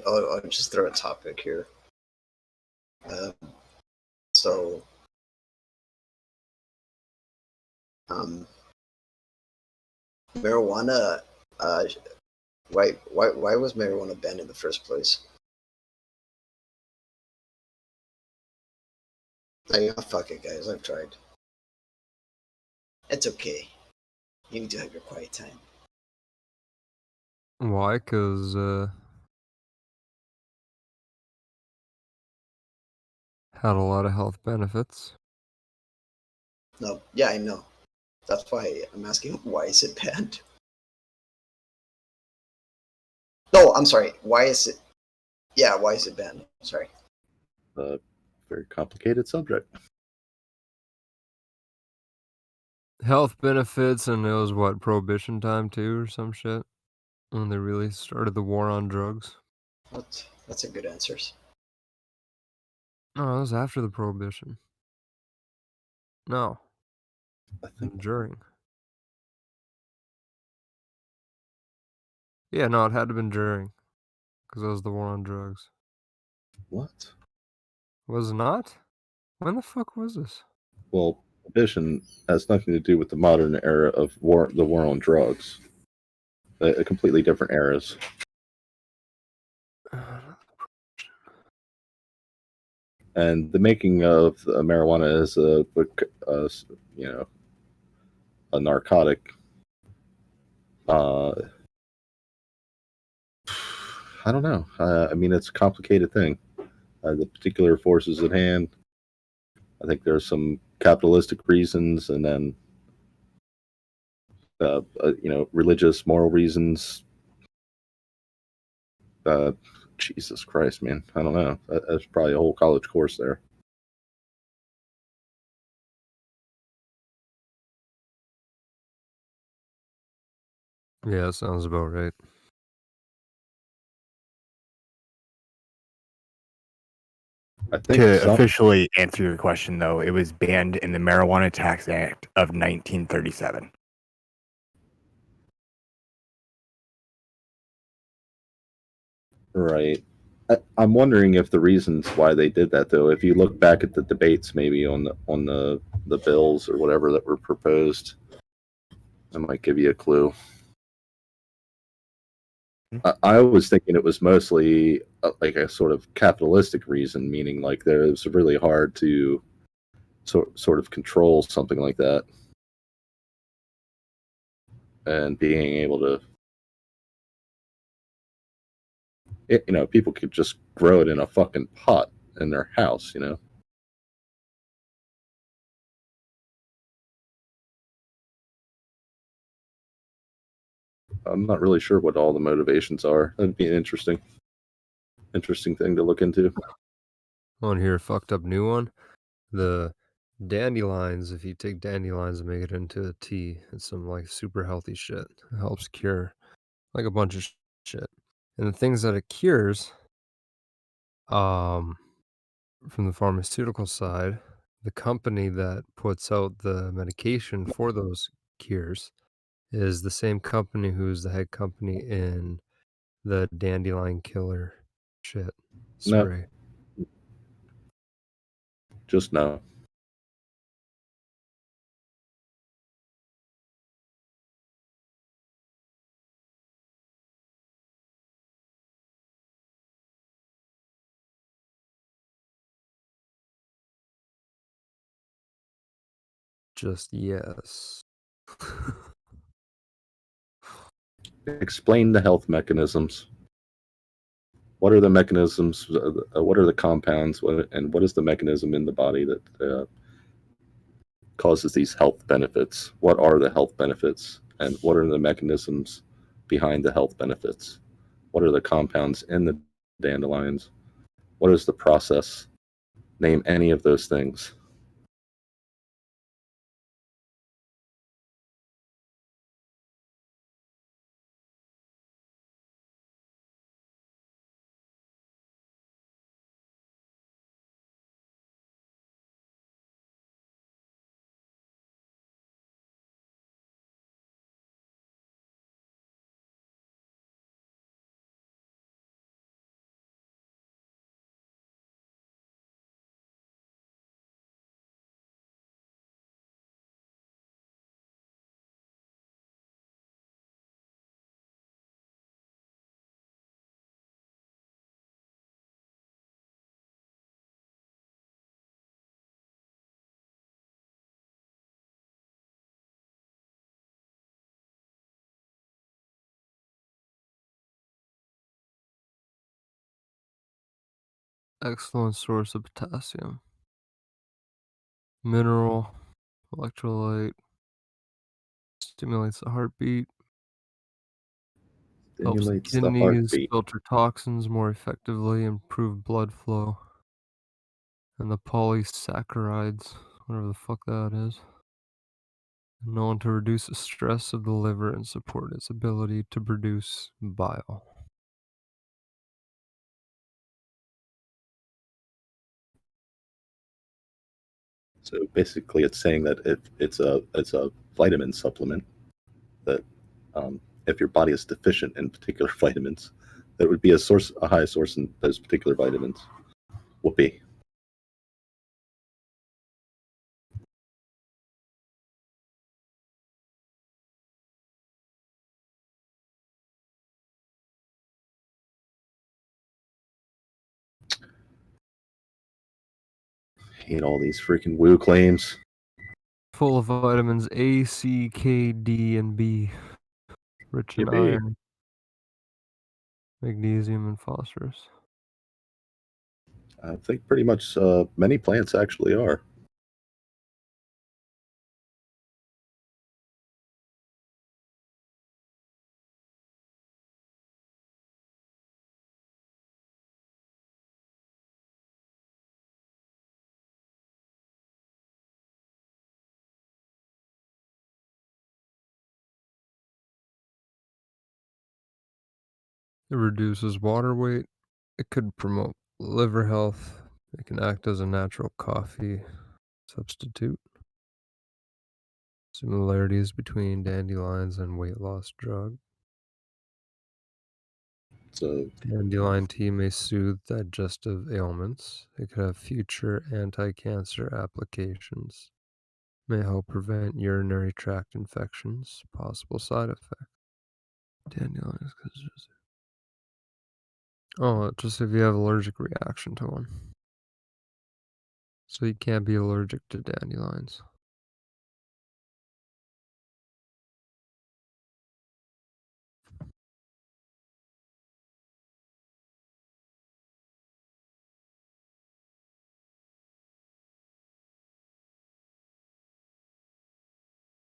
I'll just throw a topic here. So, marijuana. Why was marijuana banned in the first place? Fuck it, guys. I've tried. It's okay. You need to have your quiet time. Why? Because had a lot of health benefits. No, yeah, I know. That's why I'm asking, why is it banned? No, I'm sorry. Why is it? Yeah, why is it banned? Sorry. Very complicated subject. Health benefits, and it was what, Prohibition time too, or some shit, when they really started the war on drugs. That's a good answer. No, it was after the Prohibition. No. I think during. Yeah, no, it had to have been during, because it was the war on drugs. What? Was it not? When the fuck was this? Well, prohibition has nothing to do with the modern era of the war on drugs. Completely different eras. And the making of marijuana as a narcotic. I don't know. I mean, it's a complicated thing. The particular forces at hand. I think there's some capitalistic reasons, and then religious, moral reasons. Jesus Christ, man. I don't know. That's probably a whole college course there. Yeah, that sounds about right. To officially answer your question, though, it was banned in the Marijuana Tax Act of 1937. Right. I'm wondering if the reasons why they did that, though, if you look back at the debates, maybe on the bills or whatever that were proposed, that might give you a clue. I was thinking it was mostly like a sort of capitalistic reason, meaning like it was really hard to sort of control something like that, and being able to, people could just grow it in a fucking pot in their house, I'm not really sure what all the motivations are. That'd be an interesting thing to look into. On here, fucked up new one. The Dandelions, if you take dandelions and make it into a tea, it's some like super healthy shit. It helps cure like a bunch of shit. And the things that it cures, from the pharmaceutical side, the company that puts out the medication for those cures is the same company who's the head company in the dandelion killer shit No. spray. Just no. Just yes. Explain the health mechanisms. What are the mechanisms? What are the compounds? And what is the mechanism in the body that causes these health benefits? What are the health benefits? And what are the mechanisms behind the health benefits? What are the compounds in the dandelions? What is the process? Name any of those things. Excellent source of potassium. Mineral, electrolyte, stimulates the heartbeat, helps the Stimulates the kidneys heartbeat. filter toxins more effectively, improve blood flow, and the polysaccharides, whatever the fuck that is, known to reduce the stress of the liver and support its ability to produce bile. So basically, it's saying that it's a vitamin supplement that if your body is deficient in particular vitamins, that would be a high source in those particular vitamins. Whoopee. Hate all these freaking woo claims. Full of vitamins A, C, K, D, and B. Rich in Yippee. iron, magnesium, and phosphorus. I think pretty much many plants actually are. It reduces water weight. It could promote liver health. It can act as a natural coffee substitute. Similarities between dandelions and weight loss drug. So Dandelion tea may soothe digestive ailments. It could have future anti-cancer applications. May help prevent urinary tract infections. Possible side effect. Dandelions. Oh, just if you have allergic reaction to one. So you can't be allergic to dandelions.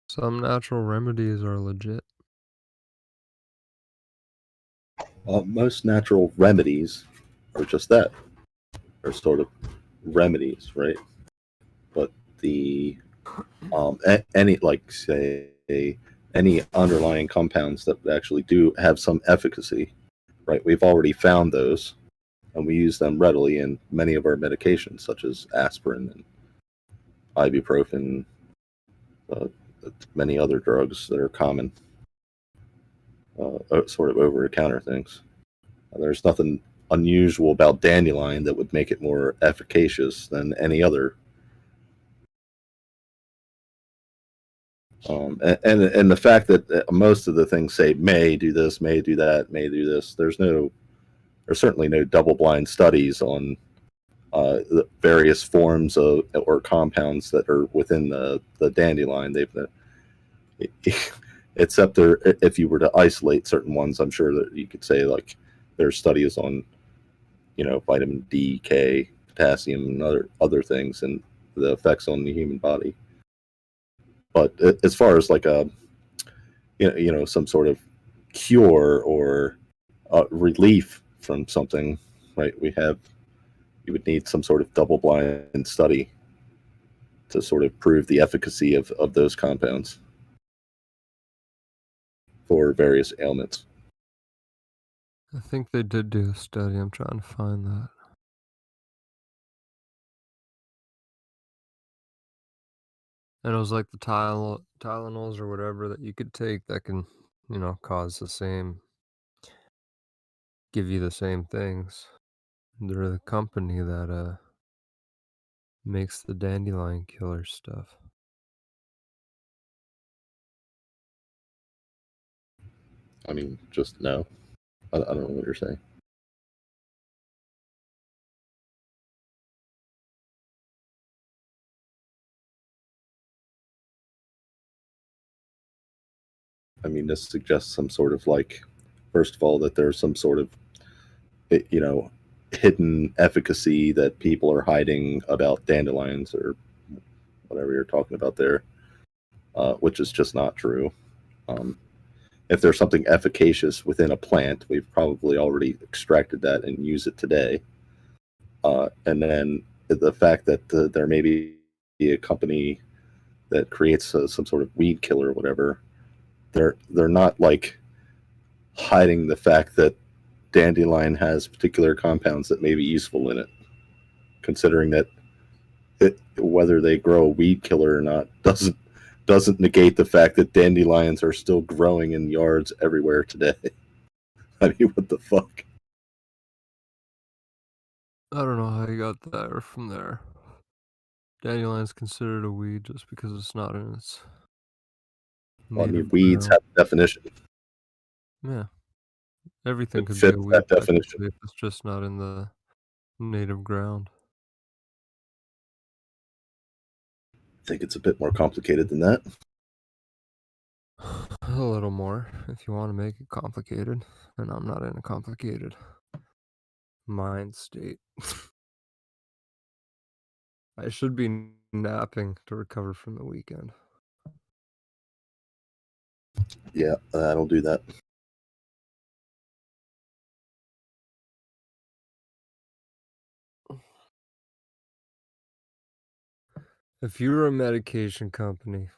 Some natural remedies are legit. Most natural remedies are just that. Are sort of remedies, right? But the any, like, say, any underlying compounds that actually do have some efficacy, right? We've already found those, and we use them readily in many of our medications, such as aspirin and ibuprofen, many other drugs that are common, sort of over-the-counter things. There's nothing unusual about dandelion that would make it more efficacious than any other. And the fact that most of the things say may do this, may do that, may do this. There's certainly no double-blind studies on the various forms of or compounds that are within the dandelion. Except if you were to isolate certain ones, I'm sure that you could say, like, there's studies on, vitamin D, K, potassium, and other things, and the effects on the human body. But as far as like a, some sort of cure or relief from something, right? You would need some sort of double-blind study to sort of prove the efficacy of those compounds for various ailments. I think they did do a study. I'm trying to find that. And it was like the Tylenols or whatever that you could take that can, cause the same, give you the same things. They're the company that makes the dandelion killer stuff. I mean, just no. I don't know what you're saying. I mean, this suggests some sort of, like, first of all, that there's some sort of, hidden efficacy that people are hiding about dandelions or whatever you're talking about there, which is just not true. If there's something efficacious within a plant, we've probably already extracted that and use it today. And then the fact that there may be a company that creates some sort of weed killer or whatever, they're not, like, hiding the fact that dandelion has particular compounds that may be useful in it, considering that whether they grow a weed killer or not doesn't negate the fact that dandelions are still growing in yards everywhere today. I mean, what the fuck? I don't know how you got that from there. Dandelion's considered a weed just because it's not in its Well, I mean, native weeds ground. have a definition. Yeah. Everything It could be fits a weed that definition. technically if it's just not in the native ground. I think it's a bit more complicated than that. A little more, if you want to make it complicated. And I'm not in a complicated mind state. I should be napping to recover from the weekend. Yeah, that'll do that. If you were a medication company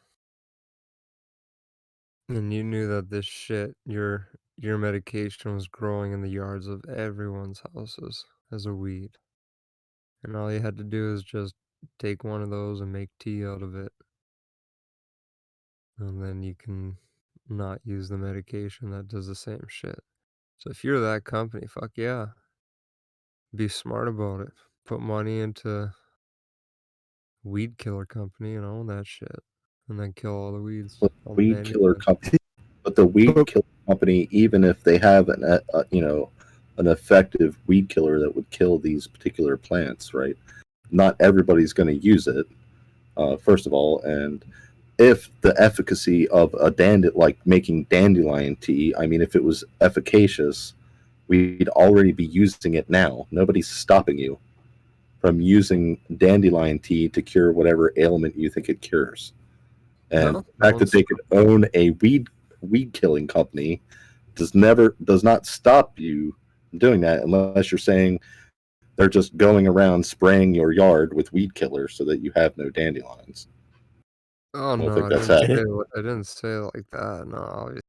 and you knew that this shit, your medication was growing in the yards of everyone's houses as a weed, and all you had to do is just take one of those and make tea out of it, and then you can not use the medication that does the same shit. So if you're that company, fuck yeah. Be smart about it. Put money into weed killer company and own that shit. And then kill all the weeds. All the Weed killer dandelions. company, but the weed killer company, even if they have an effective weed killer that would kill these particular plants, right? Not everybody's going to use it. First of all, and if the efficacy of like making dandelion tea, I mean, if it was efficacious, we'd already be using it now. Nobody's stopping you from using dandelion tea to cure whatever ailment you think it cures. And No, the fact that they could own a weed killing company does not stop you from doing that, unless you're saying They're just going around spraying your yard with weed killer so that you have no dandelions. Oh I don't no, think I that's didn't, happening. I didn't say it like that. No, obviously.